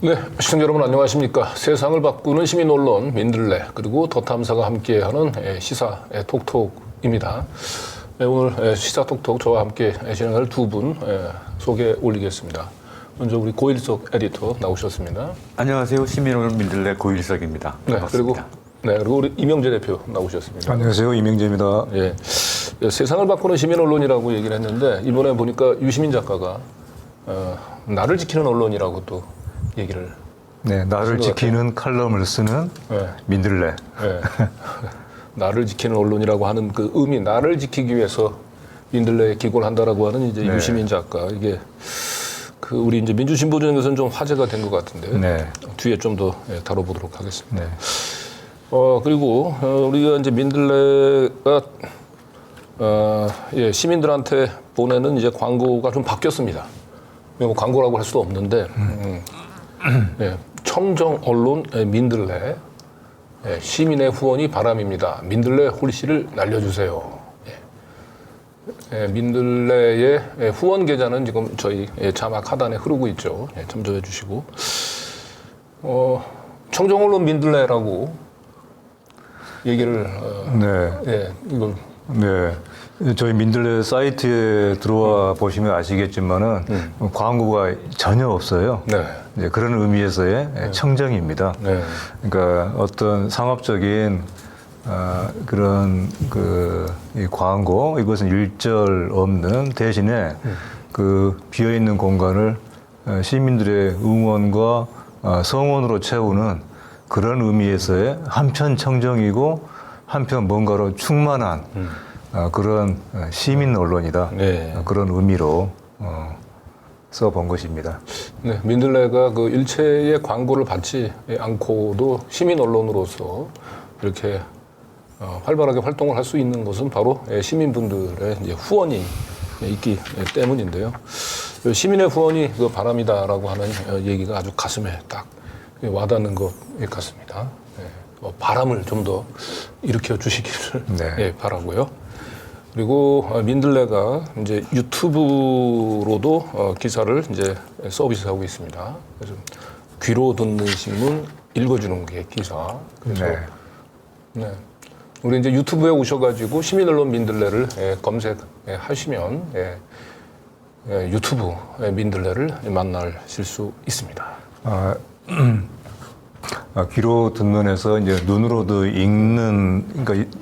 네, 시청자 여러분 안녕하십니까. 세상을 바꾸는 시민 언론 민들레 그리고 더 탐사가 함께하는 시사 톡톡입니다. 오늘 시사 톡톡 저와 함께 진행할 두 분 소개 올리겠습니다. 먼저 우리 고일석 에디터 나오셨습니다. 안녕하세요. 시민 언론 민들레 고일석입니다. 반갑습니다. 그리고 우리 이명재 대표 나오셨습니다. 안녕하세요. 이명재입니다. 예, 세상을 바꾸는 시민 언론이라고 얘기를 했는데 이번에 보니까 유시민 작가가 나를 지키는 언론이라고 또 얘기를. 네, 나를 지키는 칼럼을 쓰는 민들레. 네. 나를 지키는 언론이라고 하는 그 의미, 나를 지키기 위해서 민들레에 기고를 한다라고 하는 이제 유시민 작가. 이게 그 우리 이제 민주신보전에서는 좀 화제가 된 것 같은데 뒤에 좀 더 다뤄보도록 하겠습니다. 그리고 우리가 이제 민들레가 시민들한테 보내는 이제 광고가 좀 바뀌었습니다. 뭐 광고라고 할 수도 없는데 청정 언론 민들레 시민의 후원이 바람입니다. 민들레 홀씨를 날려주세요. 민들레의 후원 계좌는 지금 저희 자막 하단에 흐르고 있죠. 참조해 주시고 청정 언론 민들레라고 얘기를 이걸 저희 민들레 사이트에 들어와 보시면 아시겠지만은 광고가 전혀 없어요. 이제 그런 의미에서의 청정입니다. 그러니까 어떤 상업적인 그런 이 광고 이것은 일절 없는 대신에 그 비어 있는 공간을 시민들의 응원과 성원으로 채우는 그런 의미에서의 한편 청정이고 한편 뭔가로 충만한 그런 시민 언론이다. 그런 의미로 써본 것입니다. 네, 민들레가 그 일체의 광고를 받지 않고도 시민 언론으로서 이렇게 활발하게 활동을 할 수 있는 것은 바로 시민분들의 이제 후원이 있기 때문인데요. 시민의 후원이 그 바람이다라고 하는 얘기가 아주 가슴에 딱 와닿는 것 같습니다. 바람을 좀 더 일으켜 주시기를 바라고요. 그리고 민들레가 이제 유튜브로도 기사를 이제 서비스하고 있습니다. 그래서 귀로 듣는 신문 읽어주는 게 기사. 그래서 우리 이제 유튜브에 오셔가지고 시민 언론 민들레를 검색하시면 유튜브 민들레를 만나실 수 있습니다. 귀로 듣는에서 이제 눈으로도 읽는, 그러니까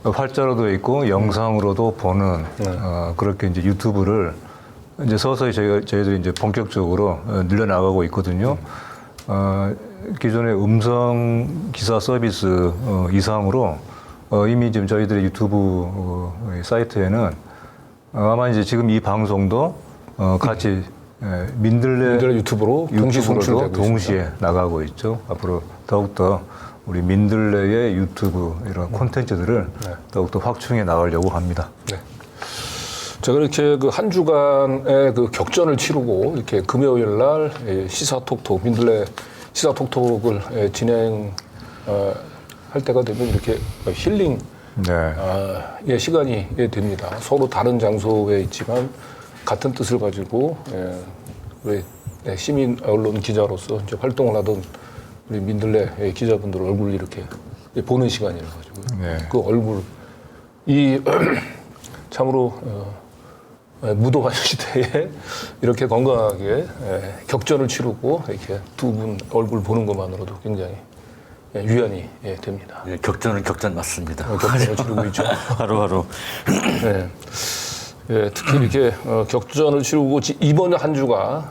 활자로도 있고 영상으로도 보는 그렇게 이제 유튜브를 이제 서서히 저희들이 이제 본격적으로 늘려나가고 있거든요. 기존의 음성 기사 서비스 이상으로 이미 지금 저희들의 유튜브 사이트에는 아마 이제 지금 이 방송도 같이 민들레 유튜브로 동시에 나가고 있죠. 앞으로 더욱더 우리 민들레의 유튜브 이런 콘텐츠들을 더욱더 확충해 나가려고 합니다. 제가 이렇게 그 한 주간의 그 격전을 치르고 이렇게 금요일 날 시사톡톡 민들레 시사톡톡을 진행할 때가 되면 이렇게 힐링 시간이 됩니다. 서로 다른 장소에 있지만 같은 뜻을 가지고 우리 시민 언론 기자로서 이제 활동을 하던 우리 민들레 기자분들 얼굴 이렇게 보는 시간이라 가지고 그 얼굴이 참으로 무도한 시대에 이렇게 건강하게 격전을 치르고 이렇게 두 분 얼굴 보는 것만으로도 굉장히 위안이 됩니다. 격전은 격전 맞습니다. 격전을 치르고 있죠. 하루하루. 특히 이렇게 격전을 치르고 이번 한 주가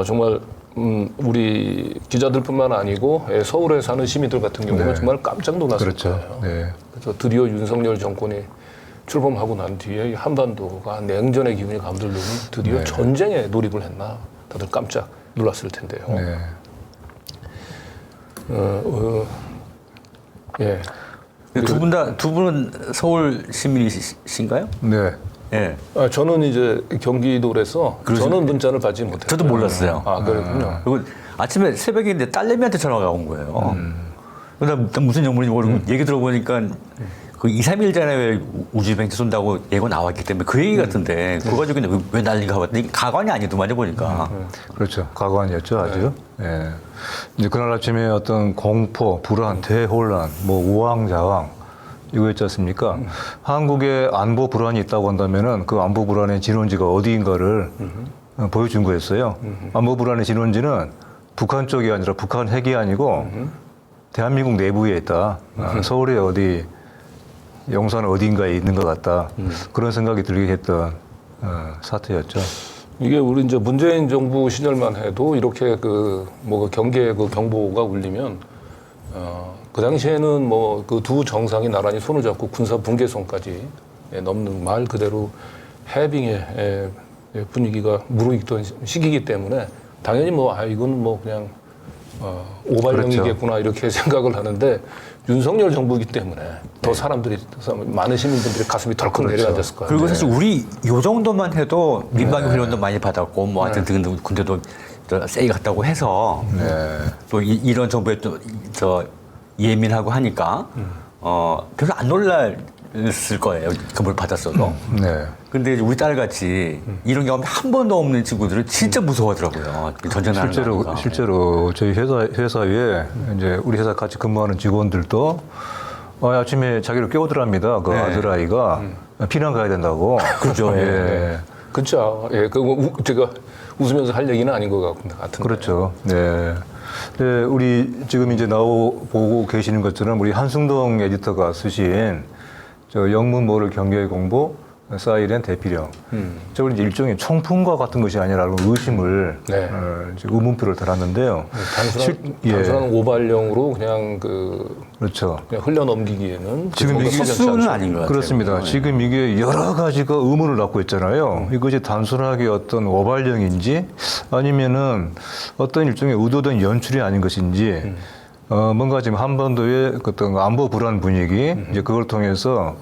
정말 우리 기자들뿐만 아니고 서울에 사는 시민들 같은 경우는 정말 깜짝 놀랐을 거예요. 그래서 드디어 윤석열 정권이 출범하고 난 뒤에 한반도가 냉전의 기운이 감돌더니 드디어 전쟁에 돌입을 했나 다들 깜짝 놀랐을 텐데요. 두 분은 서울 시민이신가요? 저는 이제 경기도라서 저는 문자를 받지 못했어요. 저도 몰랐어요. 그랬군요. 그리고 아침에 새벽인데 딸내미한테 전화가 온 거예요. 나 무슨 영문인지 모르고 얘기 들어보니까 그 2, 3일 전에 왜 우주비행체 쏜다고 예고 나왔기 때문에 그 얘기 같은데 그거 가지고 근데 왜 난리가 봤더니 가관이 아니더만 해보니까. 그렇죠. 가관이었죠, 아주. 예. 이제 그날 아침에 어떤 공포, 불안, 대혼란, 뭐 우왕좌왕 이거 있지 않습니까? 한국에 안보 불안이 있다고 한다면은 그 안보 불안의 진원지가 어디인가를 보여준 거였어요. 안보 불안의 진원지는 북한 쪽이 아니라 북한 핵이 아니고 대한민국 내부에 있다. 서울에 어디 용산 어딘가에 있는 것 같다. 그런 생각이 들게 했던 사태였죠. 이게 우리 이제 문재인 정부 시절만 해도 이렇게 뭐 경계 경보가 울리면 그 당시에는 뭐 그 두 정상이 나란히 손을 잡고 군사 분계선까지 넘는 말 그대로 해빙의 분위기가 무르익던 시기이기 때문에 당연히 뭐 이건 뭐 그냥 오발령이겠구나 이렇게 생각을 하는데 윤석열 정부이기 때문에 더 사람들이 많은 시민분들이 가슴이 덜컥 내려앉았을 거예요. 그리고 사실 우리 요 정도만 해도 민방위 훈련도 많이 받았고 뭐 하여튼 등등 군대도 세게 갔다고 해서 또 이런 정부에 또 예민하고 하니까 별로 안 놀랐을 거예요. 그걸 받았어도. 네. 근데 이제 우리 딸같이 이런 경험이 한 번도 없는 친구들은 진짜 무서워하더라고요. 전쟁 나는 실제로 저희 회사에 이제 우리 회사 같이 근무하는 직원들도 아침에 자기를 깨우더랍니다. 그 아들아이가 피난 가야 된다고. 그죠. 예. 그렇죠. 예, 제가 웃으면서 할 얘기는 아닌 것 같은데. 그렇죠. 네. 네, 우리 지금 이제 보고 계시는 것처럼 우리 한승동 에디터가 쓰신 저 영문모를 경계 공보 사이렌 대피령. 저걸 이제 일종의 총풍과 같은 것이 아니라는 의심을 이제 의문표를 달았는데요. 단순한 오발령으로 그냥 그렇죠. 그냥 흘려 넘기기에는 지금 이게 실수는 아닌 것 같아요. 그렇습니다. 지금 이게 여러 가지가 의문을 낳고 있잖아요. 이것이 단순하게 어떤 오발령인지 아니면은 어떤 일종의 의도된 연출이 아닌 것인지 뭔가 지금 한반도의 어떤 안보 불안 분위기 이제 그걸 통해서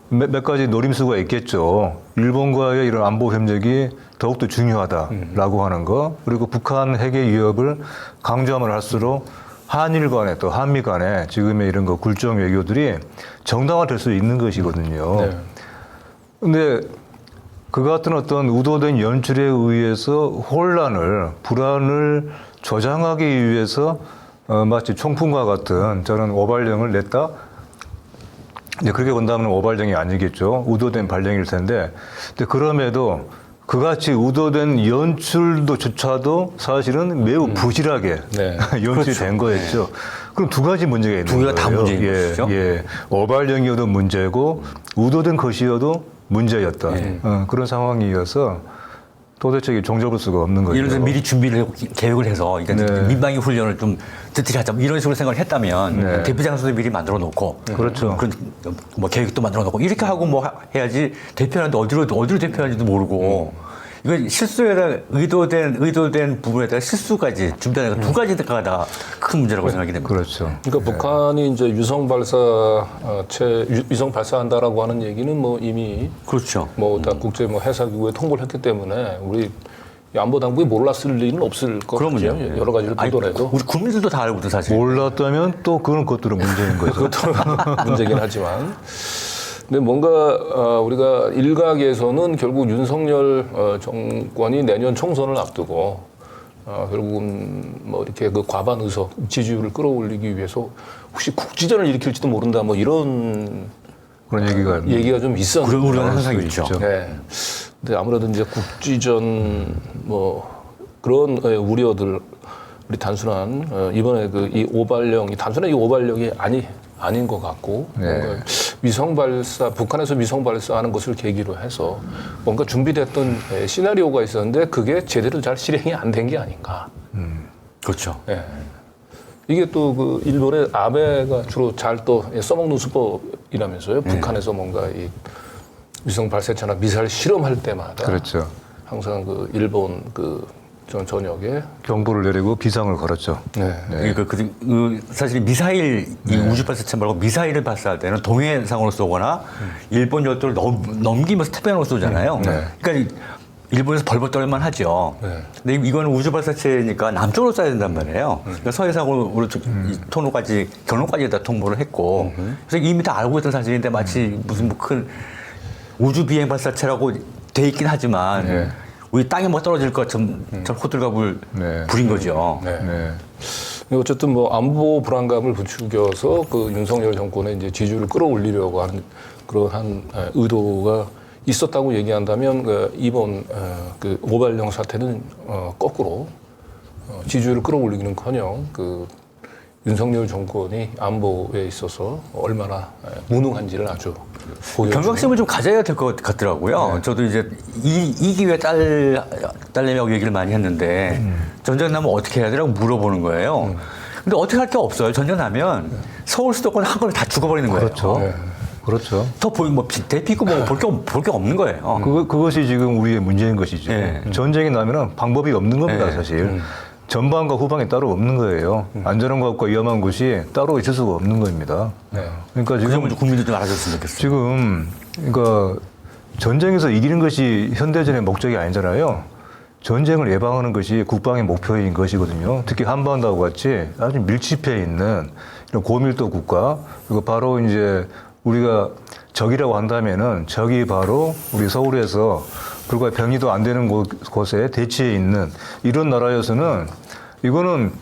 몇 가지 노림수가 있겠죠. 일본과의 이런 안보 협력이 더욱더 중요하다라고 하는 거, 그리고 북한 핵의 위협을 강조하면 할수록 한일 간에 또 한미 간에 지금의 이런 거 굴종 외교들이 정당화될 수 있는 것이거든요. 네. 근데 그 같은 어떤 의도된 연출에 의해서 혼란을, 불안을 조장하기 위해서 마치 총풍과 같은 저런 오발령을 냈다? 이제 그렇게 본다면 오발령이 아니겠죠. 의도된 발령일 텐데. 근데 그럼에도 그같이 의도된 연출조차도 사실은 매우 부실하게 연출된 거였죠. 그럼 두 가지 문제가 있는 거예요. 두 개가 다 문제인 것이죠. 오발령이어도 문제고 의도된 것이어도 문제였다. 그런 상황이어서 도대체 이게 종잡을 수가 없는 거죠. 예를 들어 미리 준비를 계획을 해서 민방위 훈련을 좀 튼튼히 하자 이런 식으로 생각을 했다면 대피 장소도 미리 만들어 놓고 그렇죠. 뭐 계획도 만들어 놓고 이렇게 하고 뭐 해야지 대표하는데 어디로 대표하는지도 모르고 이거 실수에다 의도된 부분에다가 실수까지 준비하는 두 가지가 다 큰 문제라고 생각이 됩니다. 그렇죠. 그러니까 북한이 이제 위성 발사한다라고 하는 얘기는 뭐 이미 그렇죠. 뭐 다 국제 뭐 해사기구에 통보를 했기 때문에 우리 안보 당국이 몰랐을 리는 없을 것 같아요. 여러 가지를 보더라도 우리 국민들도 다 알거든 사실. 몰랐다면 또 그런 것들은 문제인 거죠. 그것도 문제긴 하지만. 근데 뭔가 우리가 일각에서는 결국 윤석열 정권이 내년 총선을 앞두고 결국은 뭐 이렇게 그 과반 의석 지지율을 끌어올리기 위해서 혹시 국지전을 일으킬지도 모른다 뭐 이런 그런 얘기가 좀 있었는데 그런 우려는 항상 있죠. 네. 근데 아무래도 이제 국지전 뭐 그런 우려들 우리 단순한 이번에 이 오발령이 단순한 이 오발령이 아닌 것 같고 뭔가 위성 발사 북한에서 위성 발사하는 것을 계기로 해서 뭔가 준비됐던 시나리오가 있었는데 그게 제대로 잘 실행이 안 된 게 아닌가. 그렇죠. 예. 이게 또 그 일본의 아베가 주로 잘 또 써먹는 수법이라면서요. 북한에서 뭔가 이 위성 발사체나 미사일 실험할 때마다 그렇죠. 항상 그 일본 전역에 경보를 내리고 비상을 걸었죠. 사실 미사일 이 우주 발사체 말고 미사일을 발사할 때는 동해상으로 쏘거나 일본 열도를 넘기면서 태평양으로 쏘잖아요. 그러니까 일본에서 벌벌 떨만 하죠. 네. 근데 이거는 우주 발사체니까 남쪽으로 쏴야 된단 말이에요. 그러니까 서해상으로 통로까지 경로까지 다 통보를 했고, 그래서 이미 다 알고 있던 사실인데 마치 무슨 뭐 큰 우주 비행 발사체라고 돼 있긴 하지만 네. 우리 땅에 뭐 떨어질 것처럼 호들갑을 네. 부린 거죠. 네. 네. 어쨌든 뭐 안보 불안감을 부추겨서 그 윤석열 정권의 이제 지지율을 끌어올리려고 하는 그러한 의도가 있었다고 얘기한다면 그 이번 그 오발령 사태는 거꾸로 지지율을 끌어올리기는커녕 그 윤석열 정권이 안보에 있어서 얼마나 무능한지를 아주 보여주는. 경각심을 좀 가져야 될 것 같더라고요. 네. 저도 이제 이 기회에 딸내미하고 얘기를 많이 했는데 전쟁 나면 어떻게 해야 되라고 물어보는 거예요. 근데 어떻게 할 게 없어요. 전쟁 나면 서울 수도권 한 번에 다 죽어버리는 거예요. 그렇죠. 네. 그렇죠. 더 대피고 뭐 볼 게 없는 거예요. 그것이 지금 우리의 문제인 것이죠. 네. 전쟁이 나면은 방법이 없는 겁니다, 네. 사실. 전방과 후방이 따로 없는 거예요. 안전한 곳과 위험한 곳이 따로 있을 수가 없는 겁니다. 네. 그러니까 그 지금 점을 좀 국민들 좀 알아줬으면 좋겠어요. 지금 그러니까 전쟁에서 이기는 것이 현대전의 목적이 아니잖아요. 전쟁을 예방하는 것이 국방의 목표인 것이거든요. 특히 한반도하고 같이 아주 밀집해 있는 이런 고밀도 국가, 그리고 바로 이제 우리가 적이라고 한다면은 적이 바로 우리 서울에서 불과 병리도 안 되는 곳에 대치해 있는 이런 나라여서는 이거는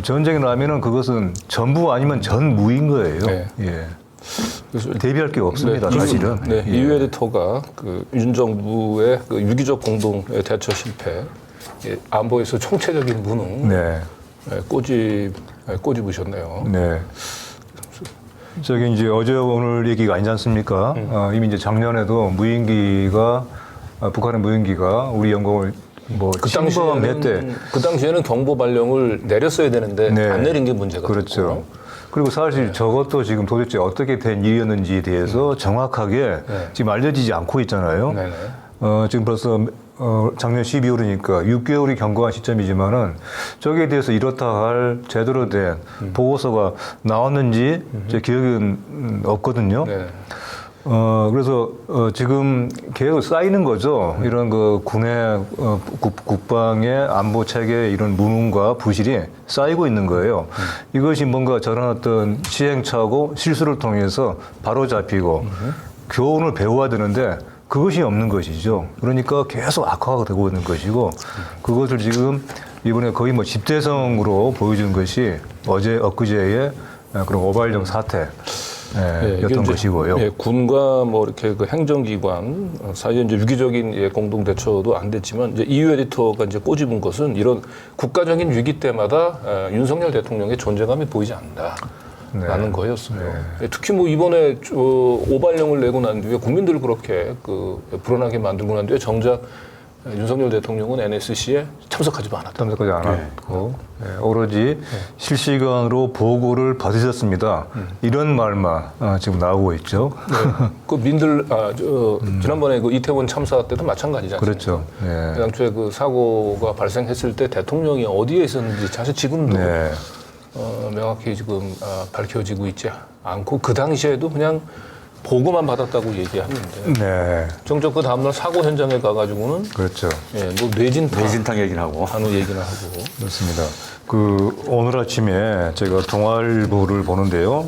전쟁이 나면은 그것은 전부 아니면 전무인 거예요. 네. 예. 그래서 대비할 게 없습니다, 사실은. 네, 예. 이 에디터가 그 윤 정부의 그 유기적 공동 대처 실패, 안보에서 총체적인 무능 네. 꼬집으셨네요. 네. 저기 이제 어제 오늘 얘기가 아니지 않습니까? 이미 이제 작년에도 무인기가 북한의 무인기가 우리 영공을 뭐 침범했대. 그 당시에는 경보 발령을 내렸어야 되는데 네. 안 내린 게 문제가 그렇죠. 됐고. 그리고 사실 저것도 지금 도대체 어떻게 된 일이었는지에 대해서 정확하게 네. 지금 알려지지 않고 있잖아요. 네네. 지금 벌써 작년 12월이니까 6개월이 경과한 시점이지만은 저기에 대해서 이렇다 할 제대로 된 보고서가 나왔는지 제 기억은 없거든요. 네. 그래서 지금 계속 쌓이는 거죠. 이런 그 군의 국방의 안보 체계의 이런 무능과 부실이 쌓이고 있는 거예요. 이것이 뭔가 저런 어떤 시행착오 실수를 통해서 바로 잡히고 교훈을 배워야 되는데 그것이 없는 것이죠. 그러니까 계속 악화가 되고 있는 것이고 그것을 지금 이번에 거의 뭐 집대성으로 보여준 것이 어제 엊그제의 그런 오발령 사태. 네, 였던 이제, 것이고요. 예, 군과 뭐 이렇게 그 행정기관 사이에 이제 유기적인 공동 대처도 안 됐지만 이제 EU 에디터가 이제 꼬집은 것은 이런 국가적인 위기 때마다 윤석열 대통령의 존재감이 보이지 않는다라는 거였어요. 예, 특히 뭐 이번에 오발령을 내고 난 뒤에 국민들을 그렇게 그 불안하게 만들고 난 뒤에 정작 윤석열 대통령은 NSC에 참석하지도 않았다. 참석하지 않았고 오로지 실시간으로 보고를 받으셨습니다. 이런 말만 지금 나오고 있죠. 네. 그 민들 지난번에 그 이태원 참사 때도 마찬가지지 않습니까? 그렇죠. 네. 당초에 그 사고가 발생했을 때 대통령이 어디에 있었는지 사실 지금도 네. 명확히 지금 밝혀지고 있지 않고 그 당시에도 그냥 보고만 받았다고 얘기하는데 네. 정작 그 다음날 사고 현장에 가가지고는 그렇죠. 예, 뭐 뇌진탕 얘기를 하고. 하는 얘기를 하고 그렇습니다. 그 오늘 아침에 제가 동아일보를 보는데요.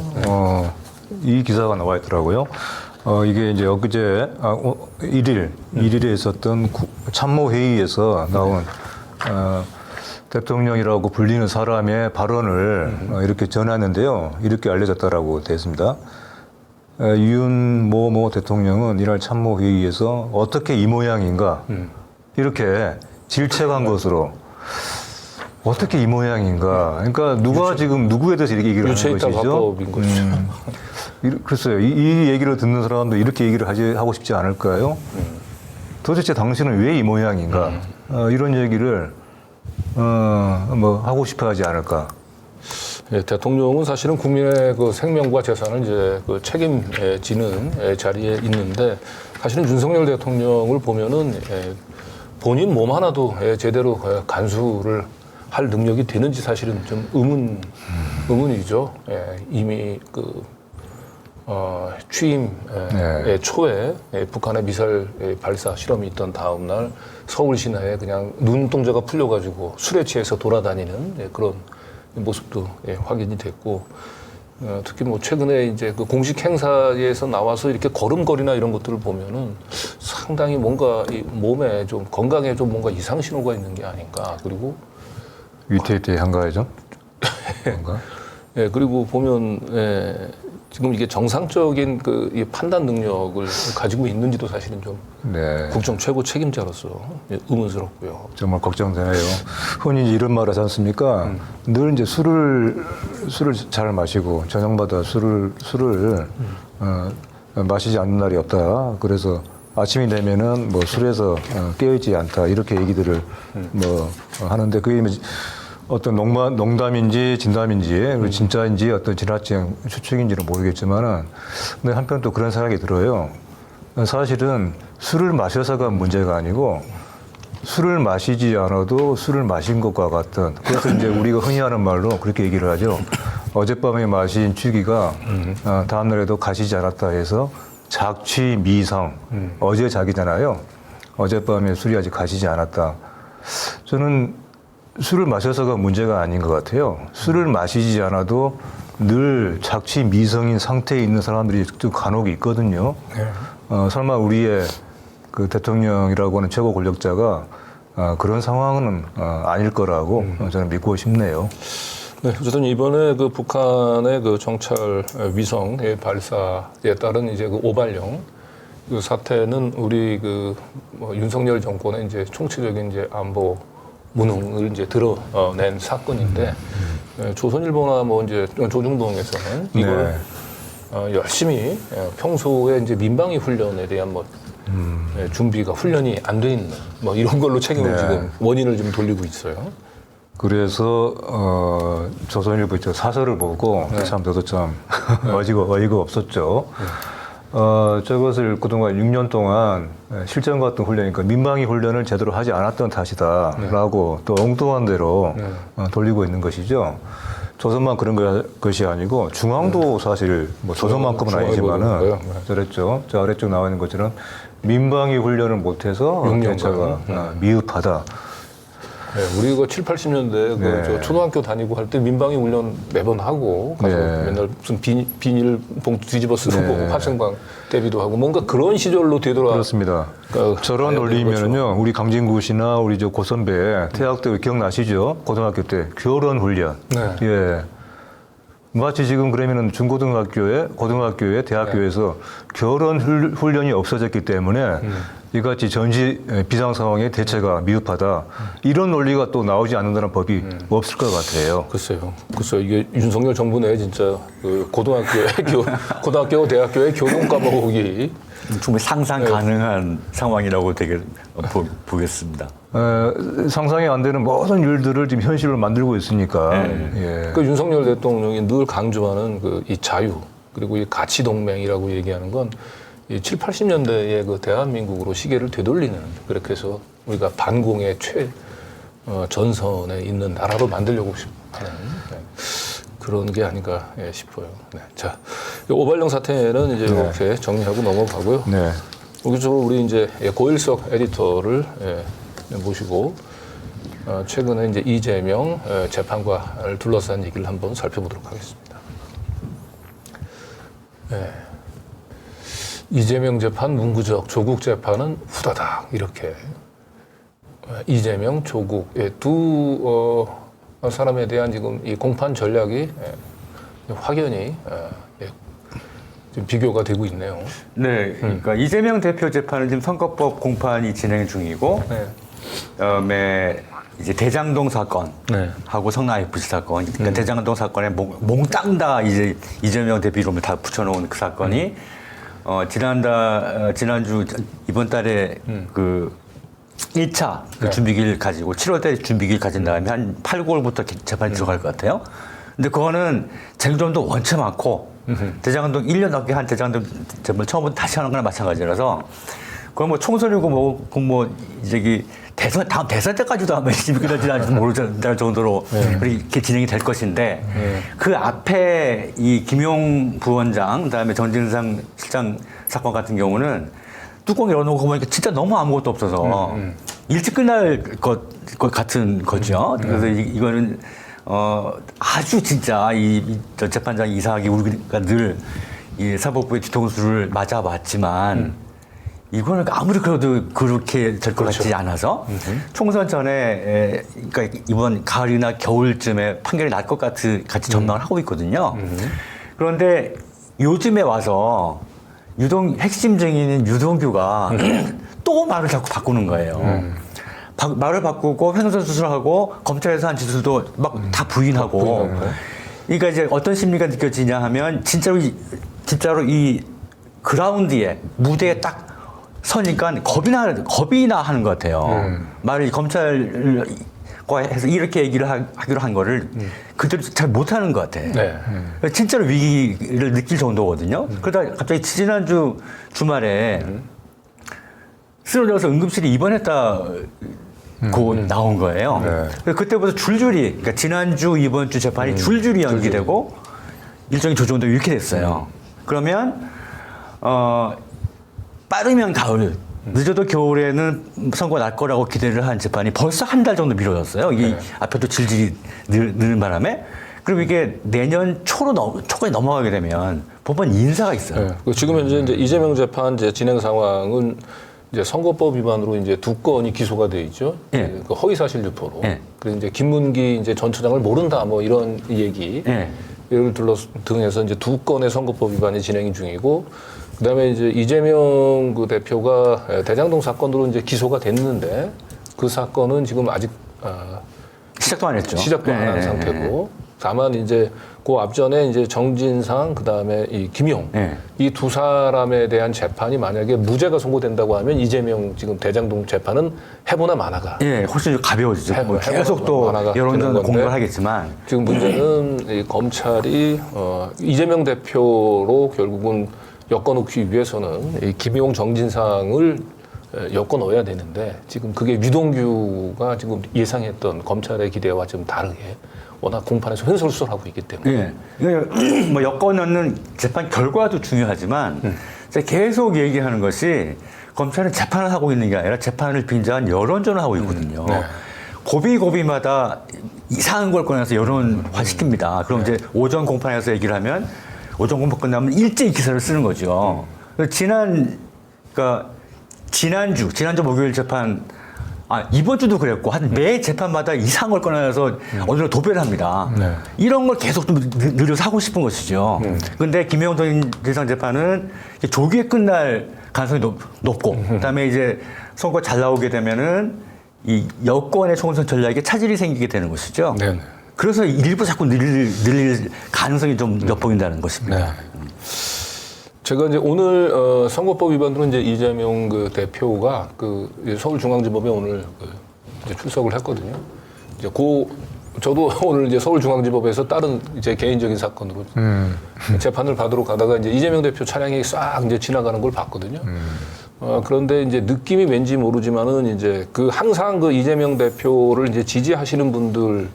이 기사가 나와 있더라고요. 이게 이제 엊그제 1일에 있었던 참모회의에서 나온 대통령이라고 불리는 사람의 발언을 이렇게 전했는데요. 이렇게 알려졌다라고 되어 있습니다. 윤 대통령은 이날 참모회의에서 어떻게 이 모양인가 이렇게 질책한 것으로 어떻게 이 모양인가. 그러니까 누가 지금 누구에 대해서 이렇게 얘기를 하는 유체이탈 것이죠. 화법인 것이죠. 글쎄요. 이 얘기를 듣는 사람도 이렇게 얘기를 하고 싶지 않을까요? 도대체 당신은 왜 이 모양인가? 이런 얘기를 뭐 하고 싶어하지 않을까? 예, 대통령은 사실은 국민의 그 생명과 재산을 이제 그 책임지는 자리에 있는데 사실은 윤석열 대통령을 보면은 본인 몸 하나도 제대로 간수를 할 능력이 되는지 사실은 좀 의문이죠. 이미 그 취임 네. 초에 북한의 미사일 발사 실험이 있던 다음 날 서울 시내에 그냥 눈동자가 풀려가지고 술에 취해서 돌아다니는 그런 모습도 확인이 됐고, 특히 뭐 최근에 이제 그 공식 행사에서 나와서 이렇게 걸음걸이나 이런 것들을 보면은 상당히 뭔가 이 몸에 좀 건강에 좀 뭔가 이상 신호가 있는 게 아닌가. 그리고 위태위태한가요 좀? 뭔가? 그리고 보면 지금 이게 정상적인 이 판단 능력을 가지고 있는지도 사실은 좀 네. 국정 최고 책임자로서 의문스럽고요. 정말 걱정되네요. 흔히 이제 이런 말 하지 않습니까? 늘 이제 술을 잘 마시고 저녁마다 술을 마시지 않는 날이 없다. 그래서 아침이 되면은 뭐 술에서 깨어있지 않다. 이렇게 얘기들을 뭐 하는데 그게 어떤 농담인지 진담인지 그리고 진짜인지 어떤 지나친 추측인지는 모르겠지만은 근데 한편 또 그런 생각이 들어요. 사실은 술을 마셔서가 문제가 아니고 술을 마시지 않아도 술을 마신 것과 같은 그래서 이제 우리가 흔히 하는 말로 그렇게 얘기를 하죠. 어젯밤에 마신 취기가 다음날에도 가시지 않았다 해서 작취미성 어제 자기잖아요. 어젯밤에 술이 아직 가시지 않았다. 저는 술을 마셔서가 문제가 아닌 것 같아요. 술을 마시지 않아도 늘 작취미성인 상태에 있는 사람들이 좀 간혹 있거든요. 설마 우리의 그 대통령이라고 하는 최고 권력자가 그런 상황은 아닐 거라고 저는 믿고 싶네요. 네, 어쨌든 이번에 그 북한의 그 정찰 위성 발사에 따른 이제 그 오발령 그 사태는 우리 뭐 윤석열 정권의 이제 총체적인 이제 안보 무능을 이제 드러낸 사건인데 조선일보나 뭐 이제 조중동에서는 이걸 열심히 평소에 이제 민방위 훈련에 대한 뭐 준비가 훈련이 안 돼 있는 뭐 이런 걸로 책임을 지금 원인을 좀 돌리고 있어요. 그래서 조선일보 있죠 사설을 보고 참 저도 참 어이가 없었죠. 저것을 그동안 6년 동안 실전 같은 훈련이니까 민방위 훈련을 제대로 하지 않았던 탓이다라고 또 엉뚱한 대로 돌리고 있는 것이죠. 조선만 그런 것이 아니고 중앙도 사실 뭐 조선만큼은 아니지만은 저랬죠. 저 아래쪽 나와 있는 것처럼 민방위 훈련을 못해서 대처가 미흡하다. 네, 우리 그 7, 80년대 저 초등학교 다니고 할 때 민방위 훈련 매번 하고 가서 맨날 무슨 비닐 봉투 뒤집어 쓰고 활성방 대비도 하고 뭔가 그런 시절로 되돌아. 그렇습니다. 저런 논리면은요, 우리 강진구 씨나 우리 저 고선배 대학 때 기억나시죠? 고등학교 때 교련 훈련. 예. 마치 지금 그러면은 고등학교에 대학교에서 교련 훈련이 없어졌기 때문에 이같이 전시 비상 상황의 대처가 미흡하다. 이런 논리가 또 나오지 않는다는 법이 없을 것 같아요. 글쎄요. 이게 윤석열 정부 내에 진짜 그 고등학교, 대학교의 교육 과목이 충분히 상상 가능한 상황이라고 되게 보겠습니다. 상상이 안 되는 모든 일들을 지금 현실로 만들고 있으니까. 예. 그 윤석열 대통령이 늘 강조하는 이 자유 그리고 이 가치 동맹이라고 얘기하는 건 이 7, 80년대의 그 대한민국으로 시계를 되돌리는 그렇게 해서 우리가 반공의 전선에 있는 나라로 만들려고 하는 그런 게 아닌가 싶어요. 네. 자, 오발령 사태는 이제 이렇게 정리하고 넘어가고요. 네. 여기서 우리 이제 고일석 에디터를 모시고 최근에 이제 이재명 재판과를 둘러싼 얘기를 한번 살펴보도록 하겠습니다. 네. 이재명 재판 문구적, 조국 재판은 후다닥 이렇게 이재명, 조국 두 사람에 대한 지금 이 공판 전략이 확연히 지금 비교가 되고 있네요. 네, 그러니까 이재명 대표 재판은 지금 선거법 공판이 진행 중이고, 그다음에 이제 대장동 사건 하고 성남 FC 사건, 그러니까 대장동 사건에 몽땅 이제 이재명 대표 이름을 다 붙여놓은 그 사건이 지난주 이번 달에 그 1차 그 준비기일 가지고 7월 달에 준비기일 가진 다음에 한 8, 9월부터 재판이 들어갈 것 같아요. 근데 그거는 쟁점도 원체 많고 대장동 1년 넘게 한 대장동 재판을 처음부터 다시 하는 거나 마찬가지라서 그건 뭐 총선이고 뭐 저기 다음 대선 때까지도 아마 열심히 끝날지 않을지 모를 정도로 이렇게 진행이 될 것인데 그 앞에 이 김용 부원장 그다음에 정진상 실장 사건 같은 경우는 뚜껑 열어놓고 보니까 진짜 너무 아무것도 없어서 일찍 끝날 것 같은 거죠. 그래서 이거는 아주 진짜 저 재판장이 이상하게 우리가 늘 이 사법부의 뒤통수를 맞아봤지만 이거는 아무리 그래도 그렇게 될 것 같지 않아서 총선 전에 그러니까 이번 가을이나 겨울쯤에 판결이 날 것 같이 전망을 하고 있거든요. 그런데 요즘에 와서 핵심 증인인 유동규가 또 말을 자꾸 바꾸는 거예요. 말을 바꾸고 횡설수설하고 검찰에서 한 짓들도 막 다 부인하고. 그러니까 이제 어떤 심리가 느껴지냐 하면 진짜로 이 그라운드에 무대에 딱 서니까 겁이나 하는 것 같아요. 말을 검찰과 해서 이렇게 얘기를 하기로 한 거를 그대로 잘 못하는 것 같아. 네. 진짜로 위기를 느낄 정도거든요. 그러다 갑자기 지난주 주말에 쓰러져서 응급실에 입원했다고 나온 거예요. 네. 그때부터 줄줄이, 그러니까 지난주, 이번 주 재판이 줄줄이 연기되고 일정이 조정되고 이렇게 됐어요. 그러면 빠르면 가을, 늦어도 겨울에는 선고가 날 거라고 기대를 한 재판이 벌써 한 달 정도 미뤄졌어요. 이 앞에도 질질이 느는 바람에. 그리고 이게 내년 초까지 넘어가게 되면 법원 인사가 있어요. 네. 지금 현재 이제 이재명 재판 진행 상황은 이제 선거법 위반으로 이제 2건이 기소가 돼 있죠. 네. 그 허위사실 유포로. 네. 그래서 이제 김문기 이제 전 처장을 모른다 뭐 이런 얘기. 네. 이를 등해서 이제 2건의 선거법 위반이 진행 중이고, 그다음에 이제 이재명 그 대표가 대장동 사건으로 이제 기소가 됐는데 그 사건은 지금 아직 시작도 안 했죠. 시작도 안 한 상태고, 다만 이제 그 앞전에 이제 정진상 그다음에 이 김용 이 두 사람에 대한 재판이 만약에 무죄가 선고된다고 하면 이재명 지금 대장동 재판은 해보나 마나가. 훨씬 좀 가벼워지죠. 계속 또 여론전 공격을 하겠지만 지금 문제는 이 검찰이 이재명 대표로 결국은 엮어 놓기 위해서는 이 김용 정진상을 엮어 넣어야 되는데 지금 그게 유동규가 지금 예상했던 검찰의 기대와 좀 다르게 워낙 공판에서 횡설수설하고 있기 때문에. 뭐 엮어 넣는 재판 결과도 중요하지만 제가 계속 얘기하는 것이 검찰은 재판을 하고 있는 게 아니라 재판을 빙자한 여론전을 하고 있거든요. 고비고비마다 이상한 걸 꺼내서 여론화시킵니다. 그럼 이제 오전 공판에서 얘기를 하면 오전 공판 끝나면 일제히 기사를 쓰는 거죠. 지난주 목요일 재판, 이번 주도 그랬고, 매 재판마다 이상한 걸 꺼내서 어디로 도배를 합니다. 이런 걸 계속 좀 늘려서 하고 싶은 것이죠. 근데 김영 정진상 재판은 조기에 끝날 가능성이 높고, 그 다음에 이제 선거 잘 나오게 되면은 이 여권의 총선 전략에 차질이 생기게 되는 것이죠. 네네. 그래서 일부 자꾸 늘릴 가능성이 좀 엿보인다는 것입니다. 제가 이제 오늘 선거법 위반으로 이제 이재명 그 대표가 그 서울중앙지법에 오늘 이제 출석을 했거든요. 이제 저도 오늘 이제 서울중앙지법에서 다른 제 개인적인 사건으로 재판을 받으러 가다가 이제 이재명 대표 차량이 싹 이제 지나가는 걸 봤거든요. 그런데 이제 느낌이 왠지 모르지만은 이제 항상 그 이재명 대표를 이제 지지하시는 분들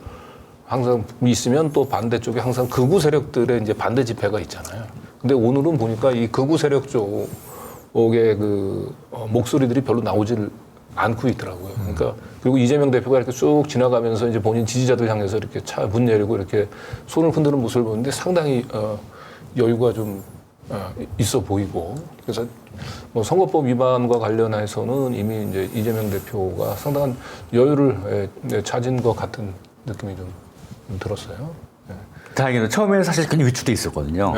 항상 있으면 또 반대쪽에 항상 극우 세력들의 이제 반대 집회가 있잖아요. 근데 오늘은 보니까 이 극우 세력 쪽의 목소리들이 별로 나오질 않고 있더라고요. 그러니까 그리고 이재명 대표가 이렇게 쭉 지나가면서 이제 본인 지지자들 향해서 이렇게 차 문 열고 이렇게 손을 흔드는 모습을 보는데 상당히 여유가 좀 있어 보이고, 그래서 뭐 선거법 위반과 관련해서는 이미 이제 이재명 대표가 상당한 여유를 찾은 것 같은 느낌이 좀 들었어요. 다행히도 처음에는 사실 굉장히 위축돼 있었거든요.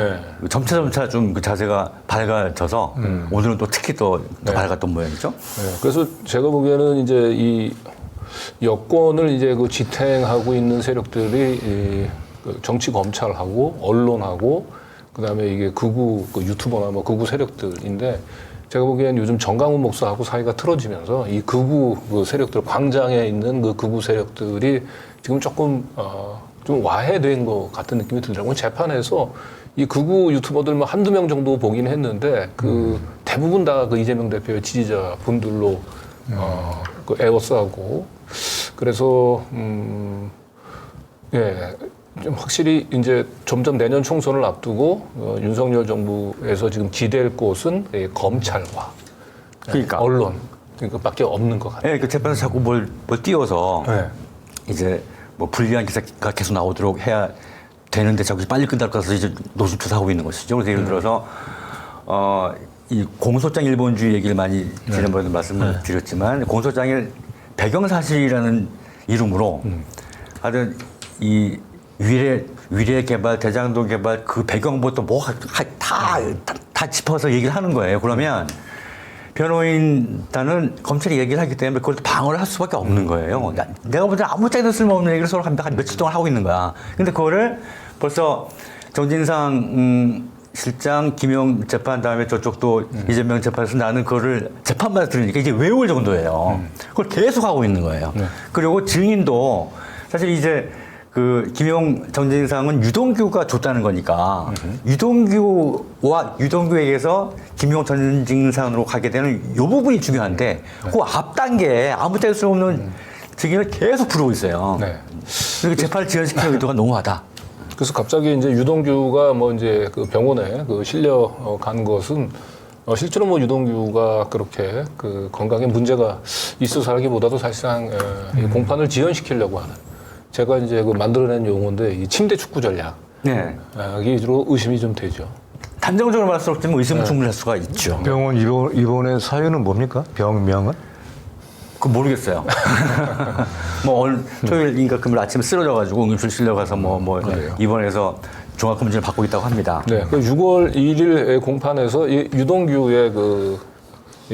점차 좀 그 자세가 밝아져서 오늘은 또 특히 더 밝았던 모양이죠. 그래서 제가 보기에는 이제 이 여권을 이제 그 지탱하고 있는 세력들이 그 정치 검찰하고 언론하고 그다음에 이게 극우 유튜버나 뭐 극우 세력들인데, 제가 보기엔 요즘 정강훈 목사하고 사이가 틀어지면서 이 극우 세력들, 광장에 있는 그 극우 세력들이 지금 조금 좀 와해된 것 같은 느낌이 들더라고요. 재판에서 이 극우 유튜버들 뭐 한두 명 정도 보긴 했는데 대부분 다 그 이재명 대표의 지지자 분들로 그 에워싸고 그래서 예. 좀 확실히 이제 점점 내년 총선을 앞두고 윤석열 정부에서 지금 기댈 곳은 검찰과 그러니까 언론 그밖에 없는 것 같아요. 예, 그 재판에서 자꾸 뭘 띄워서 네. 이제 뭐 불리한 기사가 계속 나오도록 해야 되는데 자꾸 빨리 끝날 것 같아서 이제 노심초사하고 있는 것이죠. 그래서 예를 들어서 이 공소장 일본주의 얘기를 많이 지난번에도 말씀을 드렸지만 공소장의 배경사실이라는 이름으로 하여튼 이 위례 개발, 대장동 개발 그 배경부터 다 짚어서 얘기를 하는 거예요. 그러면 변호인단은 검찰이 얘기를 하기 때문에 그걸 방어를 할 수밖에 없는 거예요. 내가 볼 때 아무 짝에도 쓸모없는 얘기를 서로 한 며칠 동안 하고 있는 거야. 근데 그거를 벌써 정진상 실장, 김용 재판 다음에 저쪽도 이재명 재판에서 나는 그거를 재판만 들으니까 이제 외울 정도예요. 그걸 계속 하고 있는 거예요. 네. 그리고 증인도 사실 이제 그 김용 정진상은 유동규가 줬다는 거니까 유동규에게서 김용 전진상으로 가게 되는 이 부분이 중요한데 그 앞 단계에 아무 때도 수 없는 증인을 계속 부르고 있어요. 네. 그리고 재판을 지연시키는 의도가 너무하다. 그래서 갑자기 이제 유동규가 뭐 이제 그 병원에 그 실려 간 것은 실제로 뭐 유동규가 그렇게 그 건강에 문제가 있어서 하기보다도 사실상 이 공판을 지연시키려고 하는 제가 이제 그 만들어낸 용어인데 이 침대 축구 전략. 네. 이게 주로 의심이 좀 되죠. 단정적으로 말할 수 없지만 의심은 충분할 수가 있죠. 병원 입원의 사유는 뭡니까? 병명은? 그 모르겠어요. 뭐 오늘 토요일인가 금요일 아침에 쓰러져가지고 응급실 실려가서 뭐 입원해서 종합검진을 받고 있다고 합니다. 네. 그 6월 1일 공판에서 이 유동규의 그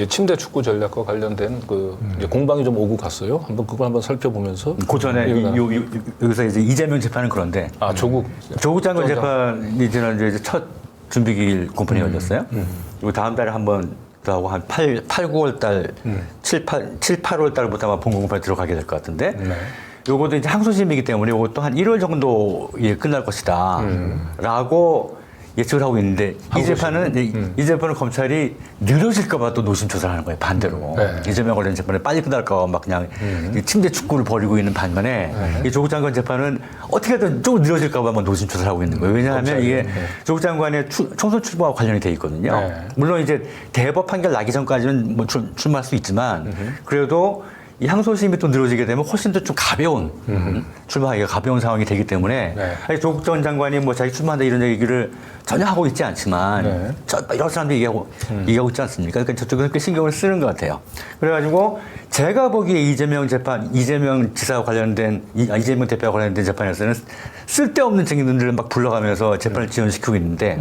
침대 축구 전략과 관련된 그 이제 공방이 좀 오고 갔어요. 한번 그걸 한번 살펴보면서 그 전에 여기서 이제 이재명 재판은 그런데 조국 장관 재판이 지난주에 이제 첫 준비 기일 공판이 열렸어요. 그리고 다음 달에 한번 더 하고 한 8, 9월 달 7, 8월 달부터 아마 본 공판에 들어가게 될 것 같은데 요것도 이제 항소심이기 때문에 요것도 한 1월 정도에 끝날 것이다 라고 예측을 하고 있는데 이 재판은 검찰이 늘어질까 봐 또 노심초사를 하는 거예요. 반대로. 이재명 관련 재판을 빨리 끝날까 봐 막 그냥 침대 축구를 벌이고 있는 반면에 이 조국 장관 재판은 어떻게든 조금 늘어질까 봐 막 노심초사를 하고 있는 거예요. 왜냐하면 이게 조국 장관의 총선 출마와 관련이 돼 있거든요. 물론 이제 대법 판결 나기 전까지는 뭐 출마할 수 있지만 그래도 이 항소심이 또 늘어지게 되면 훨씬 더 좀 가벼운 출마하기가 가벼운 상황이 되기 때문에 조국 전 장관이 뭐 자기 출마한다 이런 얘기를 전혀 하고 있지 않지만 여러 사람들이 얘기하고 있지 않습니까? 그러니까 저쪽은 꽤 신경을 쓰는 것 같아요. 그래가지고 제가 보기에 이재명 지사와 관련된 이재명 대표와 관련된 재판에서는 쓸데없는 증인들을 막 불러가면서 재판을 지연시키고 있는데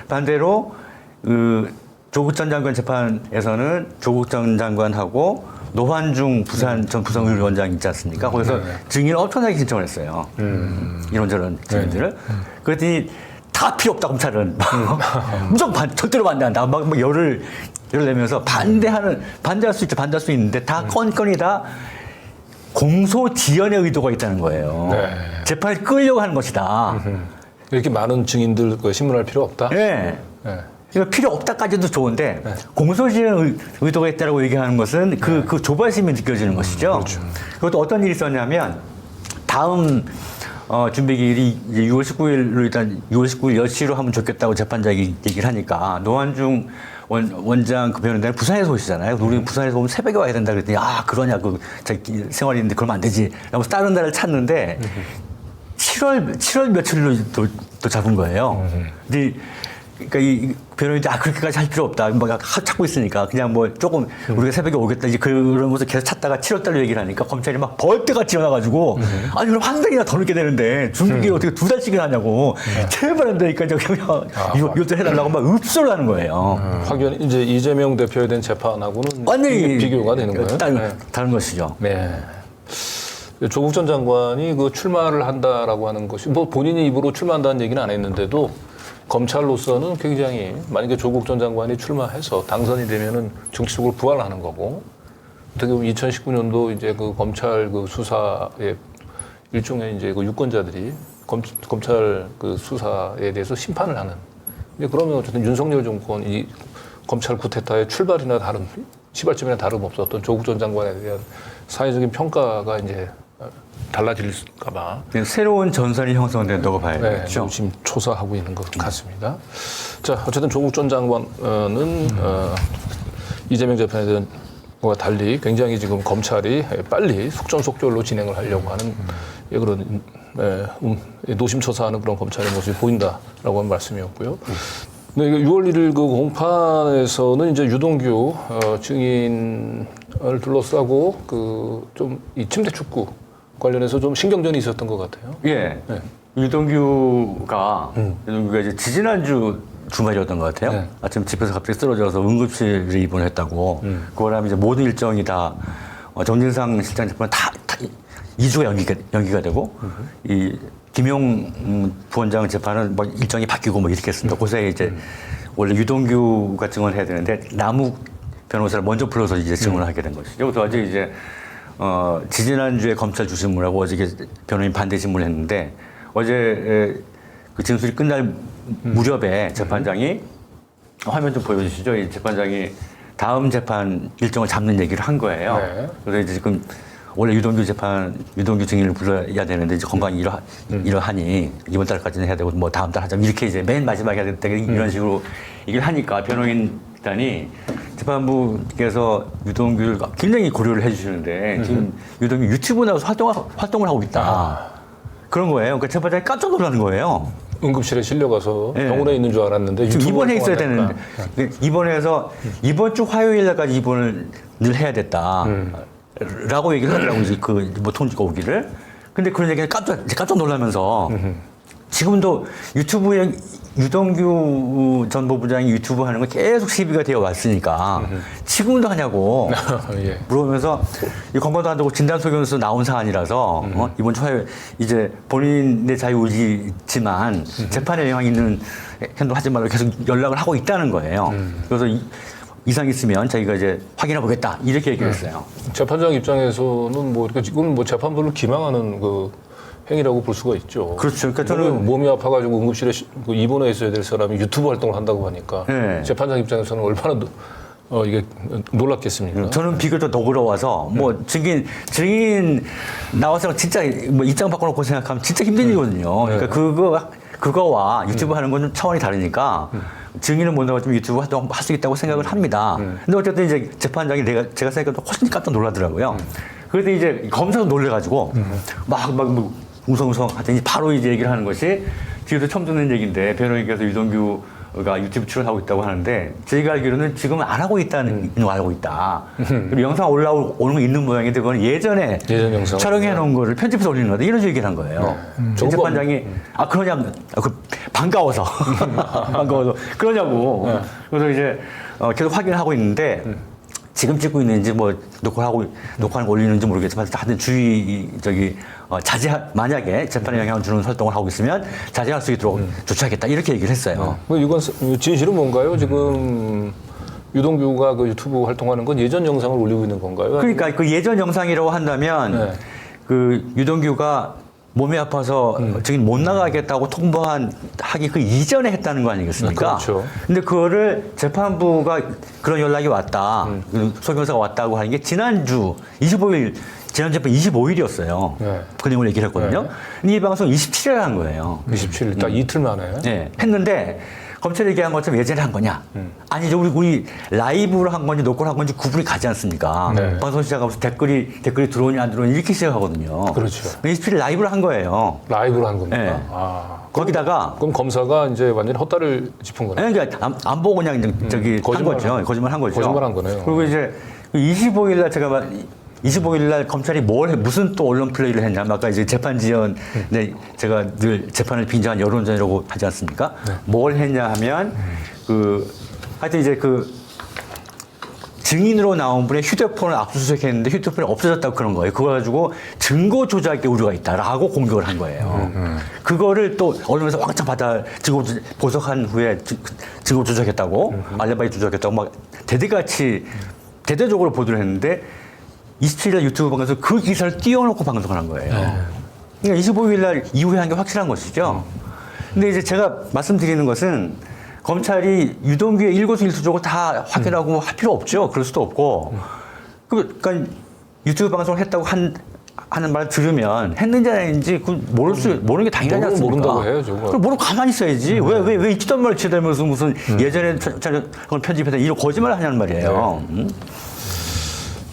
반대로 그 조국 전 장관 재판에서는 조국 전 장관하고 노환중 전 부산의원장 있지 않습니까? 거기서 증인을 엄청나게 신청을 했어요. 이런저런 증인들을. 그랬더니 다 필요 없다, 검찰은. 무조건 절대로 반대한다. 막 열을 내면서 반대할 수 있죠. 반대할 수 있는데 다 건건이 다 공소 지연의 의도가 있다는 거예요. 재판을 끌려고 하는 것이다. 이렇게 많은 증인들 신문할 필요 없다? 네. 이거 필요 없다까지도 좋은데 공소지연 의도가 있다라고 얘기하는 것은 그 조바심이 느껴지는 것이죠. 그렇죠. 그것도 어떤 일이 있었냐면 다음 준비기일이 이제 6월 19일로 일단 6월 19일 10시로 하면 좋겠다고 재판장이 얘기를 하니까 노환중 원장 그 변호인단은 부산에서 오시잖아요. 우리는 부산에서 오면 새벽에 와야 된다 그랬더니 그러냐 자기 생활인데 그러면 안 되지. 라고 다른 날을 찾는데 7월 며칠로 또 잡은 거예요. 근데 그러니까 이 변호인이 그렇게까지 할 필요 없다. 막 찾고 있으니까 그냥 뭐 조금 우리가 새벽에 오겠다. 이제 그러면서 계속 찾다가 7월 달로 얘기를 하니까 검찰이 막 벌떼같이 일어나가지고 아니 그럼 한 달이나 더 늦게 되는데 준비기를 어떻게 2달씩이나 하냐고 제발 안 되니까 그냥 이것도 해달라고 막 읍소를 하는 거예요. 확연 이제 이재명 대표에 대한 재판하고는 완전히 비교가 되는 거예요. 다른 것이죠. 네. 조국 전 장관이 그 출마를 한다라고 하는 것이 뭐 본인이 입으로 출마한다는 얘기는 안 했는데도 검찰로서는 굉장히 만약에 조국 전 장관이 출마해서 당선이 되면은 정치적으로 부활하는 거고 어떻게 보면 2019년도 이제 그 검찰 그 수사의 일종의 이제 그 유권자들이 검찰 그 수사에 대해서 심판을 하는. 근데 그러면 어쨌든 윤석열 정권이 검찰 쿠데타의 출발이나 시발점이나 다름없었던 조국 전 장관에 대한 사회적인 평가가 이제 달라질까봐 새로운 전선이 형성된다고 네, 봐야겠죠. 지금 조사하고 있는 것 같습니다. 자, 어쨌든 조국 전 장관은 이재명 재판에 대한 것과 달리 굉장히 지금 검찰이 빨리 속전속결로 진행을 하려고 하는 그런 노심초사하는 그런 검찰의 모습이 보인다라고 하는 말씀이었고요. 네, 6월 1일 그 공판에서는 이제 유동규 증인을 둘러싸고 그 좀 이 침대 축구 관련해서 좀 신경전이 있었던 것 같아요. 예. 네. 유동규가 이제 지지난주 주말이었던 것 같아요. 네. 아침 집에서 갑자기 쓰러져서 응급실에 입원했다고. 그거라면 이제 모든 일정이 다 정진상 실장 재판 다 2주가 연기가 되고 이 김용 부원장 재판은 뭐 일정이 바뀌고 뭐 이렇게 했습니다. 그새 이제 원래 유동규가 증언을 해야 되는데 남욱 변호사를 먼저 불러서 이제 증언을 하게 된 것이죠. 그래서 어제 이제 지지난주에 검찰 주심을 하고 어저께 변호인 반대 질문을 했는데 어제 그 진술이 끝날 무렵에 재판장이 화면 좀 보여주시죠. 이 재판장이 다음 재판 일정을 잡는 얘기를 한 거예요. 네. 그래서 이제 지금 원래 유동규 증인을 불러야 되는데 이제 건강이 이러하니 이번 달까지는 해야 되고 뭐 다음 달 하자 이렇게 이제 맨 마지막에 해야 되겠다 이런 식으로 얘기를 하니까 변호인단이 재판부께서 유동규를 굉장히 고려를 해주시는데 지금 유동규 유튜브 나와서 활동을 하고 있다. 그런 거예요. 그러니까 재판장이 깜짝 놀라는 거예요. 응급실에 실려가서 네. 병원에 있는 줄 알았는데 지금 유튜브를 입원해 있어야 통화하니까. 되는데 이번에서 이번 주 화요일날까지 입원을 늘 해야 됐다. 라고 얘기를 하더라고 이제 그 뭐 통지가 오기를. 근데 그런 얘기를 깜짝 놀라면서 지금도 유튜브에 유동규 전 법무장이 유튜브 하는 거 계속 시비가 되어 왔으니까 지금도 하냐고 예. 물어보면서 이 건강도 안 되고 진단소견서 나온 사안이라서 이번 주 화요일 이제 본인의 자유의지지만 재판에 영향 있는 행동 하지 말라고 계속 연락을 하고 있다는 거예요. 그래서 이상 있으면 자기가 이제 확인해 보겠다 이렇게 얘기를 했어요. 재판장 입장에서는 뭐 이렇게 지금 뭐 재판부를 기망하는 그 행위라고 볼 수가 있죠. 그렇죠. 그러니까 저는 몸이 아파가지고 응급실에 입원해 있어야 될 사람이 유튜브 활동을 한다고 하니까 네. 재판장 입장에서는 얼마나 이게 놀랐겠습니까? 저는 비교적 너그러워서 뭐 증인 나와서 진짜 뭐 입장 바꿔놓고 생각하면 진짜 힘든 일이거든요. 그러니까 그거와 유튜브 하는 건 좀 차원이 다르니까 증인은 못 나가지만 유튜브 활동 할 수 있다고 생각을 합니다. 근데 어쨌든 이제 재판장이 제가 생각해도 훨씬 깜짝 놀라더라고요. 그래서 이제 검사도 놀래가지고 막 웅성웅성 하더니 바로 이제 얘기를 하는 것이 뒤에도 처음 듣는 얘기인데 변호인께서 유동규가 유튜브 출연하고 있다고 하는데 저희가 알기로는 지금은 안 하고 있다는 거 알고 있다. 그리고 영상 올라오는 거 있는 모양인데 그건 예전 영상 촬영해 놓은 거를 편집해서 올리는 거다 이런 얘기를 한 거예요. 재판장이 그러냐고 반가워서 반가워서 그러냐고. 그래서 이제 계속 확인을 하고 있는데 지금 찍고 있는지 뭐 녹화하는 거 올리는지 모르겠지만 하여튼 만약에 재판에 영향을 주는 활동을 하고 있으면 자제할 수 있도록 조치하겠다 이렇게 얘기를 했어요. 이건 진실은 뭔가요? 지금 유동규가 그 유튜브 활동하는 건 예전 영상을 올리고 있는 건가요? 그러니까 그 예전 영상이라고 한다면 네. 그 유동규가 몸이 아파서 증인 못 나가겠다고 통보하기 그 이전에 했다는 거 아니겠습니까? 그렇죠. 근데 그거를 재판부가 그런 연락이 왔다. 그 소견서가 왔다고 하는 게 지난주 재판 25일이었어요. 네. 그 내용을 얘기를 했거든요. 네. 근데 이 방송 27일에 한 거예요. 27일 딱 이틀 만에. 네. 했는데 검찰이 얘기한 것처럼 예전에 한 거냐? 아니죠. 우리 라이브로 한 건지 녹화를 한 건지 구분이 가지 않습니까? 네. 방송 시작하면서 댓글이 들어오니 안 들어오니 이렇게 시작하거든요. 그렇죠. 27일 라이브로 한 거예요. 라이브로 한 겁니까? 네. 거기다가 그럼 검사가 이제 완전히 헛다리를 짚은 거네. 그러니까 안 보고 그냥 한 거죠. 거짓말 한 거죠. 거짓말한 거네요. 그리고 이제 25일 날 제가 25일 날 검찰이 무슨 또 언론 플레이를 했냐. 아까 이제 재판 지연, 제가 늘 재판을 빙자한 여론전이라고 하지 않습니까? 뭘 했냐 하면, 하여튼 이제 증인으로 나온 분의 휴대폰을 압수수색했는데 휴대폰이 없어졌다고 그런 거예요. 그거 가지고 증거 조작의 우려가 있다라고 공격을 한 거예요. 그거를 또 언론에서 왕창 보석한 후에 증거 조작했다고, 알리바이 조작했다고 막 대대적으로 보도를 했는데 27일 유튜브 방송에서 그 기사를 띄워놓고 방송을 한 거예요. 그러니까 25일 날 이후에 한 게 확실한 것이죠. 근데 이제 제가 말씀드리는 것은 검찰이 유동규의 일거수일투족을 다 확인하고 할 필요 없죠. 그럴 수도 없고. 그러니까 유튜브 방송을 했다고 하는 말 들으면 했는지 안 했는지 모르는 게 당연하지 않습니까? 모른다고 해야죠. 그럼 모르고 가만히 있어야지. 왜 있지도 말을 지대면서 무슨 예전에 그걸 편집해서 이런 거짓말을 하냐는 말이에요.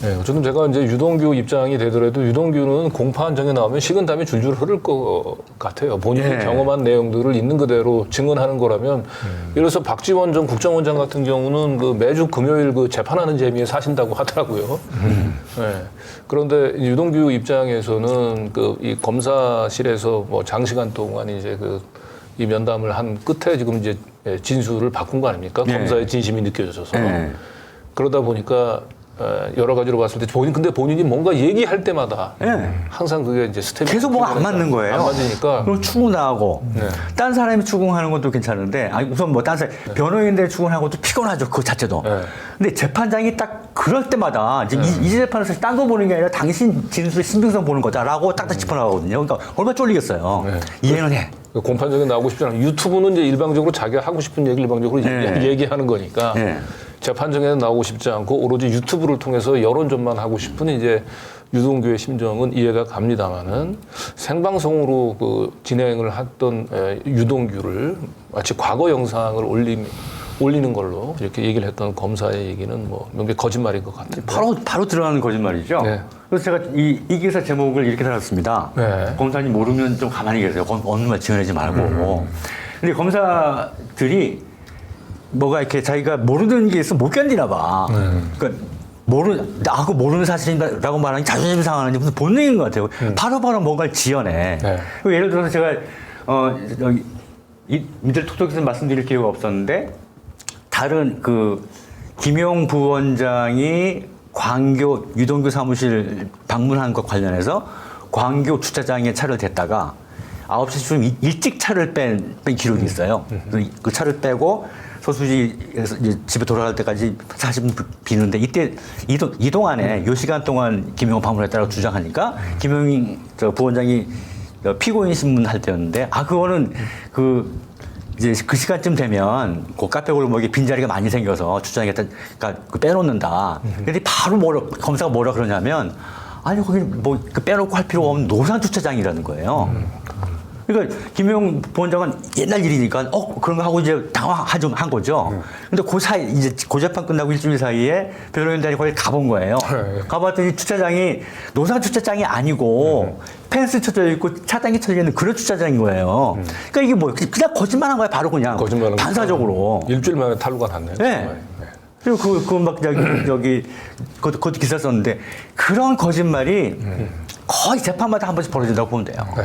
네, 어쨌든 제가 이제 유동규 입장이 되더라도 유동규는 공파 한정에 나오면 식은땀이 줄줄 흐를 것 같아요. 본인이 네. 경험한 내용들을 있는 그대로 증언하는 거라면, 예를 들어서 박지원 전 국정원장 같은 경우는 그 매주 금요일 그 재판하는 재미에 사신다고 하더라고요. 네. 그런데 유동규 입장에서는 그 이 검사실에서 뭐 장시간 동안 이제 그 이 면담을 한 끝에 지금 이제 진술을 바꾼 거 아닙니까? 네. 검사의 진심이 느껴져서. 네. 그러다 보니까 여러 가지로 봤을 때 근데 본인이 뭔가 얘기할 때마다 네. 항상 그게 이제 스텝이 계속 뭐가 안 맞는 거예요. 안 맞으니까. 그럼 추궁나하고 네. 딴 사람이 추궁하는 것도 괜찮은데 아니 우선 뭐 딴 사람 변호인들 추궁하는 것도 피곤하죠. 그 자체도. 네. 근데 재판장이 딱 그럴 때마다 이제 이 재판에서 딴 거 보는 게 아니라 당신 진술의 신빙성 보는 거다라고 딱딱 짚어나가거든요. 그러니까 얼마나 쫄리겠어요. 네. 이해는 해. 공판장에 나오고 싶지 않아. 유튜브는 이제 일방적으로 자기가 하고 싶은 얘기를 일방적으로 네. 얘기하는 거니까. 네. 재판정에는 나오고 싶지 않고 오로지 유튜브를 통해서 여론전만 하고 싶은 이제 유동규의 심정은 이해가 갑니다만은 생방송으로 그 진행을 했던 유동규를 마치 과거 영상을 올리는 걸로 이렇게 얘기를 했던 검사의 얘기는 뭐 명백히 거짓말인 것 같아요. 바로 들어가는 거짓말이죠. 네. 그래서 제가 이 기사 제목을 이렇게 달았습니다. 네. 검사님 모르면 좀 가만히 계세요. 어느 말 지어내지 말고. 근데 검사들이 뭐가 이렇게 자기가 모르는 게 있으면 못 견디나 봐. 그러니까 그거 모르는 사실이라고 말하는 게 자존심 상하는지 무슨 본능인 것 같아요. 바로바로 뭔가를 지어내. 네. 예를 들어서 제가 여기 이들 톡톡에서 말씀드릴 기회가 없었는데 다른 그 김용 부원장이 광교 유동규 사무실 방문한 것 관련해서 광교 주차장에 차를 댔다가 9시 좀 일찍 차를 뺀 기록이 있어요. 그래서 그 차를 빼고 소수지에서 이제 집에 돌아갈 때까지 40분 비는데 이때 이동 안에 요 시간 동안 김용 방문했다고 주장하니까 김용 부원장이 피고인 신문할 때였는데 그거는 이제 그 시간쯤 되면 그 카페 골목에 빈자리가 많이 생겨서 주차장에다 빼놓는다. 근데 바로 검사가 뭐라 그러냐면 아니 거기 뭐 빼놓고 할 필요가 없는 노상 주차장이라는 거예요. 그러니까 김용 부원장은 옛날 일이니까 그런 거 하고 이제 당황한 거죠. 근데 그 사이 이제 고재판 끝나고 일주일 사이에 변호인단이 거기 가본 거예요. 가봤더니 주차장이 노상 주차장이 아니고 펜스 쳐져 있고 차단기 쳐져 있는 그런 주차장인 거예요. 그러니까 이게 뭐 그냥 거짓말한 거야 바로 그냥 반사적으로. 일주일 만에 탄로가 났네요. 네. 그리고 막 그것도 기사 썼는데 그런 거짓말이 거의 재판마다 한 번씩 벌어진다고 보면 돼요. 네.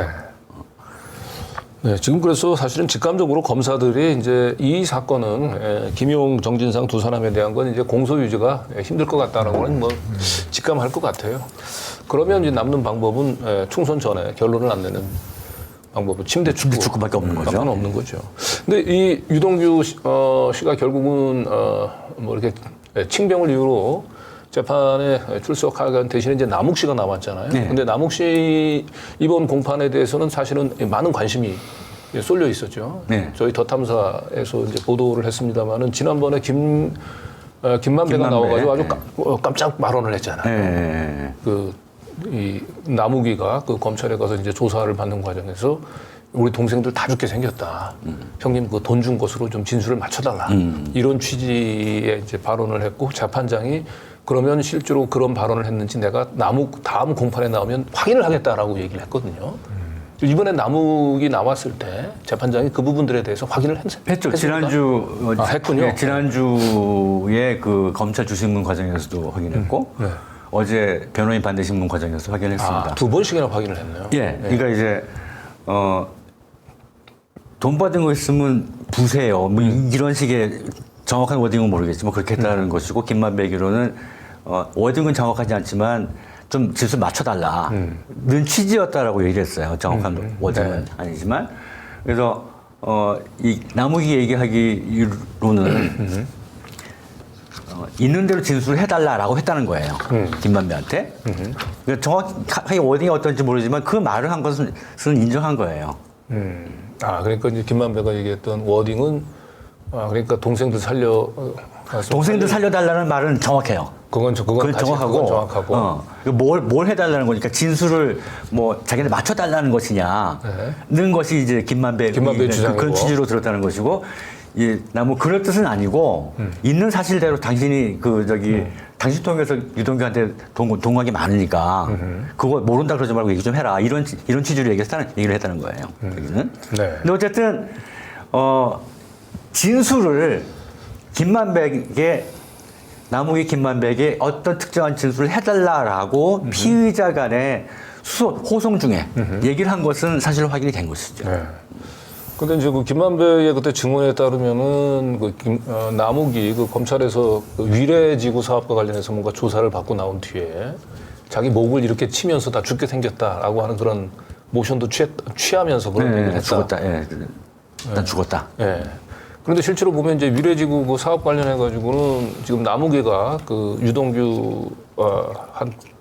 네, 지금 그래서 사실은 직감적으로 검사들이 이제 이 사건은 김용, 정진상 두 사람에 대한 건 이제 공소 유지가 힘들 것 같다는 거는 뭐 직감할 것 같아요. 그러면 이제 남는 방법은 총선 전에 결론을 안 내는 방법은 침대 축구밖에 없는 거죠. 밖에 없는 거죠. 근데 이 유동규 씨가 결국은 뭐 이렇게 칭병을 이유로 재판에 출석하기 대신에 이제 남욱 씨가 나왔잖아요. 네. 근데 남욱 씨 이번 공판에 대해서는 사실은 많은 관심이 쏠려 있었죠. 네. 저희 더 탐사에서 이제 보도를 했습니다만은 지난번에 김만배가 나와가지고 아주 깜짝 발언을 했잖아요. 네. 이 남욱이가 그 검찰에 가서 이제 조사를 받는 과정에서 우리 동생들 다 죽게 생겼다. 형님 그 돈 준 것으로 좀 진술을 맞춰달라. 이런 취지의 이제 발언을 했고 재판장이 그러면 실제로 그런 발언을 했는지 내가 남욱 다음 공판에 나오면 확인을 하겠다라고 얘기를 했거든요. 이번에 남욱이 나왔을 때 재판장이 그 부분들에 대해서 확인을 했죠. 지난주 했군요. 네, 지난주에 그 검찰 주신문 과정에서도 확인했고 네. 어제 변호인 반대 신문 과정에서 확인했습니다. 두 번씩이나 확인을 했네요. 예, 그러니까 이제 돈 받은 거 있으면 부세요. 뭐 이런 식의 정확한 워딩은 모르겠지만 그렇게 했다는 것이고 김만배기로는 워딩은 정확하지 않지만 좀 진술 맞춰달라는 취지였다라고 얘기를 했어요. 정확한 워딩은 아니지만 그래서 이 남욱이 얘기하기로는 있는 대로 진술을 해달라라고 했다는 거예요. 김만배한테. 그러니까 정확하게 워딩이 어떤지 모르지만 그 말을 한 것은 인정한 거예요. 그러니까 이제 김만배가 얘기했던 워딩은 그러니까 동생들 동생들 살려달라는 말은 정확해요. 그건 정확하고. 뭘 해달라는 거니까 진술을 뭐 자기네 맞춰달라는 것이냐는 것이 이제 김만배의 주장이고. 그런 취지로 들었다는 것이고, 나뭐 그럴 뜻은 아니고 있는 사실대로 당신이 당신 통해서 유동규한테 동학이 많으니까 그거 모른다 그러지 말고 얘기 좀 해라 이런 취지로 얘기를 했다는 거예요. 여기는. 네. 근데 어쨌든 진술을 남욱이 김만배에게 어떤 특정한 진술을 해달라라고 피의자 간의 호송 중에 얘기를 한 것은 사실 확인이 된 것이죠. 네. 근데 이제 그 김만배의 그때 증언에 따르면은 남욱이 검찰에서 위례지구 사업과 관련해서 뭔가 조사를 받고 나온 뒤에 자기 목을 이렇게 치면서 다 죽게 생겼다라고 하는 그런 모션도 취하면서 그런 얘기를 했다. 죽었다. 난 죽었다. 예. 그런데 실제로 보면 이제 위례지구 그 사업 관련해 가지고는 지금 남욱이가 유동규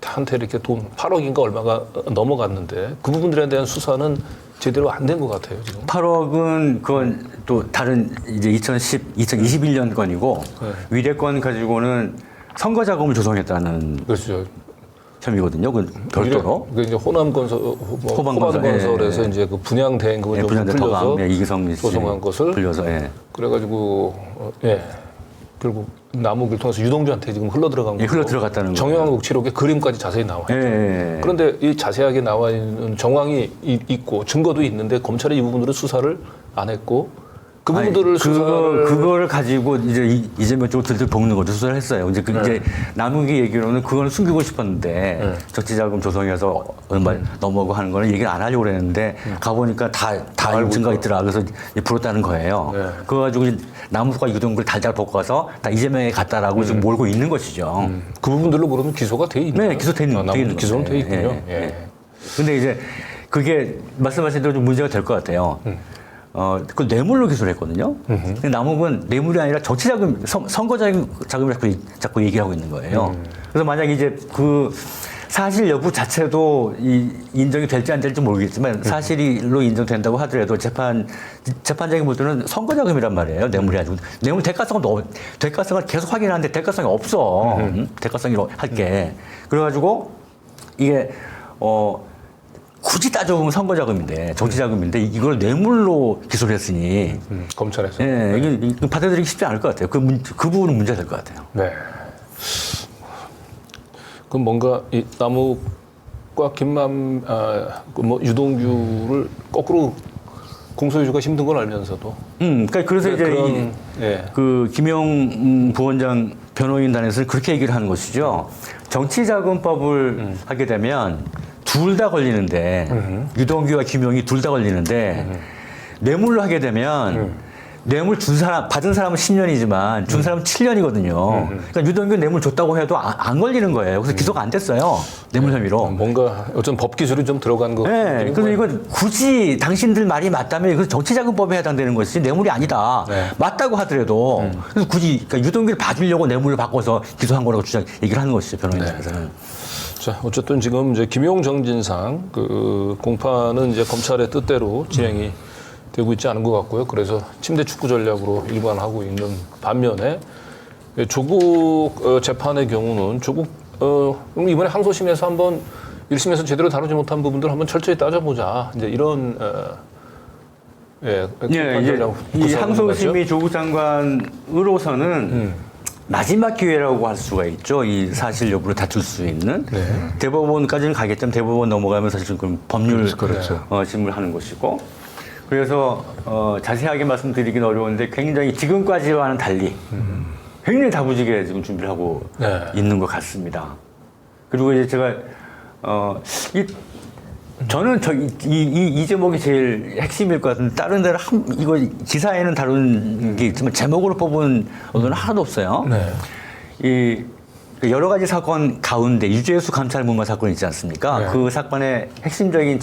한테 이렇게 돈 8억인가 얼마가 넘어갔는데 그 부분들에 대한 수사는 제대로 안 된 것 같아요 지금. 8억은 그건 또 다른 이제 2021년 건이고 위례 건 가지고는 선거 자금을 조성했다는 그렇죠. 혐의거든요. 그 별도로. 그 이제 호남건설에서 이제 그 분양된 그거 좀 풀려서 이기성 조성한 것을 풀려서 그래가지고 결국 남욱을 통해서 유동규한테 지금 흘러 들어간 거. 흘러 들어갔다는 거. 정영국취록에 그림까지 자세히 나와 있죠. 그런데 이 자세하게 나와 있는 정황이 있고 증거도 있는데 검찰이 이 부분들을 수사를 안 했고 그 부분들을 그거를 가지고 이제 이재명 쪽으로 들들 볶는 거죠. 수사를 했어요. 이제 이제 남욱이 얘기로는 그걸 숨기고 싶었는데 정치자금 조성해서 얼마 넘어가고 하는 거는 얘기를 안 하려고 그랬는데 가보니까 다 증거가 있더라. 그래서 풀었다는 거예요. 그거 가지고 남욱과 유동규를 달달 볶아서 다 이재명에 갔다라고 지금 몰고 있는 것이죠. 그 부분들로 그러면 기소가 돼 있나요? 네, 기소돼 있는 기소는 돼 있군요. 근데 이제 그게 말씀하신 대로 좀 문제가 될 것 같아요. 그 뇌물로 기소를 했거든요. 근데 남욱은 뇌물이 아니라 정치자금, 선거자금을 자꾸 얘기하고 있는 거예요. 그래서 만약 이제 그 사실 여부 자체도 인정이 될지 안 될지 모르겠지만 사실로 인정된다고 하더라도 재판장의 모두는 선거자금이란 말이에요. 뇌물이 아니고. 뇌물 대가성을 계속 확인하는데 대가성이 없어. 대가성이 할게. 그래가지고 이게, 굳이 따져보면 선거자금인데, 정치자금인데, 이걸 뇌물로 기소를 했으니. 검찰에서. 이게 받아들이기 쉽지 않을 것 같아요. 그 부분은 문제가 될 것 같아요. 네. 그럼 뭔가 이 남욱과 유동규를 거꾸로 공소유주가 힘든 걸 알면서도. 그러니까 그래서 이제 그 김용 부원장 변호인단에서는 그렇게 얘기를 하는 것이죠. 정치자금법을 하게 되면 둘 다 걸리는데 유동규와 김용이 둘 다 걸리는데 뇌물로 하게 되면 뇌물 받은 사람은 10년이지만 준 사람은 7년이거든요. 그러니까 유동규 뇌물 줬다고 해도 안 걸리는 거예요. 그래서 기소가 안 됐어요. 뇌물 혐의로. 뭔가 어쩐 법 기술이 좀 들어간 거. 네. 그래서 이건 굳이 당신들 말이 맞다면 이건 정치자금법에 해당되는 것이 뇌물이 아니다. 맞다고 하더라도 그래서 굳이 그러니까 유동규를 봐주려고 뇌물을 바꿔서 기소한 거라고 얘기를 하는 것이죠. 변호인단에서는. 자, 어쨌든 지금 이제 김용 정진상 그 공판은 이제 검찰의 뜻대로 진행이 되고 있지 않은 것 같고요. 그래서 침대 축구 전략으로 일관하고 있는 반면에 조국 재판의 경우는 조국 이번에 항소심에서 한번 1심에서 제대로 다루지 못한 부분들 한번 철저히 따져보자. 이제 이런 이제 이 항소심이 조국 장관으로서는 마지막 기회라고 할 수가 있죠. 이 사실 여부를 다툴 수 있는. 대법원까지는 가겠지만 대법원 넘어가면 사실 그럼 법률 심을 하는 것이고. 그래서 자세하게 말씀드리긴 어려운데 굉장히 지금까지와는 달리 굉장히 다부지게 지금 준비를 하고 있는 것 같습니다. 그리고 이제 제가 저는 이 제목이 제일 핵심일 것 같은데 다른 데는 이거 기사에는 다룬 게 있지만 제목으로 뽑은 언론은 하나도 없어요. 이 여러 가지 사건 가운데 유재수 감찰 무마 사건 있지 않습니까? 그 사건의 핵심적인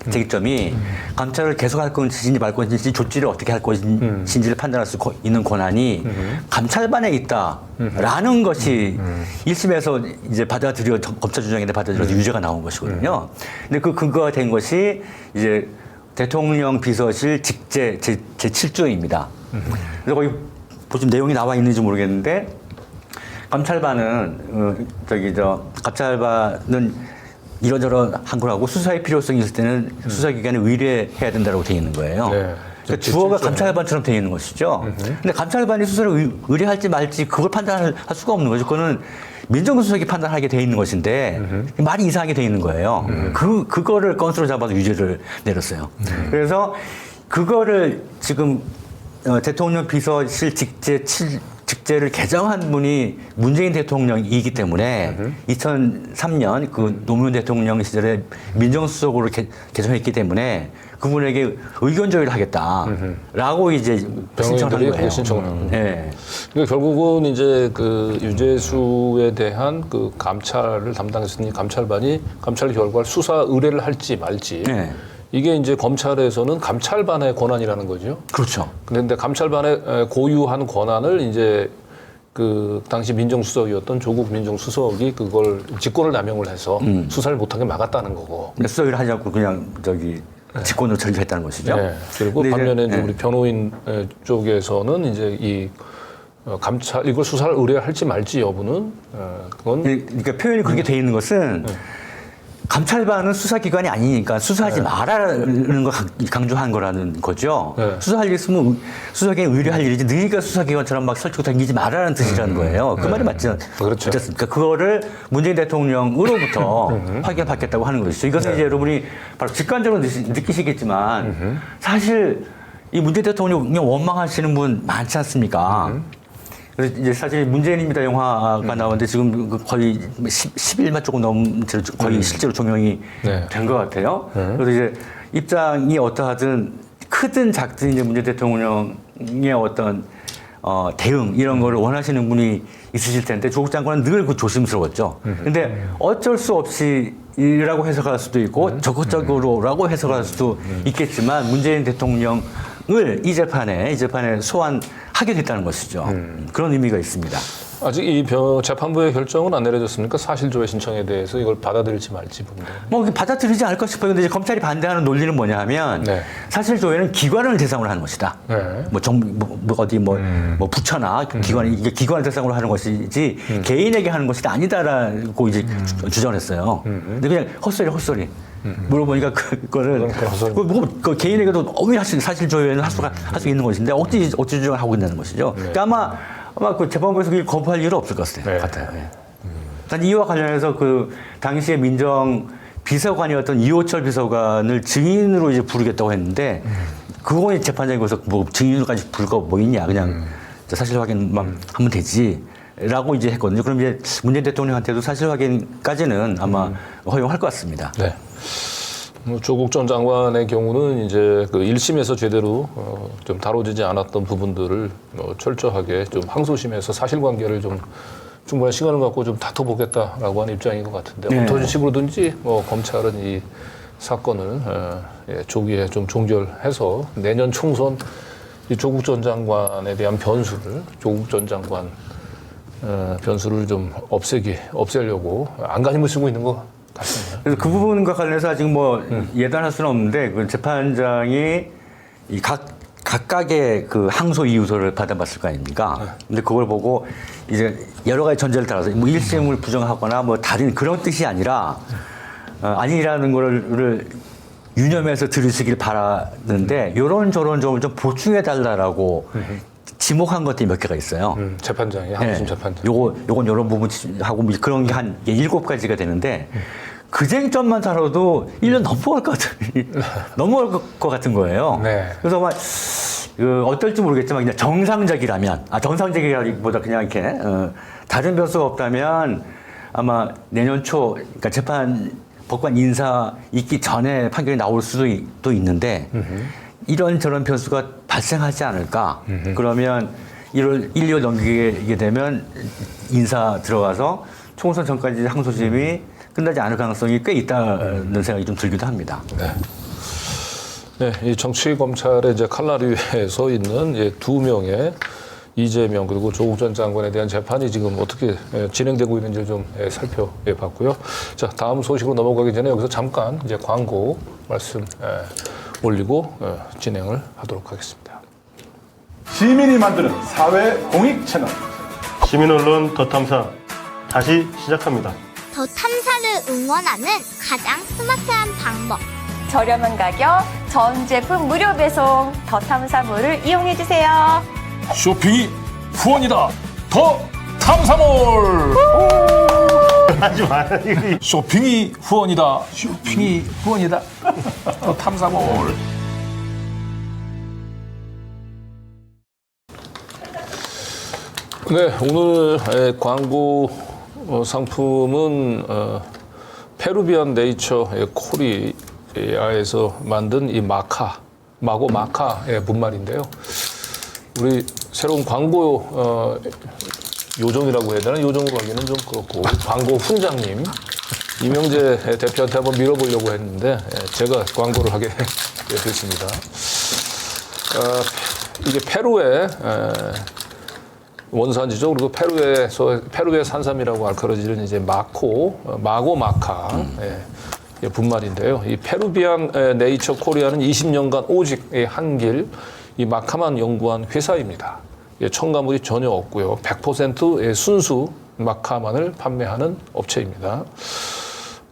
쟁점이 감찰을 계속할 건지 말 건지 조치를 어떻게 할 것인지를 판단할 수 있는 권한이 감찰반에 있다라는 것이 1심에서 이제 검찰 주장인데 받아들여서 유죄가 나온 것이거든요. 근데 그 근거가 된 것이 이제 대통령 비서실 직제 제7조입니다. 그래서 거기 보시면 내용이 나와 있는지 모르겠는데 감찰반은 감찰반은 이런저런 한 거라고 수사의 필요성이 있을 때는 수사기관에 의뢰해야 된다고 되어 있는 거예요. 네. 그러니까 주어가 감찰반처럼 되어 있는 것이죠. 근데 감찰반이 수사를 의뢰할지 말지 그걸 판단할 수가 없는 거죠. 그거는 민정수석이 판단하게 되어 있는 것인데 말이 이상하게 되어 있는 거예요. 그거를 건수로 잡아서 유죄를 내렸어요. 그래서 그거를 지금 대통령 비서실 직제를 개정한 분이 문재인 대통령이기 때문에 2003년 그 노무현 대통령 시절에 민정수석으로 개정했기 때문에 그분에게 의견 조율을 하겠다라고 이제 신청한 병의들이 거예요. 신청을 한 거예요. 네. 그러니까 결국은 이제 그 유재수에 대한 그 감찰을 담당했으니 감찰반이 감찰 결과를 수사 의뢰를 할지 말지 네. 이게 이제 검찰에서는 감찰반의 권한이라는 거죠. 그렇죠. 그런데 감찰반의 고유한 권한을 이제 그 당시 민정수석이었던 조국 민정수석이 그걸 직권을 남용을 해서 수사를 못하게 막았다는 거고. 근데 수사를 하지 않고 그냥 직권으로 처리했다는 것이죠. 네. 그리고 근데 반면에 이제 네. 우리 변호인 쪽에서는 이제 이 감찰 이걸 수사를 의뢰할지 말지 여부는 그건 그러니까 표현이 그렇게 돼 있는 것은 감찰반은 수사기관이 아니니까 수사하지 말라는 걸 강조한 거라는 거죠. 네. 수사할 일 있으면 수사기관에 의뢰할 일이지 너희가 수사기관처럼 막 설치고 다니지 말라는 뜻이라는 거예요. 그 말이 맞지 그렇죠. 않습니까? 그거를 문재인 대통령으로부터 확인을 받겠다고 하는 것이죠. 이것은 이제 여러분이 바로 직관적으로 느끼시겠지만 사실 이 문재인 대통령 원망하시는 분 많지 않습니까? 그래서 이제 사실 문재인입니다 영화가 나오는데 지금 거의 10일만 조금 넘은 거의 실제로 종영이 네. 된 것 같아요. 그래서 이제 입장이 어떠하든 크든 작든 이제 문재인 대통령의 어떤 대응 이런 거를 원하시는 분이 있으실 텐데 조국 장관은 늘 그 조심스러웠죠. 근데 어쩔 수 없이 이라고 해석할 수도 있고 적극적으로라고 해석할 수도 있겠지만 문재인 대통령을 이 재판에 소환하게 됐다는 것이죠. 그런 의미가 있습니다. 아직 이 재판부의 결정은 안 내려졌습니까? 사실조회 신청에 대해서 이걸 받아들일지 말지 부분. 뭐 받아들이지 않을까 싶어요. 근데 이제 검찰이 반대하는 논리는 뭐냐 하면 네. 사실조회는 기관을 대상으로 하는 것이다. 네. 뭐 부처나 이게 기관을 대상으로 하는 것이지 개인에게 하는 것이 아니다라고 이제 주장을 했어요. 근데 그냥 헛소리. 물어보니까 그거를 그 개인에게도 엄밀히 사실조회는 할 수 있는 것인데 어찌 주장을 하고 있는 것이죠. 그러니까 아마 그 재판부에서 그걸 거부할 이유는 없을 것 같아요. 예. 단 이와 관련해서 그 당시에 민정 비서관이었던 이호철 비서관을 증인으로 이제 부르겠다고 했는데 그거는 재판장이 거기서 뭐 증인으로까지 부를 거 뭐 있냐 그냥 사실 확인만 하면 되지라고 이제 했거든요. 그럼 이제 문재인 대통령한테도 사실 확인까지는 아마 허용할 것 같습니다. 네. 조국 전 장관의 경우는 이제 그 1심에서 제대로 좀 다뤄지지 않았던 부분들을 철저하게 좀 항소심에서 사실관계를 좀 충분한 시간을 갖고 좀 다퉈보겠다라고 하는 입장인 것 같은데 네. 어떤 식으로든지 검찰은 이 사건을 조기에 좀 종결해서 내년 총선 이 조국 전 장관에 대한 조국 전 장관 변수를 좀 없애려고 안간힘을 쓰고 있는 것 같습니다. 그래서 그 부분과 관련해서 아직 뭐 예단할 수는 없는데 그 재판장이 이 각각의 그 항소 이유서를 받아봤을 거 아닙니까? 근데 그걸 보고 이제 여러 가지 전제를 따라서 뭐 1심을 부정하거나 뭐 다른 그런 뜻이 아니라 아니라는 거를 유념해서 들으시길 바라는데 요런 저런 점을 좀 보충해 달라라고 지목한 것들이 몇 개가 있어요. 재판장이 항소심 재판장. 요건 요런 부분하고 뭐 그런 게 한 7가지가 되는데 그 쟁점만 다뤄도 1년 넘어갈 것 같은 거예요. 네. 그래서 막 어떨지 모르겠지만 그냥 정상적이라기보다 그냥 이렇게 다른 변수가 없다면 아마 내년 초 그러니까 법관 인사 있기 전에 판결이 나올 수도 있는데 이런저런 변수가 발생하지 않을까. 그러면 1월 2월 넘기게 되면 인사 들어가서 총선 전까지 항소심이 끝나지 않을 가능성이 꽤 있다는 생각이 좀 들기도 합니다. 네. 네, 이 정치검찰의 이제 칼날위에 서 있는 2명의 이재명 그리고 조국 전 장관에 대한 재판이 지금 어떻게 진행되고 있는지 좀 살펴봤고요. 자, 다음 소식으로 넘어가기 전에 여기서 잠깐 이제 광고 말씀 올리고 진행을 하도록 하겠습니다. 시민이 만드는 사회 공익 채널. 시민 언론 더 탐사 다시 시작합니다. 더 탐사를 응원하는 가장 스마트한 방법. 저렴한 가격, 전 제품 무료 배송, 더 탐사몰을 이용해 주세요. 쇼핑이 후원이다. 더 탐사몰. 하지 마. 쇼핑이 후원이다. 쇼핑이 후원이다. 더 탐사몰. 네, 오늘 광고 상품은 페루비안 네이처 코리아에서 만든 이 마고 마카의 분말인데요. 우리 새로운 광고 요정이라고 해야 되나? 요정으로 하기는 좀 그렇고 광고 훈장님 이명재 대표한테 한번 밀어보려고 했는데 제가 광고를 하게 됐습니다. 이게 페루의 원산지죠. 그리고 페루의 산삼이라고 알카로지는 이제 마고 마카 분말인데요. 이 페루비안 네이처 코리아는 20년간 오직 한 길 이 마카만 연구한 회사입니다. 첨가물이 전혀 없고요. 100% 순수 마카만을 판매하는 업체입니다.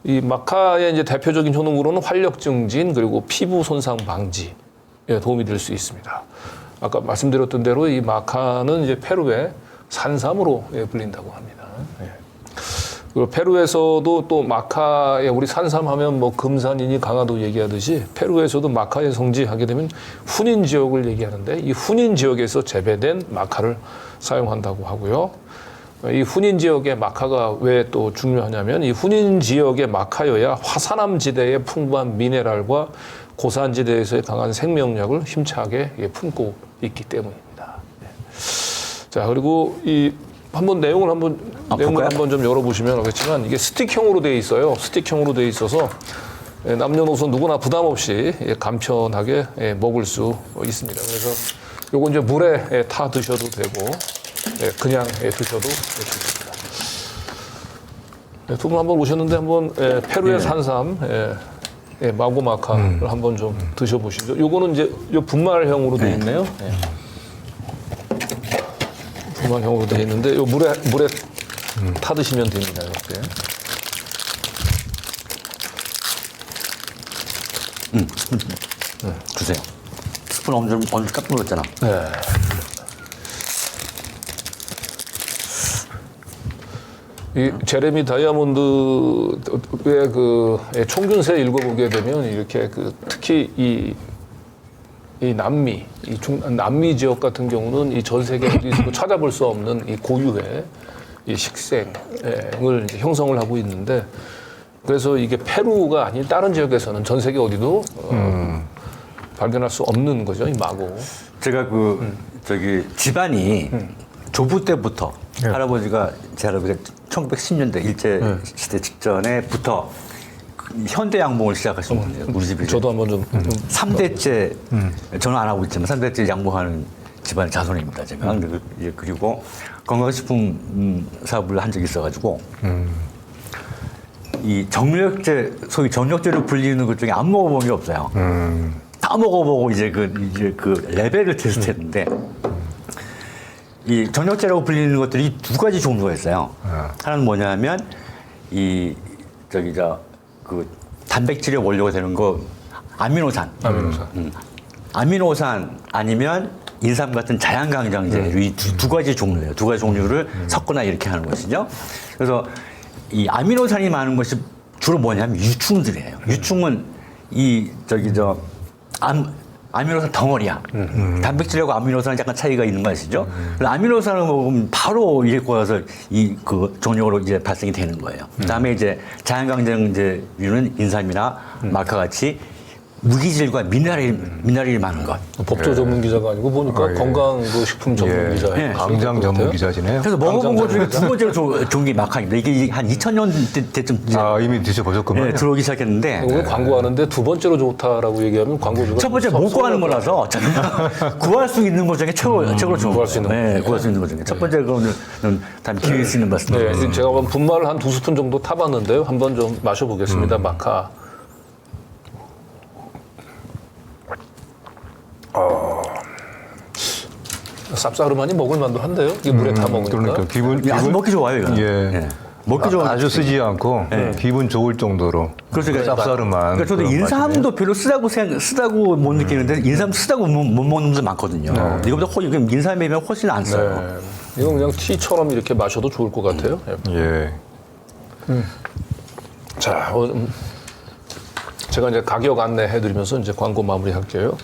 이 마카의 이제 대표적인 효능으로는 활력 증진 그리고 피부 손상 방지에 도움이 될 수 있습니다. 아까 말씀드렸던 대로 이 마카는 이제 페루의 산삼으로 불린다고 합니다. 그리고 페루에서도 또 마카에 우리 산삼하면 뭐 금산이니 강화도 얘기하듯이 페루에서도 마카의 성지하게 되면 후닌 지역을 얘기하는데 이 후닌 지역에서 재배된 마카를 사용한다고 하고요. 이 후닌 지역의 마카가 왜 또 중요하냐면 이 후닌 지역의 마카여야 화산암 지대의 풍부한 미네랄과 고산지대에서의 강한 생명력을 힘차게 품고 있기 때문입니다. 자, 그리고 내용을 한번 좀 열어보시면 알겠지만 이게 스틱형으로 되어 있어요. 스틱형으로 되어 있어서 남녀노소 누구나 부담 없이 간편하게 먹을 수 있습니다. 그래서 요거 이제 물에 타 드셔도 되고 그냥 드셔도 됩니다. 두 분 한번 오셨는데 한번 페루의 산삼 마고마카를 한번 좀 드셔보시죠. 요거는 이제 요 분말형으로 되어 있네요. 분말형으로 되어 있는데 요 물에 타 드시면 됩니다. 이렇게. 주세요. 스푼 엄청 깜짝 놀랐잖아. 네. 이 제레미 다이아몬드의 그 총균세 읽어보게 되면 이렇게 특히 이 남미, 남미 지역 같은 경우는 이 전 세계 어디서도 찾아볼 수 없는 이 고유의 이 식생을 이제 형성을 하고 있는데 그래서 이게 페루가 아닌 다른 지역에서는 전 세계 어디도 발견할 수 없는 거죠, 이 마고. 제가 집안이 조부 때부터 할아버지가 제 할아버지가 1910년대 일제 시대 직전에부터 현대 양봉을 시작하신 거예요. 우리 집이. 저도 한번 좀 3대째 저는 안 하고 있지만 3대째 양봉하는 집안 자손입니다. 제가 그리고 건강식품 사업을 한 적이 있어가지고 이 정력제 소위 정력제로 불리는 것 중에 안 먹어본 게 없어요. 다 먹어보고 이제 그 레벨을 테스트했는데 이 정력제라고 불리는 것들이 두 가지 종류가 있어요. 하나는 뭐냐면 단백질의 원료가 되는 거 아미노산. 아미노산 아니면 인삼 같은 자양강장제 이 두 가지 종류예요. 두 가지 종류를 섞거나 이렇게 하는 것이죠. 그래서 이 아미노산이 많은 것이 주로 뭐냐면 유충들이에요. 유충은 아미노산 덩어리야. 단백질하고 아미노산은 약간 차이가 있는 거 아시죠? 아미노산을 먹으면 바로 이렇게 꼬아서 종류로 이제 발생이 되는 거예요. 그다음에 이제 자연강장제류는 인삼이나 마카 같이 무기질과 미네랄이 많은 것. 법조 전문 기자가 아니고 보니까 건강 식품 전문 기자예요. 강장 전문 기자시네요. 그래서 먹어본 것 중에 두 번째로 좋은 게 마카입니다. 이게 한 2000년 때쯤 이미 드셔보셨군요. 들어오기 시작했는데 오늘 광고하는데 두 번째로 좋다라고 얘기하면 광고주가 첫 번째 못 구하는 거라서 구할 수 있는 것 중에 최고로 좋은 구할 수 있는 거예요. 구할 수 있는 것 중에 첫 번째 거는 다음에 기회 수 있는 말씀입니다. 네, 제가 분말을 한 2스푼 정도 타봤는데요. 한번 좀 마셔보겠습니다. 마카. 쌉싸름하니 먹을 만도 한데요. 이게 물에 타 먹으니까. 그러니까 아주 먹기 좋아요, 이거. 예. 먹기 좋아. 아주 쓰지 않고 기분 좋을 정도로 그렇죠. 쌉싸름한. 그러니까 저도 그런 인삼도 별로 쓰다고 못 느끼는데 인삼 쓰다고 못 먹는 분들 많거든요. 이거보다 훨씬 인삼에 비하면 훨씬 안 써요. 네. 이건 그냥 티처럼 이렇게 마셔도 좋을 것 같아요. 예. 예. 자, 제가 이제 가격 안내해드리면서 이제 광고 마무리할게요.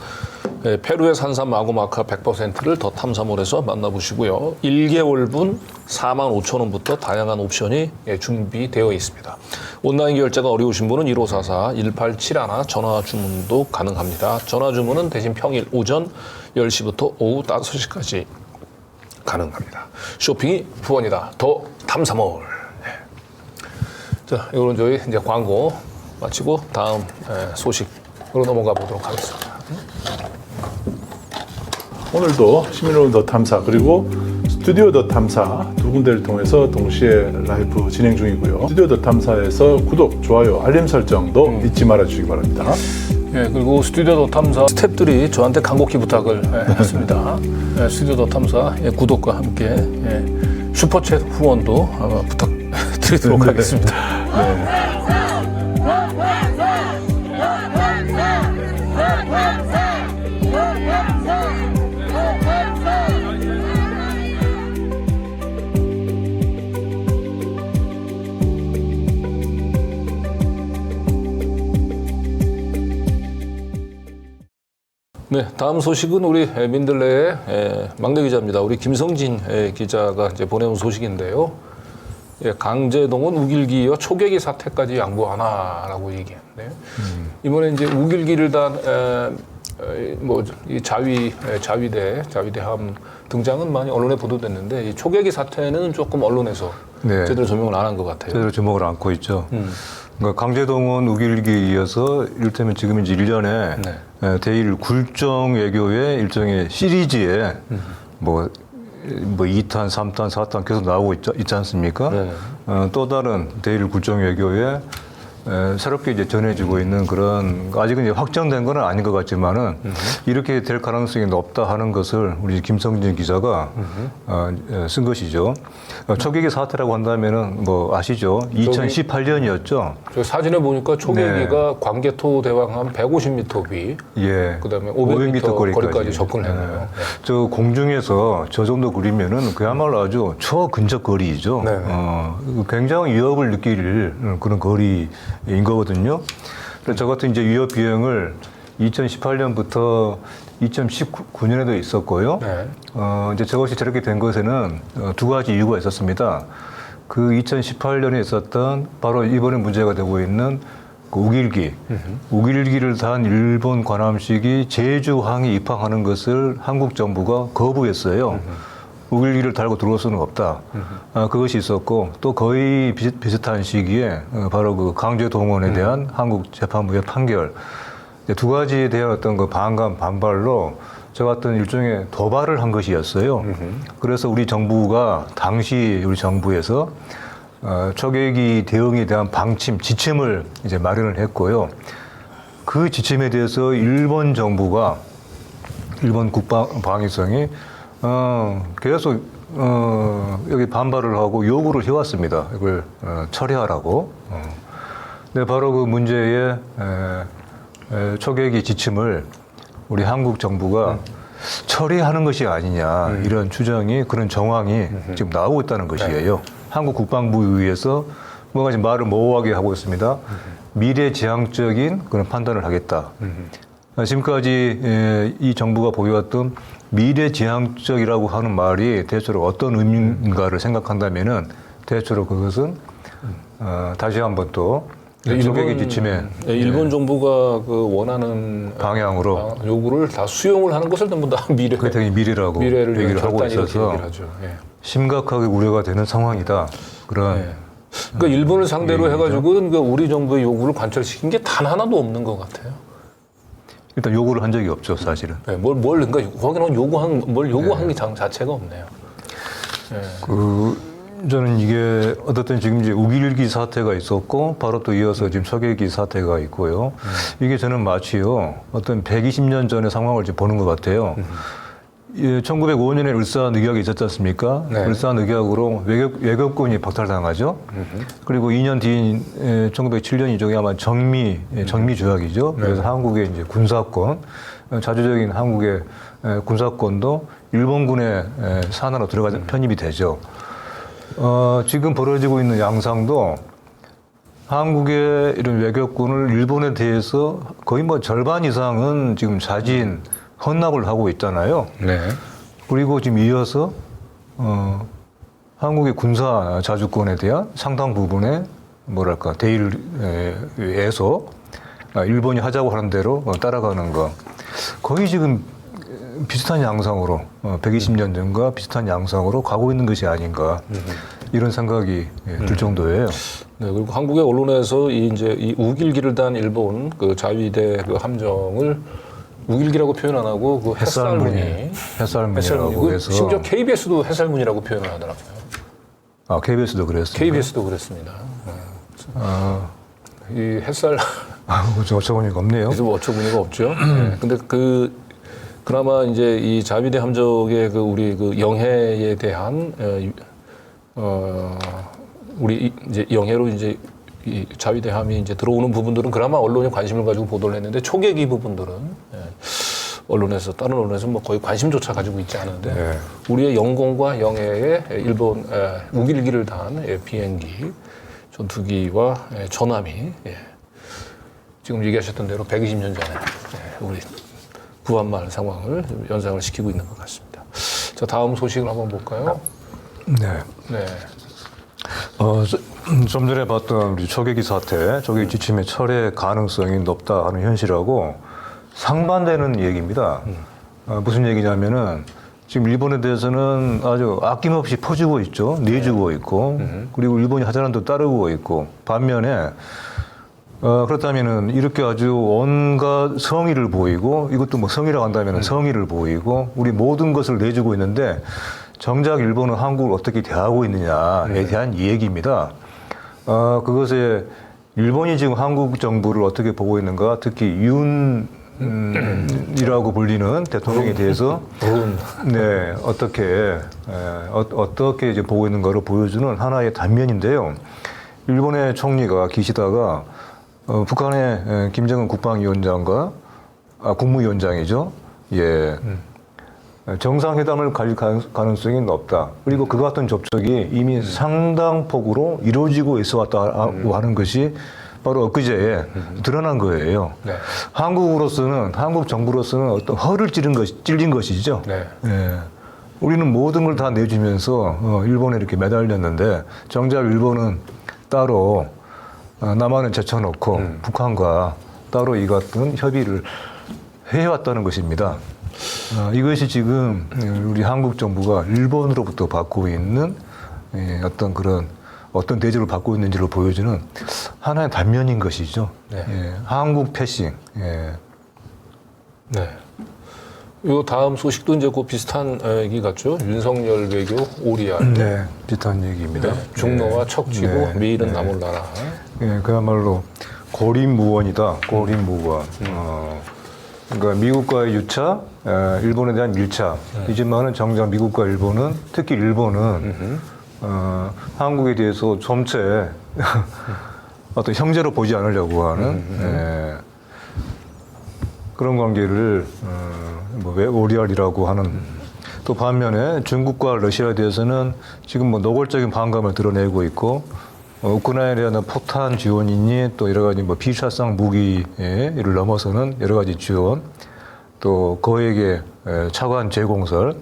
예, 페루의 산삼 아고마카 100%를 더 탐사몰에서 만나보시고요. 1개월분 45,000원부터 다양한 옵션이 준비되어 있습니다. 온라인 결제가 어려우신 분은 1544-1871 전화 주문도 가능합니다. 전화 주문은 대신 평일 오전 10시부터 오후 5시까지 가능합니다. 쇼핑이 후원이다. 더 탐사몰. 자, 이거는 저희 이제 광고 마치고 다음 소식으로 넘어가 보도록 하겠습니다. 오늘도 시민언론 더 탐사 그리고 스튜디오 더 탐사 두 군데를 통해서 동시에 라이브 진행 중이고요. 스튜디오 더 탐사에서 구독, 좋아요, 알림 설정도 잊지 말아 주시기 바랍니다. 예, 그리고 스튜디오 더 탐사 스태프들이 저한테 간곡히 부탁을 했습니다. 스튜디오 더 탐사 구독과 함께 슈퍼챗 후원도 부탁드리도록 하겠습니다. 네, 다음 소식은 우리 민들레의 막내 기자입니다. 우리 김성진 기자가 이제 보내온 소식인데요. 강제동원 우길기와 초계기 사태까지 양보하나라고 얘기했는데 이번에 이제 우길기를 단 이 자위대함 등장은 많이 언론에 보도됐는데 이 초계기 사태는 조금 언론에서 네. 제대로 조명을 안 한 것 같아요. 제대로 주목을 안고 있죠. 그러니까 강제동원 우길기에 이어서 이를테면 지금 이제 1년에 대일 굴정 외교의 일종의 시리즈에 뭐 2탄, 3탄, 4탄 계속 나오고 있지 않습니까? 네. 또 다른 대일 굴정 외교에 새롭게 이제 전해지고 있는 그런 아직은 이제 확정된 건 아닌 것 같지만은 이렇게 될 가능성이 높다 하는 것을 우리 김성진 기자가 쓴 것이죠. 초계기 사태라고 한다면은 뭐 아시죠? 2018년이었죠. 저 사진에 보니까 초계기가 광개토 대왕함 150m 위, 예. 그다음에 500m 거리까지 접근을 했네요. 네. 저 공중에서 저 정도 거리면은 그야말로 아주 초근접 거리이죠. 네. 굉장히 위협을 느낄 그런 거리인 거거든요. 그래서 저 같은 이제 위협 비행을 2018년부터 2019년에도 있었고요. 네. 이제 저것이 저렇게 된 것에는 두 가지 이유가 있었습니다. 그 2018년에 있었던 바로 이번에 문제가 되고 있는 그 우길기를 단 일본 관함식이 제주항에 입항하는 것을 한국 정부가 거부했어요. 우길기를 달고 들어올 수는 없다. 그것이 있었고 또 거의 비슷한 시기에 바로 그 강제동원에 대한 한국 재판부의 판결 두 가지에 대한 어떤 그 반감 반발로 저 같은 일종의 도발을 한 것이었어요. 그래서 우리 정부가 당시 우리 정부에서 초계기 대응에 대한 방침 지침을 이제 마련을 했고요. 그 지침에 대해서 일본 정부가 일본 국방방위성이 계속 여기 반발을 하고 요구를 해왔습니다. 이걸 처리하라고. 근데 바로 그 문제의 초계기 지침을 우리 한국 정부가 처리하는 것이 아니냐 이런 추정이 그런 정황이 지금 나오고 있다는 것이에요. 한국 국방부에서 뭔가 지금 말을 모호하게 하고 있습니다. 미래지향적인 그런 판단을 하겠다. 지금까지 이 정부가 보여왔던 미래지향적이라고 하는 말이 대체로 어떤 의미인가를 생각한다면은 대체로 그것은 다시 한번 또 초계기 지침에 일본 정부가 그 원하는 방향으로 요구를 다 수용을 하는 것을 전부 다 그게 되게 미래라고 미래를 얘기를 하고 결단 이렇게 있어서 얘기를 하죠. 예. 심각하게 우려가 되는 상황이다. 그런 그러니까 일본을 상대로 해가지고는 그 우리 정부의 요구를 관철시킨 게 단 하나도 없는 것 같아요. 일단 요구를 한 적이 없죠, 사실은. 네, 그러니까 거기는 요구한 게 자체가 없네요. 저는 이게 어떻든 지금 이제 우길기 사태가 있었고 바로 또 이어서 지금 초계기 사태가 있고요. 이게 저는 마치요 어떤 120년 전의 상황을 이제 보는 것 같아요. 1905년에 울산의학이 있었지 않습니까? 네. 울산의학으로 외교권이 박탈당하죠. 그리고 2년 뒤인 1907년이죠. 아마 정미조약이죠. 그래서 한국의 이제 군사권, 자주적인 한국의 군사권도 일본군의 산하로 편입이 되죠. 지금 벌어지고 있는 양상도 한국의 이런 외교권을 일본에 대해서 거의 뭐 절반 이상은 지금 자진 헌납을 하고 있잖아요. 네. 그리고 지금 이어서 한국의 군사 자주권에 대한 상당 부분의 뭐랄까 대의를 위해서 일본이 하자고 하는 대로 따라가는 거 거의 지금 비슷한 양상으로 120년 전과 비슷한 양상으로 가고 있는 것이 아닌가 이런 생각이 들 정도예요. 네, 그리고 한국의 언론에서 이 우길기를 단 일본 그 자위대 그 함정을 우길기라고 표현 안 하고 그 햇살무늬 햇살무늬라고 해서 심지어 KBS도 햇살무늬라고 표현을 하더라고요. 아 KBS도 그랬어요. KBS도 그랬습니다. 이 햇살 어처구니가 없네요. 그래서 뭐 어처구니가 없죠. 네, 근데 그나마 이제 이 자위대 함정의 그 우리 그 영해에 대한 우리 이제 영해로 이제 이 자위대함이 이제 들어오는 부분들은 그나마 언론이 관심을 가지고 보도를 했는데 초계기 부분들은 언론에서 다른 언론에서 뭐 거의 관심조차 가지고 있지 않은데 네. 우리의 영공과 영해에 일본 우길기를 단 비행기, 전투기와 전함이 지금 얘기하셨던 대로 120년 전에 우리 부한말 상황을 연상을 시키고 있는 것 같습니다. 자, 다음 소식을 한번 볼까요? 네. 네. 좀 전에 봤던 우리 초계기 사태, 초계기 지침의 철회 가능성이 높다 하는 현실하고 상반되는 얘기입니다. 무슨 얘기냐면은 지금 일본에 대해서는 아주 아낌없이 퍼주고 있죠. 내주고 있고, 그리고 일본이 하자는 대로 따르고 있고, 반면에 그렇다면은 이렇게 아주 온갖 성의를 보이고, 이것도 뭐 성의라고 한다면 성의를 보이고, 우리 모든 것을 내주고 있는데, 정작 일본은 한국을 어떻게 대하고 있느냐에 대한 얘기입니다. 그것에 일본이 지금 한국 정부를 어떻게 보고 있는가, 특히 윤이라고 불리는 대통령에 대해서 네 어떻게 이제 보고 있는가를 보여주는 하나의 단면인데요. 일본의 총리가 기시다가 북한의 김정은 국방위원장과 국무위원장이죠. 예. 정상회담을 갈 가능성이 높다. 그리고 그 같은 접촉이 이미 상당 폭으로 이루어지고 있어 왔다고 하는 것이 바로 엊그제에 드러난 거예요. 네. 한국 정부로서는 어떤 허를 찔린 것이죠. 네. 예. 우리는 모든 걸 다 내주면서 일본에 이렇게 매달렸는데 정작 일본은 따로 남한은 제쳐놓고 북한과 따로 이 같은 협의를 해왔다는 것입니다. 이것이 지금 우리 한국 정부가 일본으로부터 받고 있는 어떤 대접을 받고 있는지를 보여주는 하나의 단면인 것이죠. 네. 예, 한국 패싱. 예. 네. 요 다음 소식도 이제 그 비슷한 얘기 같죠. 윤석열 외교 오리알. 네, 비슷한 얘기입니다. 네. 중노와 척지고 네. 미일은 나몰 나라. 예, 그야말로 고립무원이다. 고립무원. 그러니까 미국과의 유차, 일본에 대한 밀착. 이지만은 정작 미국과 일본은, 특히 일본은 한국에 대해서 점체 어떤 형제로 보지 않으려고 하는 그런 관계를 오리알이라고 하는. 또 반면에 중국과 러시아에 대해서는 지금 뭐 노골적인 반감을 드러내고 있고, 우크라이나에 대한 포탄 지원이니 또 여러 가지 뭐 비杀상 무기를 넘어서는 여러 가지 지원, 또 거액의 차관 재공설,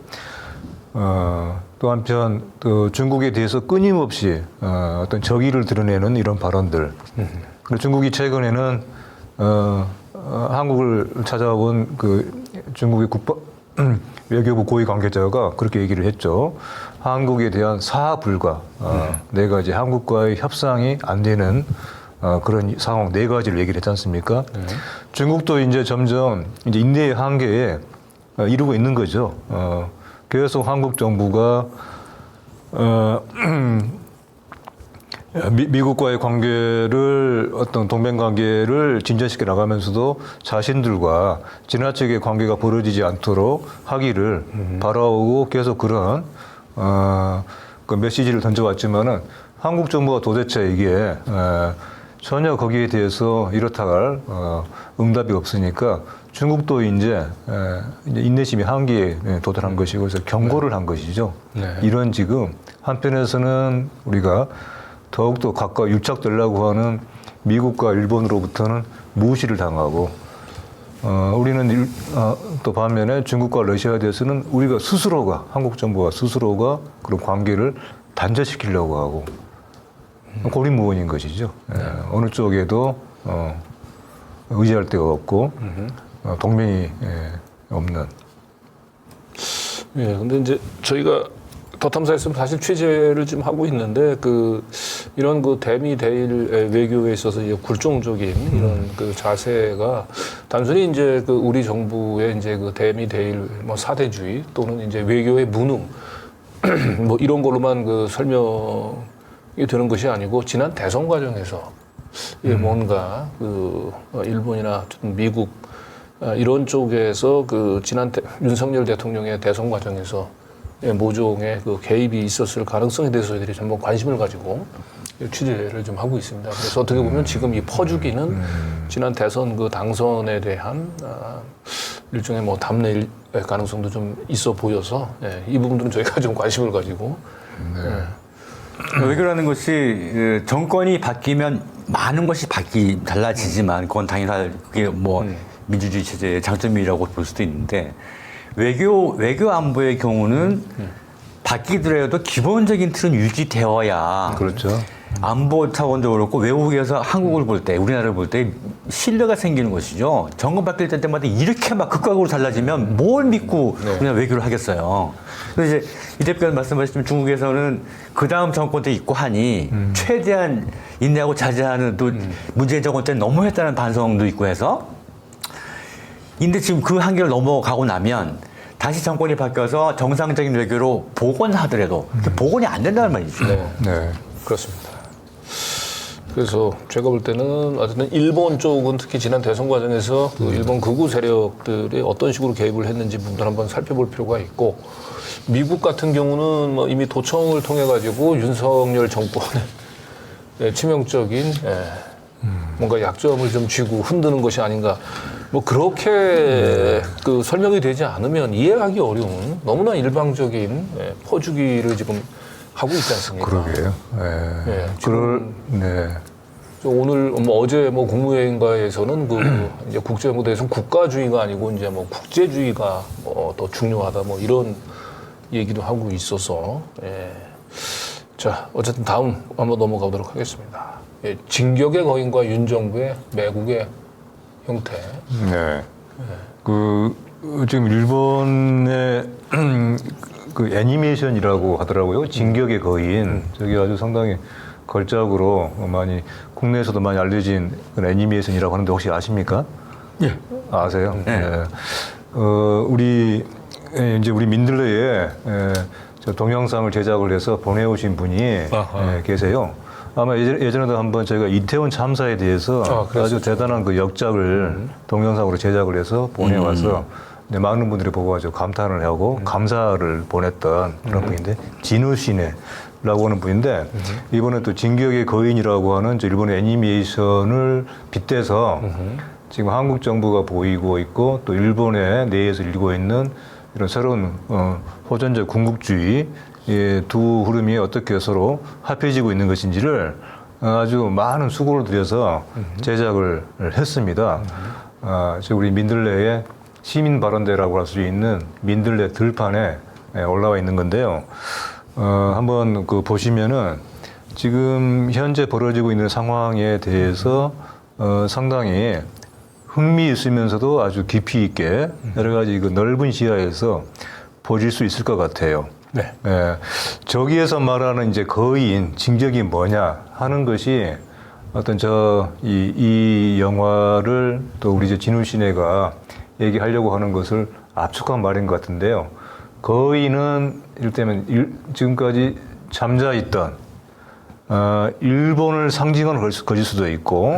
또 한편 또 중국에 대해서 끊임없이 어떤 적의를 드러내는 이런 발언들. 그리고 중국이 최근에는 한국을 찾아온 그 중국의 외교부 고위 관계자가 그렇게 얘기를 했죠. 한국에 대한 사하 불가, 네 가지 한국과의 협상이 안 되는 그런 상황 네 가지를 얘기를 했지 않습니까? 중국도 이제 점점 이제 인내의 한계에 이르고 있는 거죠. 그래서 한국 정부가 미국과의 관계를 어떤 동맹 관계를 진전시켜 나가면서도 자신들과 지나치게 관계가 벌어지지 않도록 하기를 바라오고 계속 그런 그 메시지를 던져왔지만은 한국 정부가 도대체 이게 전혀 거기에 대해서 이렇다 할 응답이 없으니까 중국도 이제 인내심이 한계에 도달한 것이고 그래서 경고를 한 것이죠. 네. 이런 지금 한편에서는 우리가 더욱더 가까이 유착되려고 하는 미국과 일본으로부터는 무시를 당하고 우리는 또 반면에 중국과 러시아에 대해서는 우리가 스스로가 한국 정부가 스스로가 그런 관계를 단절시키려고 하고 고리무원인 것이죠. 어느 쪽에도 의지할 데가 없고 동맹이 없는. 예, 근데 이제 저희가 더 탐사에서는 사실 취재를 좀 하고 있는데 이런 대미 대일 외교에 있어서 이제 굴종적인 이런 자세가 단순히 이제 우리 정부의 이제 대미 대일 뭐 사대주의 또는 이제 외교의 무능 뭐 이런 걸로만 설명이 되는 것이 아니고 지난 대선 과정에서 뭔가 일본이나 미국 이런 쪽에서 지난 윤석열 대통령의 대선 과정에서 모종의 개입이 있었을 가능성에 대해서 저희들이 전부 관심을 가지고 취재를 좀 하고 있습니다. 그래서 어떻게 보면 지금 이 퍼주기는 지난 대선 당선에 대한 일종의 뭐 담내일 가능성도 좀 있어 보여서 이 부분들은 저희가 좀 관심을 가지고 외교라는 것이 정권이 바뀌면 많은 것이 달라지지만 그건 당연한 그게 뭐 민주주의 체제의 장점이라고 볼 수도 있는데 외교 안보의 경우는 바뀌더라도 기본적인 틀은 유지되어야 그렇죠. 안보 차원도 그렇고 외국에서 한국을 볼 때, 우리나라를 볼 때 신뢰가 생기는 것이죠. 정권 바뀔 때마다 이렇게 막 극과극으로 달라지면 뭘 믿고 우리나라 외교를 하겠어요. 그래서 이제 이 대표님 말씀하셨지만 중국에서는 그 다음 정권 때 있고 하니 최대한 인내하고 자제하는 또 문재인 정권 때는 너무했다는 반성도 있고 해서 근데 지금 그 한계를 넘어가고 나면 다시 정권이 바뀌어서 정상적인 외교로 복원하더라도 복원이 안 된다는 말이죠. 네. 그렇습니다. 그래서 제가 볼 때는 어쨌든 일본 쪽은 특히 지난 대선 과정에서 일본 극우 세력들이 어떤 식으로 개입을 했는지 부분을 한번 살펴볼 필요가 있고 미국 같은 경우는 뭐 이미 도청을 통해 가지고 윤석열 정권의 치명적인 뭔가 약점을 좀 쥐고 흔드는 것이 아닌가. 뭐 그렇게 설명이 되지 않으면 이해하기 어려운 너무나 일방적인 퍼주기를 지금 하고 있지 않습니까? 그러게요. 오늘 어제 국무회의인가에서는 이제 국제무대에서 국가주의가 아니고 이제 국제주의가 더 중요하다 이런 얘기도 하고 있어서 자 어쨌든 다음 한번 넘어가도록 하겠습니다. 진격의 거인과 윤 정부의 매국의 형태. 네. 지금 일본의 애니메이션이라고 하더라고요. 진격의 거인. 저게 아주 상당히 걸작으로 많이 국내에서도 많이 알려진 그런 애니메이션이라고 하는데 혹시 아십니까? 예. 아세요? 네. 우리 민들레에 저 동영상을 제작을 해서 보내오신 분이 계세요. 아마 예전에도 한번 저희가 이태원 참사에 대해서 아주 대단한 역작을 동영상으로 제작을 해서 보내와서 많은 분들이 보고 아주 감탄을 하고 감사를 보냈던 그런 분인데 진우시네라고 하는 분인데 이번에 또 진격의 거인이라고 하는 일본의 애니메이션을 빗대서 지금 한국 정부가 보이고 있고 또 일본의 내에서 일고 있는 이런 새로운 호전적 군국주의 두 흐름이 어떻게 서로 합해지고 있는 것인지를 아주 많은 수고를 들여서 제작을 했습니다. 지금 우리 민들레의 시민 발언대라고 할 수 있는 민들레 들판에 올라와 있는 건데요. 한번 보시면은 지금 현재 벌어지고 있는 상황에 대해서 상당히 흥미 있으면서도 아주 깊이 있게 여러 가지 넓은 시야에서 보실 수 있을 것 같아요. 네. 저기에서 말하는 이제 거인, 진격이 뭐냐 하는 것이 어떤 이 영화를 또 우리 진우 씨네가 얘기하려고 하는 것을 압축한 말인 것 같은데요. 거인은 이를테면 지금까지 잠자있던 일본을 상징하는 것일 수도 있고,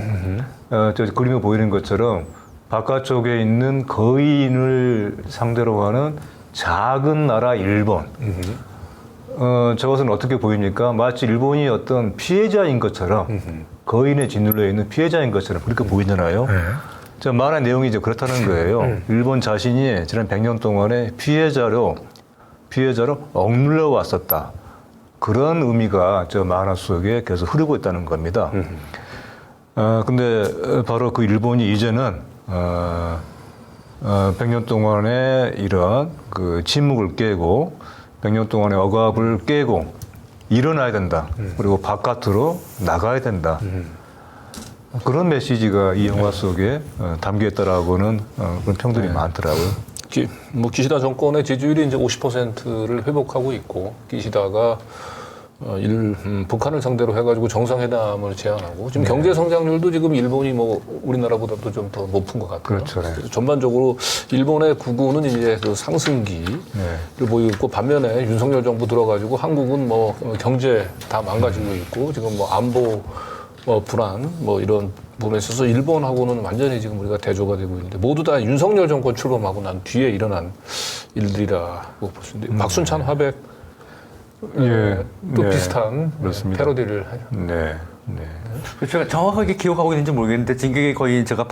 저 그림에 보이는 것처럼 바깥쪽에 있는 거인을 상대로 하는 작은 나라 일본. 저것은 어떻게 보입니까? 마치 일본이 어떤 피해자인 것처럼, 거인에 짓눌려 있는 피해자인 것처럼 그렇게 보이잖아요. 저 만화의 내용이 이제 그렇다는 거예요. 일본 자신이 지난 100년 동안에 피해자로 억눌려 왔었다. 그런 의미가 저 만화 속에 계속 흐르고 있다는 겁니다. 근데 바로 그 일본이 이제는 100년 동안의 이런 그 침묵을 깨고 100년 동안의 억압을 깨고 일어나야 된다. 그리고 바깥으로 나가야 된다. 그런 메시지가 이 영화 속에 담겨 있다라고는 그런 평들이 많더라고요. 기시다 정권의 지지율이 이제 50%를 회복하고 있고, 기시다가 북한을 상대로 해가지고 정상회담을 제안하고, 지금 경제 성장률도 지금 일본이 뭐 우리나라보다도 좀 더 높은 것 같아요. 그렇죠. 네. 그래서 전반적으로 일본의 구구는 이제 그 상승기를 보이고 있고, 반면에 윤석열 정부 들어가지고 한국은 뭐 경제 다 망가지고 있고, 지금 뭐 안보 불안 뭐 이런 부분에 있어서 일본하고는 완전히 지금 우리가 대조가 되고 있는데, 모두 다 윤석열 정권 출범하고 난 뒤에 일어난 일들이라고 볼 수 있는데, 박순찬 화백 또 네. 비슷한 그렇습니다. 패러디를 하죠. 네. 제가 정확하게 기억하고 있는지 모르겠는데 진격의 거인 제가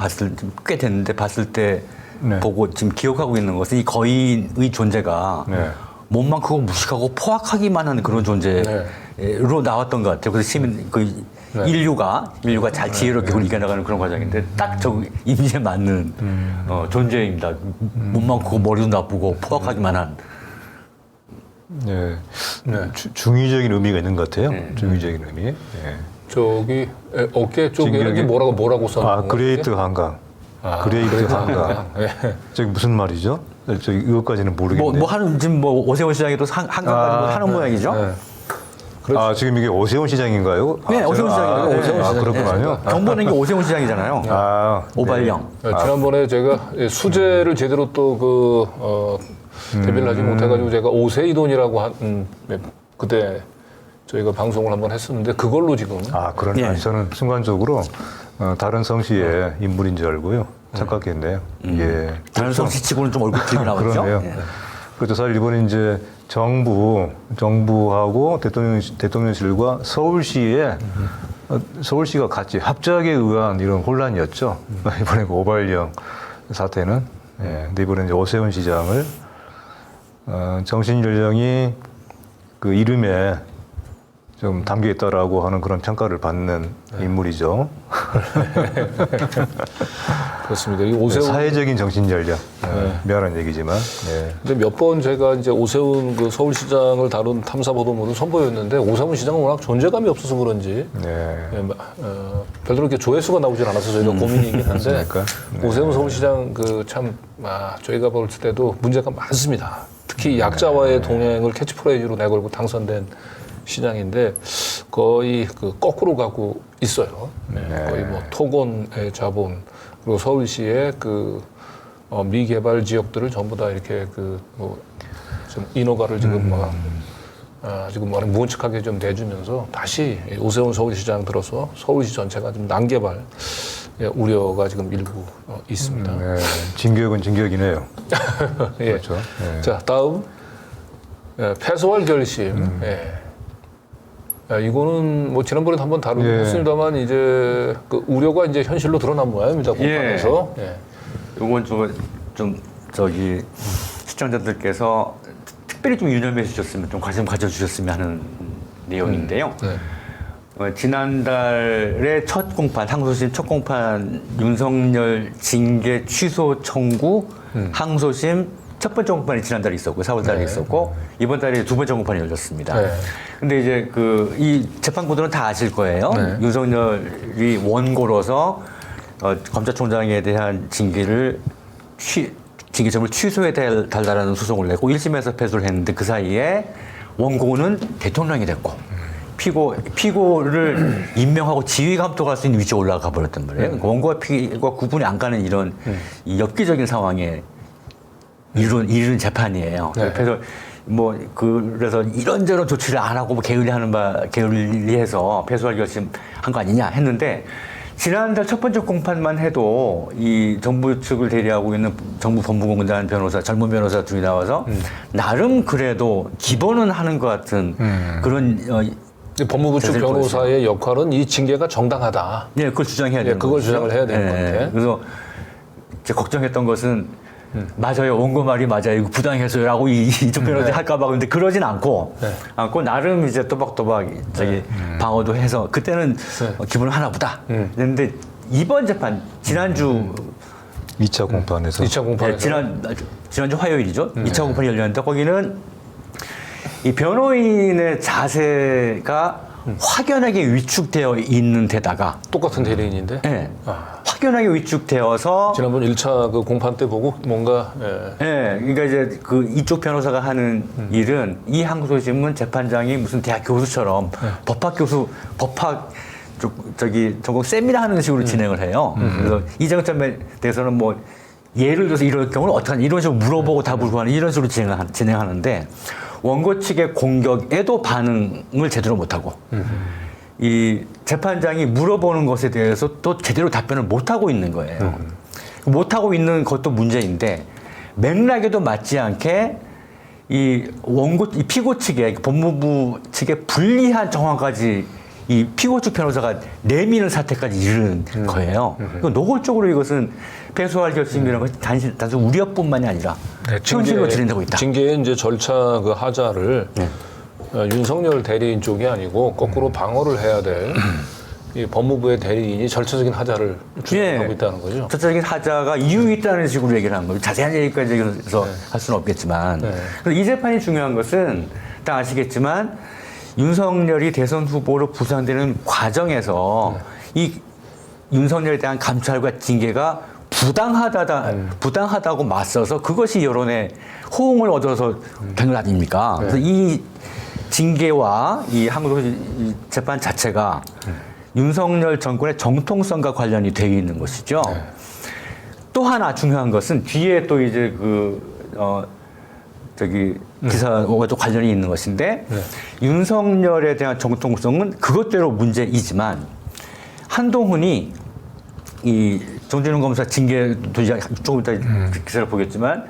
꽤 됐는데 봤을 때 네. 보고 지금 기억하고 있는 것은 이 거인의 존재가 네. 몸만 크고 무식하고 포악하기만 한 그런 존재로 나왔던 것 같아요. 그래서 시민 인류가 잘 지혜롭게 그걸 이겨나가는 그런 과정인데 딱 저 이미지에 맞는 존재입니다. 몸만 크고 머리도 나쁘고 포악하기만 한. 네. 중의적인 의미가 있는 것 같아요. 중의적인 의미. 네. 저기 어깨 쪽에 진격의- 뭐라고 써놓은 그레이트 한강. 그레이트 한강. 저기 무슨 말이죠? 저 이것까지는 모르겠네요. 지금 오세훈 시장에도 한강까지 하는 모양이죠. 네. 지금 이게 오세훈 시장인가요? 네, 오세훈 시장이에요. 네. 오세훈 시장. 그렇구나요. 경보는 게 오세훈 시장이잖아요. 오발령. 지난번에 제가 수제를 제대로 또 대비를 하지 못해가지고 제가 오세이돈이라고 한 그때 저희가 방송을 한번 했었는데, 그걸로 지금 그러니까 예. 저는 순간적으로 다른 성씨의 인물인 줄 알고요. 착각했네요. 예. 다른 성씨치고는 좀 얼굴 길게 나왔죠. 그러네요. 예. 그렇죠. 사실 이번에 이제 정부하고 대통령실과 서울시가 같이 합작에 의한 이런 혼란이었죠. 이번에 그 오발령 사태는. 예. 근데 이번에 이제 오세훈 시장을 정신 연령이 그 이름에 좀 담겨 있다라고 하는 그런 평가를 받는 인물이죠. 그렇습니다. 이 오세훈 사회적인 정신 연령. 미안한 얘기지만. 네. 근데 몇 번 제가 이제 오세훈 그 서울시장을 다룬 탐사 보도물을 선보였는데, 오세훈 시장은 워낙 존재감이 없어서 그런지 별로 이렇게 조회수가 나오질 않아서 저희가 고민이긴 한데, 오세훈 서울시장 저희가 볼 때도 문제가 많습니다. 특히 약자와의 동행을 캐치프레이즈로 내걸고 당선된 시장인데 거의 거꾸로 가고 있어요. 거의 뭐 토건의 자본, 그리고 서울시의 미개발 지역들을 전부 다 이렇게 좀 인허가를 지금 지금 무언측하게 좀 내주면서 다시 오세훈 서울시장 들어서 서울시 전체가 좀 난개발 우려가 지금 일부 있습니다. 진격은 진격이네요. 예. 그렇죠. 자, 다음 패소할 결심. 이거는 뭐 지난번에도 한번 다루긴 했습니다만, 이제 우려가 이제 현실로 드러난 모양입니다. 공판에서. 이건 저기 시청자들께서 특별히 좀 유념해 주셨으면, 좀 관심 가져주셨으면 하는 내용인데요. 지난달에 항소심 첫 공판 윤석열 징계 취소 청구 항소심 첫 번째 공판이 지난달에 있었고 4월달에 있었고, 이번 달에 두 번째 공판이 열렸습니다. 근데 이제 이 재판부들은 다 아실 거예요. 윤석열이 원고로서 검찰총장에 대한 징계점을 취소해 달라는 소송을 내고 1심에서 패소를 했는데, 그 사이에 원고는 대통령이 됐고 피고를 임명하고 지휘 감독할 수 있는 위치에 올라가 버렸단 말이에요. 원고와 피고가 구분이 안 가는 이런 이 엽기적인 상황에 이르는 재판이에요. 그래서 그래서 이런저런 조치를 안 하고 뭐 게을리해서 패소할 결심한 거 아니냐 했는데 지난달 첫 번째 공판만 해도 이 정부 측을 대리하고 있는 정부 법무공단 변호사, 젊은 변호사 둘이 나와서 나름 그래도 기본은 하는 것 같은 그런 법무부 측 제재를 변호사의 역할은 이 징계가 정당하다. 예, 그걸 주장해야 되는 그걸 거죠. 주장을 해야 되는 예, 건데. 그래서 제가 걱정했던 것은 맞아요, 원고 말이 맞아요, 이거 부당해서라고 이쪽 변호사 할까봐 근데 그러진 않고 나름 이제 또박또박 방어도 해서 그때는 기분은 하나보다. 그런데 이번 재판 지난주 2차 공판에서 2차 공판에서 지난주 화요일이죠. 2차 공판이 열렸는데 거기는 이 변호인의 자세가 확연하게 위축되어 있는 데다가 똑같은 대리인인데 확연하게 위축되어서 지난번 1차 그 공판 때 보고 뭔가 그러니까 이제 그 이쪽 변호사가 하는 일은 이 항소심은 재판장이 무슨 대학 교수처럼 법학 전공 세미나 하는 식으로 진행을 해요. 그래서 이 쟁점에 대해서는 뭐 예를 들어서 이럴 경우는 어떻게 하냐 이런 식으로 물어보고 답을 구하는 이런 식으로 진행하는데 원고 측의 공격에도 반응을 제대로 못하고 이 재판장이 물어보는 것에 대해서 또 제대로 답변을 못하고 있는 거예요. 못하고 있는 것도 문제인데 맥락에도 맞지 않게 이 피고 측의 법무부 측의 불리한 정황까지 이 피고 측 변호사가 내미는 사태까지 이르는 거예요. 노골적으로 이것은 패소할 결심이라는 것이 단순 우려뿐만이 아니라 현실로 진행되고 있다. 징계의 이제 절차 그 하자를 윤석열 대리인 쪽이 아니고 거꾸로 방어를 해야 될 이 법무부의 대리인이 절차적인 하자를 주장하고 있다는 거죠. 절차적인 하자가 이유 있다는 식으로 얘기를 한 거예요. 자세한 얘기까지 해서 할 수는 없겠지만. 그래서 이 재판이 중요한 것은 다 아시겠지만 윤석열이 대선 후보로 부상되는 과정에서 이 윤석열에 대한 감찰과 징계가 부당하다고 맞서서 그것이 여론의 호응을 얻어서 된 것 아닙니까? 그래서 이 징계와 이 항소 재판 자체가 윤석열 정권의 정통성과 관련이 되어 있는 것이죠. 또 하나 중요한 것은 뒤에 또 이제 기사와 또 관련이 있는 것인데 윤석열에 대한 정통성은 그것대로 문제이지만 한동훈이 이 정진웅 검사 징계도 이제 조금 이따 기사를 보겠지만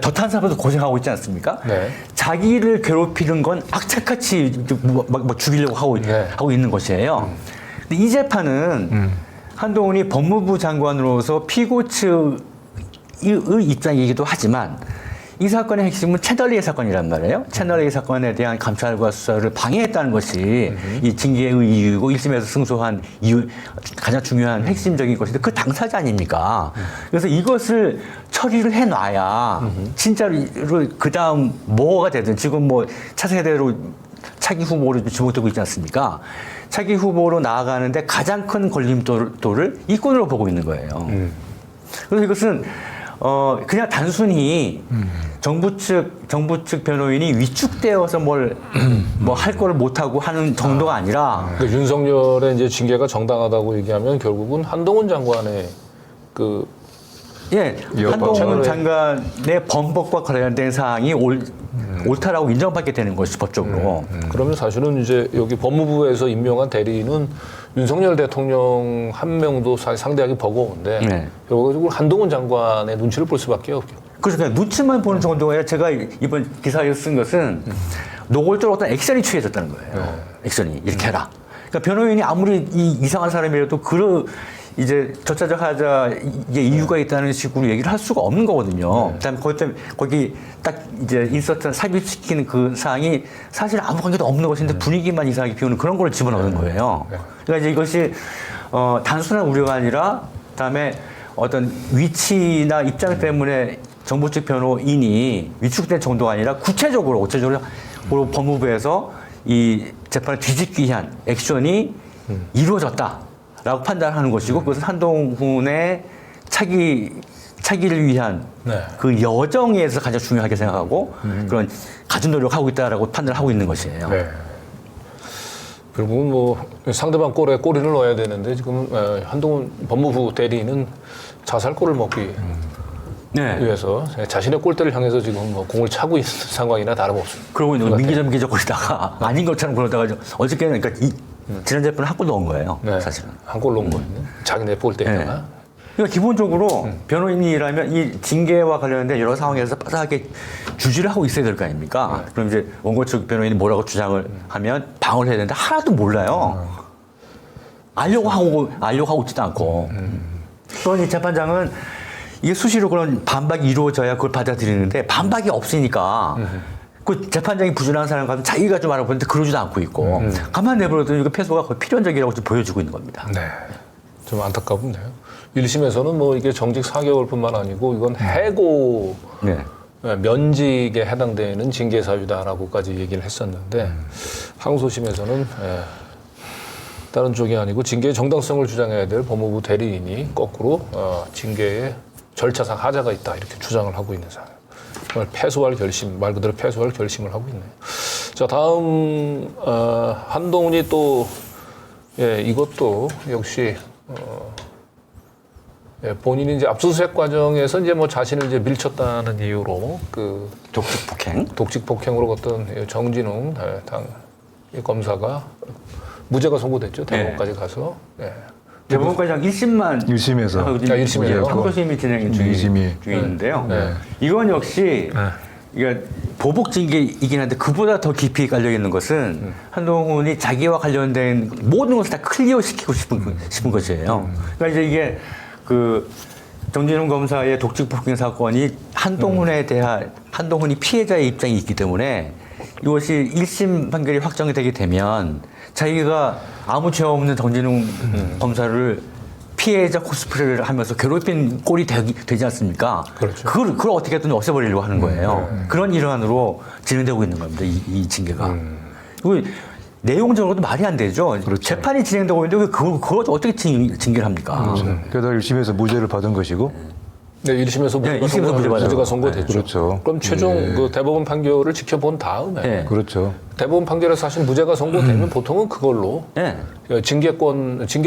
더 탄사로도 고생하고 있지 않습니까? 자기를 괴롭히는 건 악착같이 막 죽이려고 하고 있는 것이에요. 근데 이 재판은 한동훈이 법무부 장관으로서 피고 측의 입장이기도 하지만 이 사건의 핵심은 채널A 사건이란 말이에요. 채널A 사건에 대한 감찰과 수사를 방해했다는 것이 이 징계의 이유고 1심에서 승소한 이유 가장 중요한 핵심적인 것인데 그 당사자 아닙니까? 그래서 이것을 처리를 해놔야 진짜로 그 다음 뭐가 되든 지금 뭐 차세대로 차기 후보로 지목되고 있지 않습니까? 차기 후보로 나아가는데 가장 큰 걸림돌을 이권으로 보고 있는 거예요. 그래서 이것은 그냥 단순히 정부 측 변호인이 위축되어서 뭘 할 거를 못하고 하는 정도가 아니라. 그러니까 윤석열의 이제 징계가 정당하다고 얘기하면 결국은 한동훈 장관의 한동훈 장관의 범법과 관련된 사항이 옳다라고 인정받게 되는 것이 법적으로. 그러면 사실은 이제 여기 법무부에서 임명한 대리인은 윤석열 대통령 한 명도 상대하기 버거운데 결국은 한동훈 장관의 눈치를 볼 수밖에 없죠. 그래서 그냥 눈치만 보는 정도가 아니라 제가 이번 기사에 쓴 것은 노골적으로 어떤 액션이 취해졌다는 거예요. 액션이 이렇게 해라. 그러니까 변호인이 아무리 이상한 사람이라도 이제 절차적 하자 이게 이유가 있다는 식으로 얘기를 할 수가 없는 거거든요. 그다음에 거기 딱 이제 인서트 삽입시키는 그 사항이 사실 아무 관계도 없는 것인데 분위기만 이상하게 비우는 그런 걸 집어넣는 거예요. 그러니까 이제 이것이 단순한 우려가 아니라 그다음에 어떤 위치나 입장 때문에 정부 측 변호인이 위축된 정도가 아니라 구체적으로 법무부에서 이 재판을 뒤집기 위한 액션이 이루어졌다라고 판단하는 것이고 그것은 한동훈의 차기를 위한 그 여정에서 가장 중요하게 생각하고 그런 가진 노력하고 있다라고 판단을 하고 있는 것이에요. 결국은 뭐 상대방 골에 꼬리를 넣어야 되는데 지금 한동훈 법무부 대리인은 자살골을 먹기 네. 위해서 자신의 골대를 향해서 지금 뭐 공을 차고 있는 상황이나 다름없습니다. 그러고 있는 민기적거리다가 아닌 것처럼 그러다가 어저께는 그러니까 지난주에 한 골 넣은 거예요. 네. 사실은. 한 골 넣은 거였네. 자기네 골대에다가. 네. 그러니까 기본적으로 변호인이라면 이 징계와 관련된 여러 상황에서 빠삭하게 주지를 하고 있어야 될 거 아닙니까? 그럼 이제 원고 측 변호인이 뭐라고 주장을 하면 방어를 해야 되는데 하나도 몰라요. 알려고 하고 있지도 않고. 그러니 재판장은 이게 수시로 그런 반박이 이루어져야 그걸 받아들이는데 반박이 없으니까 그 재판장이 부진한 사람 가면 자기가 좀 알아보는데 그러지도 않고 있고 가만 내버려도 이거 패소가 거의 필연적이라고 지금 보여주고 있는 겁니다. 네. 좀 안타깝네요. 1심에서는 뭐 이게 정직 4개월뿐만 아니고 이건 해고 네. 면직에 해당되는 징계 사유다라고까지 얘기를 했었는데 항소심에서는 다른 쪽이 아니고 징계의 정당성을 주장해야 될 법무부 대리인이 거꾸로 징계의 절차상 하자가 있다 이렇게 주장을 하고 있는 상황. 정말 패소할 결심, 말 그대로 패소할 결심을 하고 있네요. 자, 다음 한동훈이 또 이것도 역시 본인이 이제 압수수색 과정에서 이제 뭐 자신을 이제 밀쳤다는 이유로 그 독직 폭행으로 어떤 정진웅 당 검사가 무죄가 선고됐죠. 대법원까지 가서. 대법원까지 한 1심만 1심에서 1심이에요. 항소심이 진행 중인데요. 네. 이건 역시 그러니까 보복 징계이긴 한데 그보다 더 깊이 깔려 있는 것은 한동훈이 자기와 관련된 모든 것을 다 클리어 시키고 싶은 것이에요. 그러니까 이제 이게 그 정진웅 검사의 독직 폭행 사건이 한동훈이 피해자의 입장이 있기 때문에 이것이 1심 판결이 확정이 되게 되면 자기가 아무 죄 없는 정진웅 검사를 피해자 코스프레를 하면서 괴롭힌 꼴이 되지 않습니까? 그렇죠. 그걸 어떻게든 없애버리려고 하는 거예요. 그런 일환으로 진행되고 있는 겁니다. 이 징계가. 그리고 내용적으로도 말이 안 되죠. 그렇죠. 재판이 진행되고 있는데 왜 그걸 어떻게 징계를 합니까? 게다가 1심에서 무죄를 받은 것이고 네, 1심에서 네, 1심에서 무죄가 선고됐죠. 그렇죠. 그럼 최종 그 대법원 판결을 지켜본 다음에 네. 그렇죠. 대법원 판결에서 사실 무죄가 선고되면 보통은 그걸로 네. 징계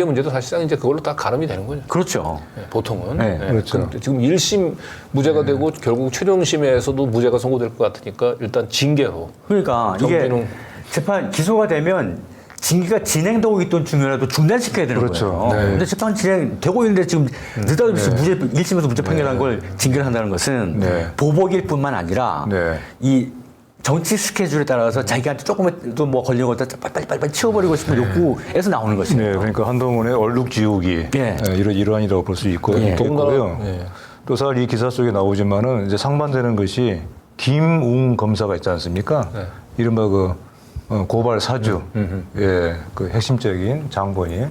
문제도 사실상 이제 그걸로 다 가름이 되는 거죠. 그렇죠. 네, 보통은. 네, 그렇죠. 근데 지금 1심 무죄가 되고 결국 최종심에서도 무죄가 선고될 것 같으니까 일단 징계로. 그러니까 이게 정진웅. 재판 기소가 되면 징계가 진행되고 있던 중이라도 중단시켜야 되는 그렇죠. 거예요. 네. 근데 재판 진행되고 있는데 지금 느닷없이 1심에서 무죄 판결한 걸 징계를 한다는 것은 네. 보복일 뿐만 아니라 네. 이 정치 스케줄에 따라서 자기한테 조금이라도 뭐 걸린 것도 빨리 치워버리고 싶은 욕구에서 나오는 것입니다. 네, 그러니까 한동훈의 얼룩지우기 예. 이런 일환이라고 볼 수 있고요. 더군다나, 예. 또 사실 이 기사 속에 나오지만은 이제 상반되는 것이 김웅 검사가 있지 않습니까? 네. 이른바 그 고발 사주, 예, 그 핵심적인 장본인.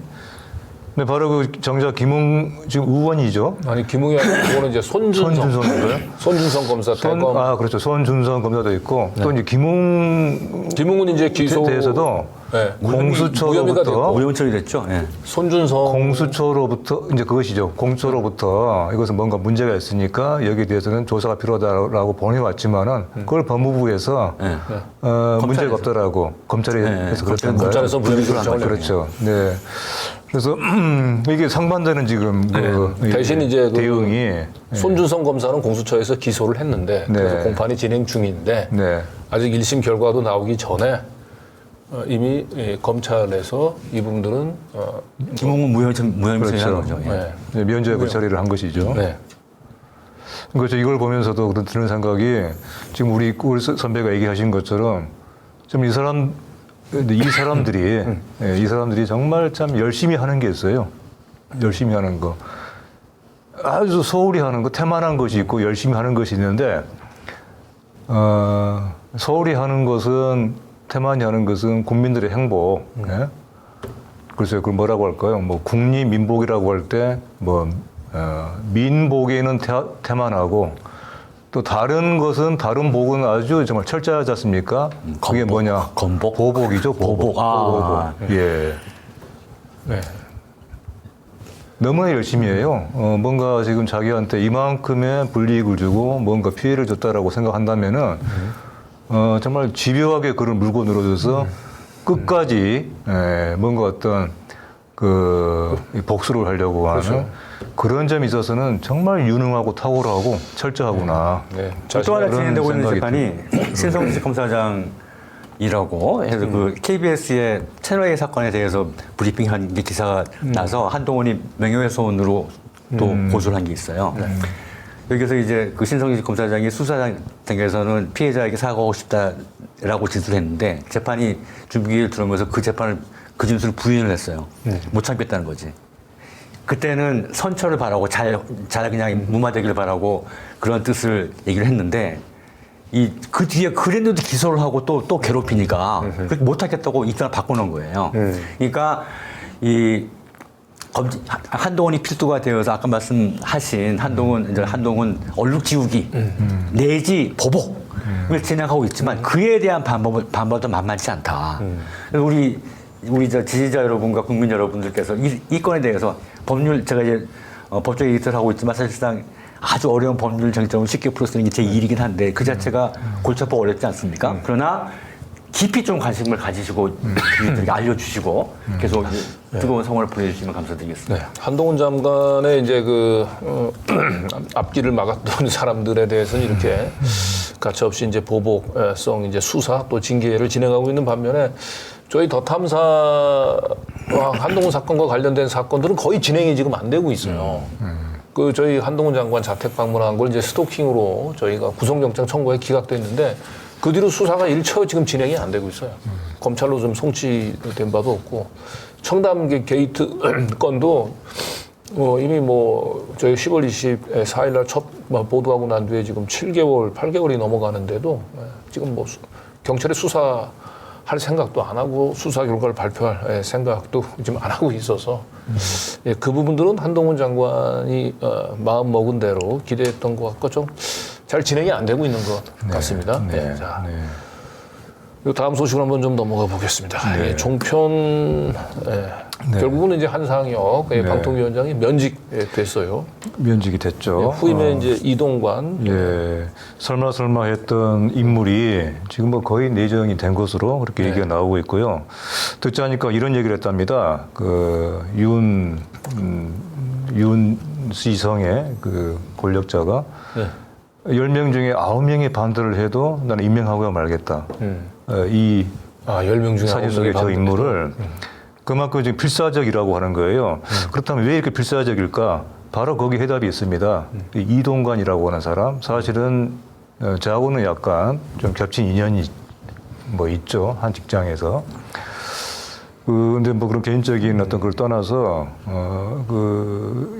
근데 바로 그 정작 김웅 지금 의원이죠. 아니 김웅이 아니고 그거는 이제 손준성인가요? 손준성 검사 대검. 그렇죠. 손준성 검사도 있고 또 이제 김웅은 이제 기소 대해서도 네, 공수처로부터 무혐의 처리됐죠. 예. 손준성 공수처로부터 이제 그것이죠. 공수처로부터 이것은 뭔가 문제가 있으니까 여기에 대해서는 조사가 필요하다라고 보내왔지만은 그걸 법무부에서 문제가 없더라고 검찰이 해서 그렇던가요? 검찰에서 무혐의 결정을 그렇죠. 네. 그래서 이게 상반되는 지금 그 대신 이제 그 대응이 손준성 검사는 공수처에서 기소를 했는데 그래서 네. 공판이 진행 중인데 네. 아직 1심 결과도 나오기 전에 이미 검찰에서 이 부분들은 김웅은 무혐의 처리한 거죠. 예. 네. 네, 면죄부 처리를 한 것이죠. 네. 그렇죠. 이걸 보면서도 드는 생각이 지금 우리 선배가 얘기하신 것처럼 좀 이 사람들이 이 사람들이 정말 참 열심히 하는 게 있어요. 열심히 하는 거. 아주 소홀히 하는 거, 태만한 것이 있고 열심히 하는 것이 있는데 소홀히 하는 것은 태만히 하는 것은 국민들의 행복. 예? 글쎄요, 그걸 뭐라고 할까요? 뭐 국리민복이라고 할 때 뭐 민복에는 태만하고 또 다른 것은 다른 복은 아주 정말 철저하지 않습니까? 그게 뭐냐? 건복? 보복이죠. 보복. 아. 보복. 예. 네. 너무나 열심히 해요. 뭔가 지금 자기한테 이만큼의 불이익을 주고 뭔가 피해를 줬다라고 생각한다면은 정말 집요하게 그를 물고 늘어져서 끝까지 뭔가 어떤 이 복수를 하려고 하는 그렇죠. 그런 점에 있어서는 정말 유능하고 탁월하고 철저하구나. 네. 또 하나 그런 진행되고 있는 생각이 재판이 신성식 검사장이라고 해서 그 KBS의 채널A 사건에 대해서 브리핑한 게 기사가 나서 한동훈이 명예훼손으로 또 고소를 한 게 있어요. 여기서 이제 그 신성식 검사장이 수사 단계에서는 피해자에게 사과하고 싶다라고 진술했는데 재판이 준비를 들어오면서 그 진술을 부인을 했어요. 못 참겠다는 거지. 그때는 선처를 바라고 잘 그냥 무마되기를 바라고 그런 뜻을 얘기를 했는데 그 뒤에 그랬는데도 기소를 하고 또 괴롭히니까 그렇게 못하겠다고 입장을 바꿔놓은 거예요. 그러니까 한동훈이 필두가 되어서 아까 말씀하신 한동훈 얼룩 지우기 내지 보복을 진행하고 있지만 그에 대한 반발도 만만치 않다. 그래서 우리 지지자 여러분과 국민 여러분들께서 이 건에 대해서 제가 이제 법조 에디터를 하고 있지만 사실상 아주 어려운 법률 쟁점을 쉽게 풀어 쓰는 게 제 일이긴 한데 그 자체가 골치 아프고 어렵지 않습니까? 그러나 깊이 좀 관심을 가지시고 국민들에게 알려주시고 계속 뜨거운 성원을 보내주시면 감사드리겠습니다. 네. 한동훈 장관의 이제 앞길을 막았던 사람들에 대해서는 이렇게 가차없이 이제 보복성 이제 수사 또 징계를 진행하고 있는 반면에 저희 더 탐사와 한동훈 사건과 관련된 사건들은 거의 진행이 지금 안 되고 있어요. 저희 한동훈 장관 자택 방문한 걸 이제 스토킹으로 저희가 구속영장 청구에 기각됐는데 그 뒤로 수사가 일처 지금 진행이 안 되고 있어요. 검찰로 좀 송치된 바도 없고 청담 게이트 건도 이미 저희 10월 24일 날 첫 보도하고 난 뒤에 지금 7개월, 8개월이 넘어가는데도 지금 경찰에 수사할 생각도 안 하고 수사 결과를 발표할 생각도 지금 안 하고 있어서 그 부분들은 한동훈 장관이 마음 먹은 대로 기대했던 것 같고 좀 잘 진행이 안 되고 있는 것 같습니다. 자, 다음 소식으로 한번 좀 넘어가 보겠습니다. 종편 결국은 이제 한상혁 방통위원장이 면직됐어요. 면직이 됐죠. 후임에 이제 이동관. 설마 했던 인물이 지금 거의 내정이 된 것으로 그렇게 얘기가 나오고 있고요. 듣자 하니까 이런 얘기를 했답니다. 윤시성의 권력자가 10명 중에 9명이 반대를 해도 나는 임명하고야 말겠다. 10명 중에 사진 속의 저 인물을 그만큼 지금 필사적이라고 하는 거예요. 그렇다면 왜 이렇게 필사적일까? 바로 거기 해답이 있습니다. 이동관이라고 하는 사람, 사실은 저하고는 약간 좀 겹친 인연이 있죠. 한 직장에서. 근데 그런 개인적인 어떤 걸 떠나서,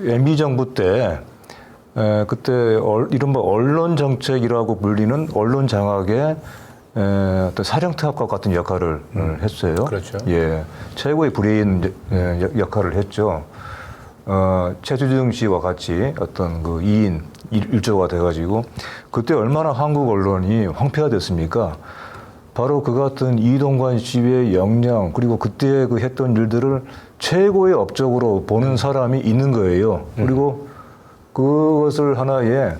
MB 정부 때, 그때 이른바 언론 정책이라고 불리는 언론 장악의 어떤 사령탑과 같은 역할을 했어요. 그렇죠. 최고의 브레인 역할을 했죠. 최수중 씨와 같이 어떤 2인 1조가 돼가지고 그때 얼마나 한국 언론이 황폐화됐습니까? 바로 그 같은 이동관 씨의 역량 그리고 그때 했던 일들을 최고의 업적으로 보는 사람이 있는 거예요. 그리고 그것을 하나의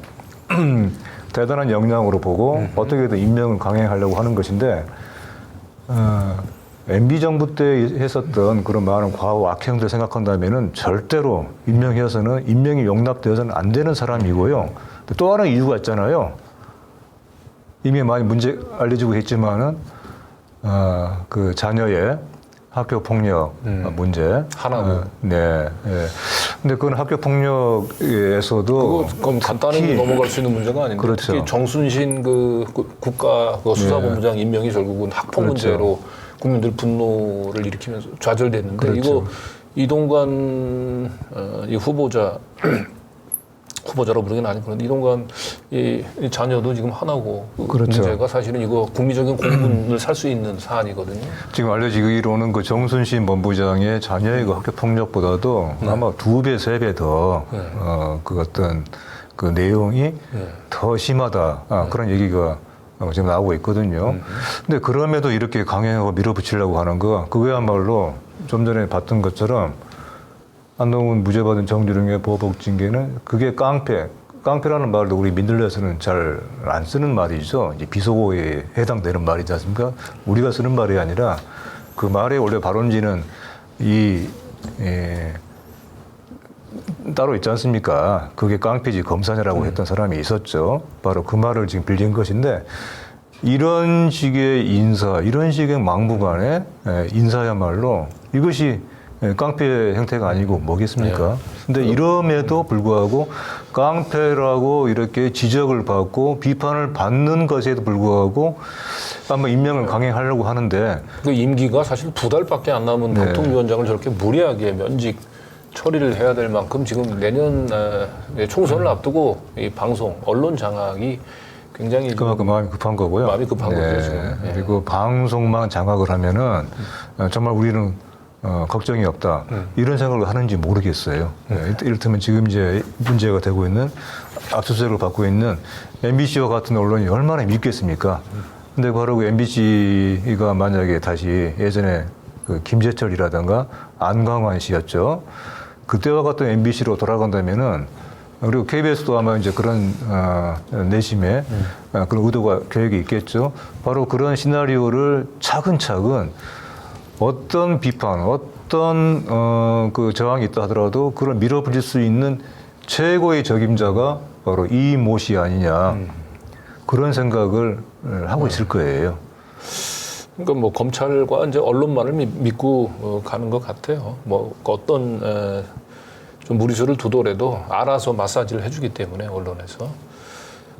대단한 역량으로 보고 어떻게든 임명을 강행하려고 하는 것인데 MB 정부 때 했었던 그런 많은 과거 악행들 생각한다면은 절대로 임명이 용납되어서는 안 되는 사람이고요. 또 하나 이유가 있잖아요. 이미 많이 문제 알려지고 있지만은 그 자녀의 학교 폭력 문제. 하나고. 근데 그건 학교 폭력에서도 그건 간단히 넘어갈 수 있는 문제가 아닌데 그렇죠. 특히 정순신 국가 수사본부장 임명이 결국은 학폭 문제로 국민들 분노를 일으키면서 좌절됐는데 이거 이동관 이 후보자로 부르긴 아니고 그런데 이동관 이 자녀도 지금 하나고 문제가 사실은 이거 국민적인 공분을 살 수 있는 사안이거든요. 지금 알려지기로는 그 정순신 본부장의 자녀의 그 학교 폭력보다도 아마 2배, 3배 더 그 어떤 그 내용이 더 심하다 그런 얘기가 지금 나오고 있거든요. 근데 그럼에도 이렇게 강행하고 밀어붙이려고 하는 거 그거야말로 좀 전에 봤던 것처럼 한동훈 무죄받은 정주령의 보복 징계는 그게 깡패라는 말도 우리 민들레에서는 잘 안 쓰는 말이죠. 이제 비속어에 해당되는 말이지 않습니까? 우리가 쓰는 말이 아니라 그 말의 원래 발원지는 이 예, 따로 있지 않습니까? 그게 깡패지 검사냐라고 했던 사람이 있었죠. 바로 그 말을 지금 빌린 것인데 이런 식의 인사, 이런 식의 막무가내 인사야말로 이것이 깡패 형태가 아니고 뭐겠습니까? 근데 이럼에도 불구하고 깡패라고 이렇게 지적을 받고 비판을 받는 것에도 불구하고 아마 임명을 강행하려고 하는데 그 임기가 사실 2달밖에 안 남은 네. 보통위원장을 저렇게 무리하게 면직 처리를 해야 될 만큼 지금 내년 총선을 앞두고 이 방송, 언론 장악이 굉장히 그만큼 마음이 급한 거고요. 마음이 급한 거죠, 지금. 예. 그리고 방송망 장악을 하면은 정말 우리는 걱정이 없다. 이런 생각을 하는지 모르겠어요. 이를테면 지금 이제 문제가 되고 있는 압수수색을 받고 있는 MBC와 같은 언론이 얼마나 믿겠습니까? 근데 바로 그 MBC가 만약에 다시 예전에 그 김재철이라든가 안광환 씨였죠. 그때와 같은 MBC로 돌아간다면은 그리고 KBS도 아마 이제 그런 내심에 그런 의도가 계획이 있겠죠. 바로 그런 시나리오를 차근차근 어떤 비판, 어떤 그 저항이 있다 하더라도 그걸 밀어붙일 수 있는 최고의 적임자가 바로 이 모 씨 아니냐 그런 생각을 하고 있을 거예요. 그러니까 뭐 검찰과 이제 언론만을 믿고 가는 것 같아요. 뭐 어떤 좀 무리수를 두더라도 알아서 마사지를 해주기 때문에 언론에서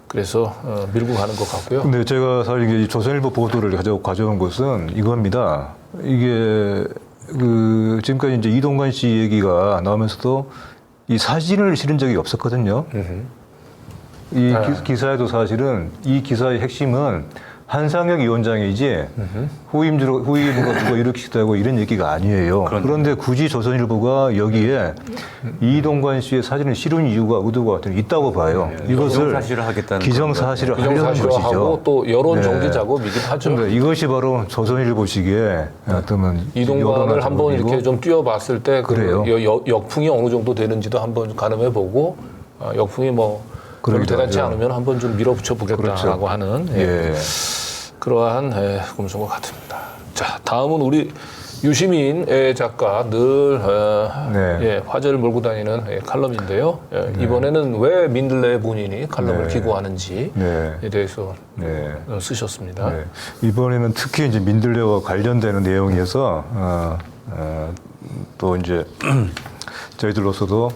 그래서 밀고 가는 것 같고요. 근데 제가 사실 이게 조선일보 보도를 가져온 것은 이겁니다. 이게 그 지금까지 이제 이동관 씨 얘기가 나오면서도 이 사진을 실은 적이 없었거든요. 이 기사에도 사실은 이 기사의 핵심은 한상혁 위원장이지 후임으로 누가 일으키겠다고 이런 얘기가 아니에요. 그런데 굳이 조선일보가 여기에 이동관 씨의 사진을 실은 이유가 의도가 있다고 봐요. 이것을 기정사실을 하겠다는 기정사실을 하려는 것이죠. 기정사실화하고 또 여론 정지 작업이긴 하죠. 근데 이것이 바로 조선일보식의 어떤 이동관을 한번 이렇게 좀 띄워봤을 때 그래요. 그 역풍이 어느 정도 되는지도 한번 가늠해보고 역풍이 뭐 그렇게 그러기도 대단치 하죠. 않으면 한번 좀 밀어붙여 보겠다라고 그렇죠. 하는 예. 그러한 검수인 것 같습니다. 자, 다음은 우리 유시민 작가 늘 네. 화제를 몰고 다니는 칼럼인데요. 이번에는 왜 민들레 본인이 칼럼을 기고하는지에 대해서 쓰셨습니다. 네. 이번에는 특히 이제 민들레와 관련되는 내용이어서 또 이제 저희들로서도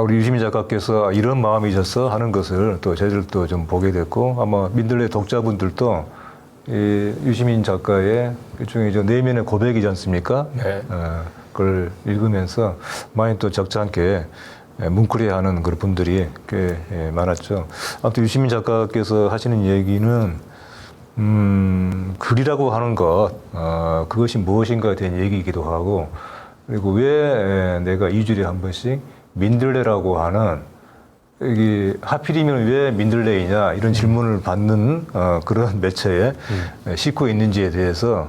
우리 유시민 작가께서 이런 마음이셔서 하는 것을 또 저희들도 좀 보게 됐고 아마 민들레 독자분들도 이 유시민 작가의 일종의 내면의 고백이지 않습니까? 네. 그걸 읽으면서 많이 또 적잖게 뭉클해하는 그런 분들이 꽤 많았죠. 아무튼 유시민 작가께서 하시는 얘기는 글이라고 하는 것 그것이 무엇인가에 대한 얘기이기도 하고 그리고 왜 내가 2주일에 한 번씩 민들레라고 하는 여기 하필이면 왜 민들레이냐 이런 질문을 받는 그런 매체에 싣고 있는지에 대해서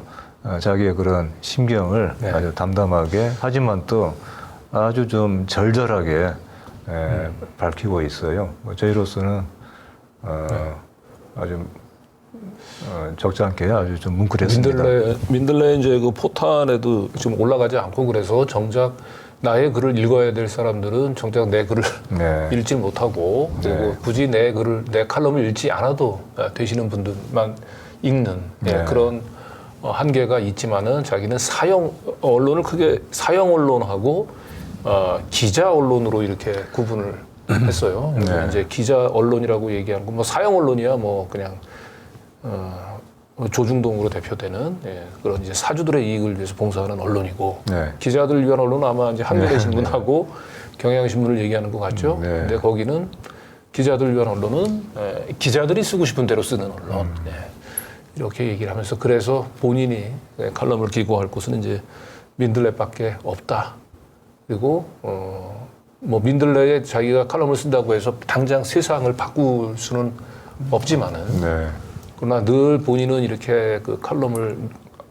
자기의 그런 심경을 아주 담담하게 하지만 또 아주 좀 절절하게 밝히고 있어요. 뭐 저희로서는 아주 적지 않게 아주 좀 뭉클했습니다. 민들레 이제 그 포탈에도 지금 올라가지 않고 그래서 정작 나의 글을 읽어야 될 사람들은 정작 내 글을 읽지 못하고 그리고 굳이 내 칼럼을 읽지 않아도 되시는 분들만 읽는 그런 한계가 있지만은 자기는 언론을 크게 사형 언론하고 기자 언론으로 이렇게 구분을 했어요. 이제 기자 언론이라고 얘기하는 건 뭐 사형 언론이야 뭐 그냥 조중동으로 대표되는 그런 이제 사주들의 이익을 위해서 봉사하는 언론이고 기자들을 위한 언론은 아마 이제 한겨레 신문하고 경향신문을 얘기하는 것 같죠. 근데 거기는 기자들을 위한 언론은 기자들이 쓰고 싶은 대로 쓰는 언론 이렇게 얘기를 하면서 그래서 본인이 칼럼을 기고할 곳은 이제 민들레밖에 없다. 그리고 뭐 민들레에 자기가 칼럼을 쓴다고 해서 당장 세상을 바꿀 수는 없지만은. 그러나 늘 본인은 이렇게 그 칼럼을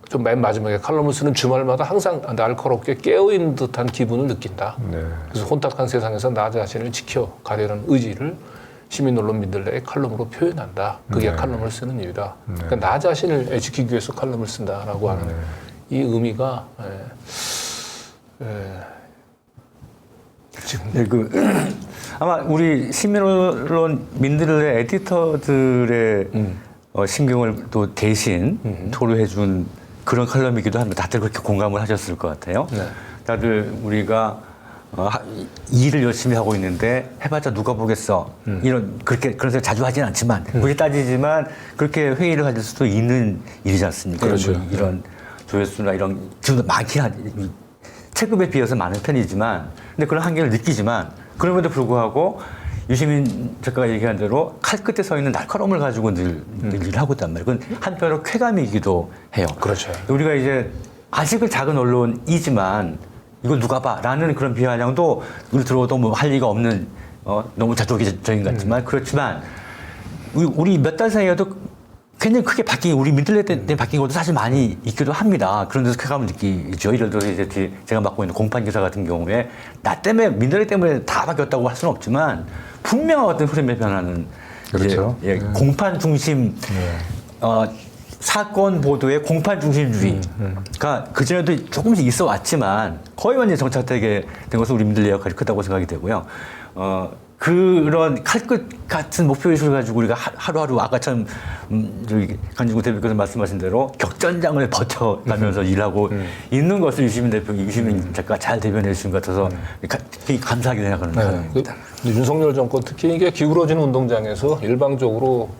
좀 맨 마지막에 칼럼을 쓰는 주말마다 항상 날카롭게 깨어있는 듯한 기분을 느낀다. 그래서 혼탁한 세상에서 나 자신을 지켜가려는 의지를 시민언론 민들레의 칼럼으로 표현한다. 그게 칼럼을 쓰는 이유다. 그러니까 나 자신을 지키기 위해서 칼럼을 쓴다라고 하는 이 의미가 지금 네, 아마 우리 시민언론 민들레 에디터들의 신경을 또 대신 토로해준 그런 칼럼이기도 합니다. 다들 그렇게 공감을 하셨을 것 같아요. 네. 다들 우리가 일을 열심히 하고 있는데 해봤자 누가 보겠어. 그런 생각 자주 하진 않지만 그렇게 따지지만 그렇게 회의를 가질 수도 있는 일이지 않습니까? 그렇죠. 뭐 이런 조회수나 이런 지금 많긴 한 체급에 비해서 많은 편이지만 근데 그런 한계를 느끼지만 그럼에도 불구하고 유시민 작가가 얘기한 대로 칼끝에 서 있는 날카로움을 가지고 늘 일을 하고 있단 말이에요. 그건 한편으로 쾌감이기도 해요. 그렇죠. 우리가 이제 아직은 작은 언론이지만 이걸 누가 봐? 라는 그런 비아냥도 우리 들어도 뭐 할 리가 없는 너무 자조적인 것 같지만 그렇지만 우리 몇 달 사이에도 굉장히 크게 바뀐 우리 민들레 때 바뀐 것도 사실 많이 있기도 합니다. 그런 데서 쾌감을 느끼죠. 예를 들어서 이제 제가 맡고 있는 공판 기사 같은 경우에 나 때문에 민들레 때문에 다 바뀌었다고 할 수는 없지만 분명한 어떤 흐름의 변화는 그렇죠. 이제 공판 중심 사건 보도의 공판 중심주의가 그전에도 조금씩 있어 왔지만 거의 완전히 정착되게 된 것은 우리 민들레 역할이 크다고 생각이 되고요. 그런 칼끝 같은 목표의식을 가지고 우리가 하루하루 아까처럼 저기 강진구 대표께서 말씀하신 대로 격전장을 버텨가면서 일하고 있는 것을 유시민 작가가 잘 대변해 주신 것 같아서 되게 감사하게 생각하는 사람입니다. 윤석열 정권 특히 이게 기울어진 운동장에서 일방적으로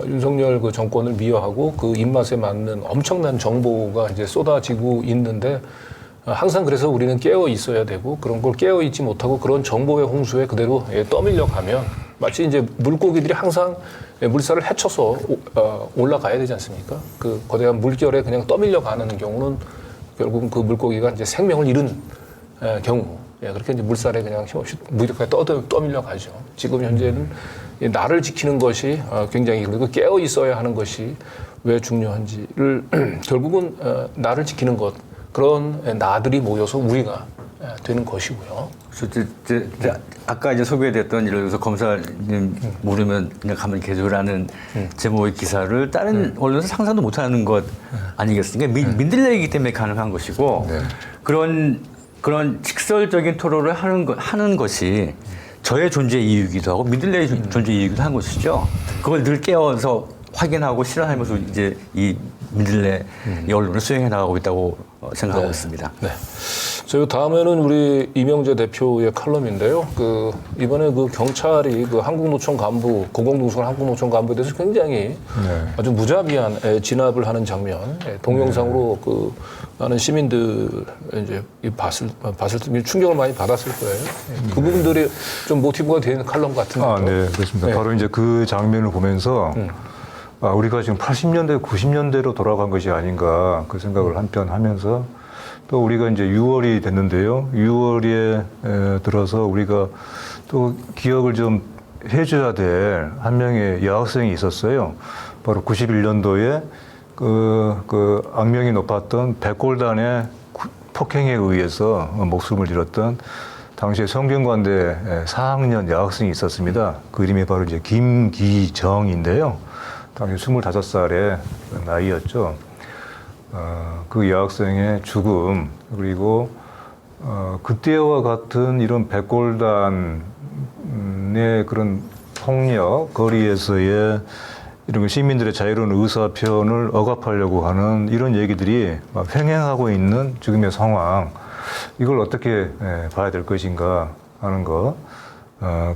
윤석열 그 정권을 미화하고 그 입맛에 맞는 엄청난 정보가 이제 쏟아지고 있는데 항상 그래서 우리는 깨어 있어야 되고 그런 걸 깨어 있지 못하고 그런 정보의 홍수에 그대로 떠밀려 가면 마치 이제 물고기들이 항상 물살을 헤쳐서 올라가야 되지 않습니까? 그 거대한 물결에 그냥 떠밀려 가는 경우는 결국은 그 물고기가 이제 생명을 잃은 경우 그렇게 이제 물살에 그냥 힘없이 무기력하게 떠밀려 가죠. 지금 현재는 나를 지키는 것이 굉장히 그리고 깨어 있어야 하는 것이 왜 중요한지를 결국은 나를 지키는 것 그런 나들이 모여서 우리가 되는 것이고요. 아까 이제 소개됐던 예를 들어서 검사님 모르면 그냥 가면 개조라는 제목의 기사를 다른 언론에서 상상도 못하는 것 아니겠습니까? 민들레이기 때문에 가능한 것이고 그런 직설적인 토론을 하는 것이 저의 존재 이유이기도 하고 민들레의 존재 이유이기도 한 것이죠. 그걸 늘 깨어서 확인하고 실현하면서 이제 이 민들레 이 언론을 수행해 나가고 있다고 생각하고 있습니다. 네. 저희 다음에는 우리 이명재 대표의 칼럼인데요. 이번에 그 경찰이 그 한국노총 간부, 고공동선 한국노총 간부에 대해서 굉장히 아주 무자비한 진압을 하는 장면, 동영상으로 많은 시민들 이제 봤을 때 충격을 많이 받았을 거예요. 그 부분들이 좀 모티브가 되는 칼럼 같은데요. 네, 그렇습니다. 바로 이제 그 장면을 보면서 우리가 지금 80년대, 90년대로 돌아간 것이 아닌가 그 생각을 한편 하면서 또 우리가 이제 6월이 됐는데요. 6월에 들어서 우리가 또 기억을 좀 해줘야 될 한 명의 여학생이 있었어요. 바로 91년도에 그 악명이 높았던 백골단의 폭행에 의해서 목숨을 잃었던 당시에 성균관대 4학년 여학생이 있었습니다. 그 이름이 바로 이제 김기정인데요. 당시 25살의 나이였죠. 그 여학생의 죽음, 그리고 그때와 같은 이런 백골단의 그런 폭력, 거리에서의 이런 시민들의 자유로운 의사 표현을 억압하려고 하는 이런 얘기들이 막 횡행하고 있는 지금의 상황, 이걸 어떻게 봐야 될 것인가 하는 거,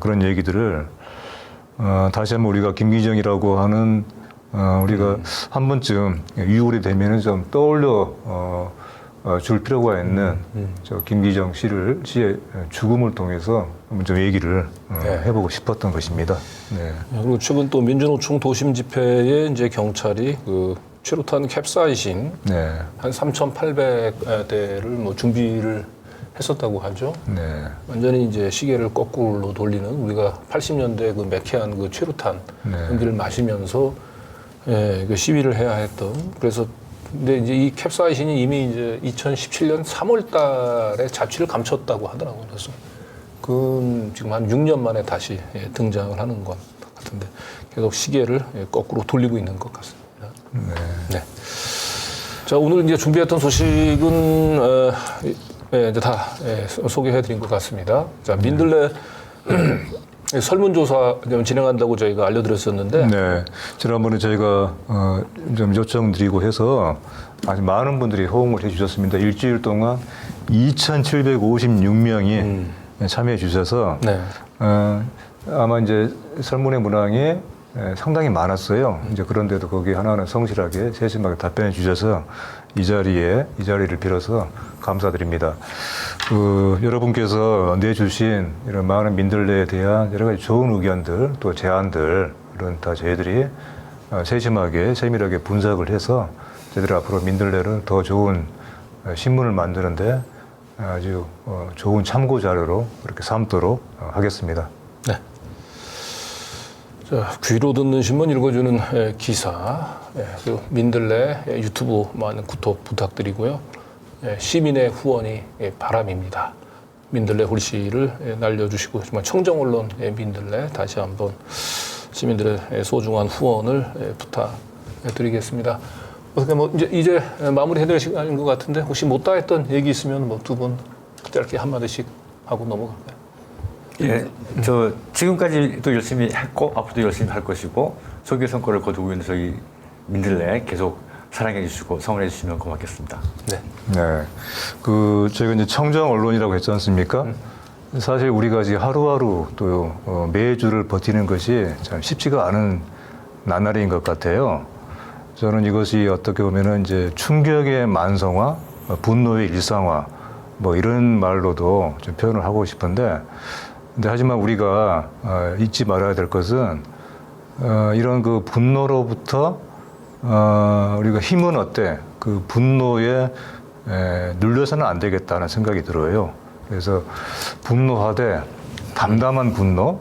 그런 얘기들을 다시 한번 우리가 김기정이라고 하는 우리가 한 번쯤 6월이 되면은 좀 떠올려 줄 필요가 있는 저 김기정 씨의 죽음을 통해서 한번 좀 얘기를 해보고 싶었던 것입니다. 네. 그리고 최근 또 민주노총 도심 집회에 이제 경찰이 그 최루탄 캡사이신 한 3,800대를 뭐 준비를 했었다고 하죠. 네. 완전히 이제 시계를 거꾸로 돌리는 우리가 80년대 그 매캐한 그 최루탄 연기를 마시면서 그 시위를 해야 했던. 그래서 근데 이제 이 캡사이신이 이미 이제 2017년 3월 달에 자취를 감췄다고 하더라고요. 그래서 그 지금 한 6년 만에 다시 등장을 하는 것 같은데 계속 시계를 거꾸로 돌리고 있는 것 같습니다. 네. 자, 오늘 이제 준비했던 소식은 이제 다 소개해드린 것 같습니다. 자, 민들레 설문조사 진행한다고 저희가 알려드렸었는데, 네, 지난번에 저희가 좀 요청드리고 해서 아주 많은 분들이 호응을 해주셨습니다. 일주일 동안 2,756명이 참여해 주셔서 네. 아마 이제 설문의 문항이 상당히 많았어요. 이제 그런데도 거기 하나하나 성실하게 세심하게 답변해 주셔서 이 자리를 빌어서 감사드립니다. 여러분께서 내주신 이런 많은 민들레에 대한 여러 가지 좋은 의견들 또 제안들 이런 다 저희들이 세심하게 세밀하게 분석을 해서 저희들 앞으로 민들레를 더 좋은 신문을 만드는데 아주 좋은 참고 자료로 그렇게 삼도록 하겠습니다. 네. 자, 귀로 듣는 신문 읽어주는 기사, 그리고 민들레 유튜브 많은 구독 부탁드리고요. 시민의 후원이 바람입니다. 민들레 홀씨를 날려주시고 정말 청정 언론 민들레 다시 한번 시민들의 소중한 후원을 부탁드리겠습니다. 어떻게 뭐 이제 마무리해야 될 시간인 것 같은데 혹시 못다 했던 얘기 있으면 뭐 두 분 짧게 한 마디씩 하고 넘어갈까요? 예, 저 지금까지도 열심히 했고 앞으로도 열심히 할 것이고 소기의 성과를 거두고 있는 저희 민들레 계속 사랑해 주시고 성원해 주시면 고맙겠습니다. 네. 네, 저희가 이제 청정 언론이라고 했지 않습니까? 사실 우리가 이제 하루하루 또 매주를 버티는 것이 참 쉽지가 않은 나날인 것 같아요. 저는 이것이 어떻게 보면은 이제 충격의 만성화, 분노의 일상화, 뭐 이런 말로도 좀 표현을 하고 싶은데, 근데 하지만 우리가 잊지 말아야 될 것은 이런 그 분노로부터 우리가 힘은 어때? 그 분노에 눌려서는 안 되겠다는 생각이 들어요. 그래서 분노하되 담담한 분노,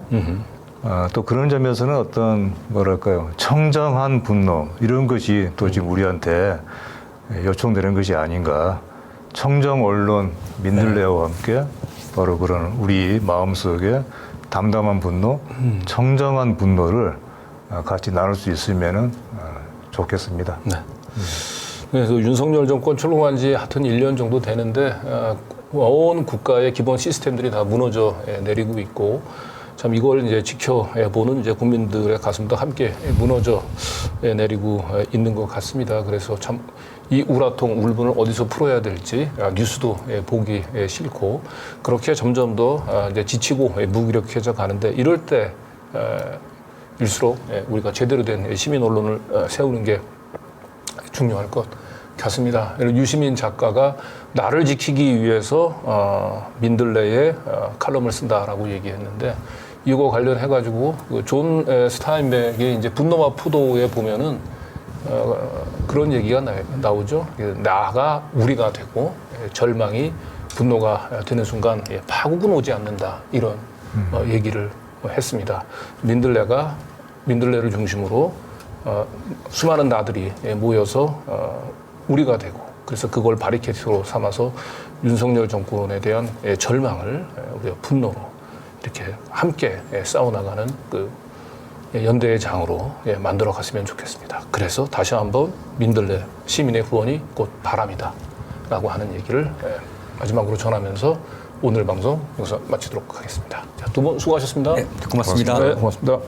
또 그런 점에서는 어떤 뭐랄까요 청정한 분노 이런 것이 또 지금 우리한테 요청되는 것이 아닌가. 청정 언론 민들레와 함께 바로 그런 우리 마음속에 담담한 분노, 청정한 분노를 같이 나눌 수 있으면은 좋겠습니다. 네. 그래서 윤석열 정권 출범한 지 하여튼 1년 정도 되는데 온 국가의 기본 시스템들이 다 무너져 내리고 있고 참 이걸 이제 지켜보는 이제 국민들의 가슴도 함께 무너져 내리고 있는 것 같습니다. 그래서 참 이 우라통 울분을 어디서 풀어야 될지 뉴스도 보기 싫고 그렇게 점점 더 이제 지치고 무기력해져 가는데 이럴 때일수록 우리가 제대로 된 시민 언론을 세우는 게 중요할 것 같습니다. 유시민 작가가 나를 지키기 위해서 민들레에 칼럼을 쓴다라고 얘기했는데 이거 관련해가지고 존 스타인백의 이제 분노와 포도에 보면은 그런 얘기가 나오죠. 나가 우리가 되고 절망이 분노가 되는 순간 파국은 오지 않는다 이런 얘기를 했습니다. 민들레를 중심으로 수많은 나들이 모여서 우리가 되고 그래서 그걸 바리케이트로 삼아서 윤석열 정권에 대한 절망을 우리가 분노로 이렇게 함께 싸워나가는 그 연대의 장으로 만들어 갔으면 좋겠습니다. 그래서 다시 한번 민들레 시민의 후원이 곧 바람이다 라고 하는 얘기를 마지막으로 전하면서 오늘 방송 여기서 마치도록 하겠습니다. 두 분 수고하셨습니다. 네, 고맙습니다. 네, 고맙습니다.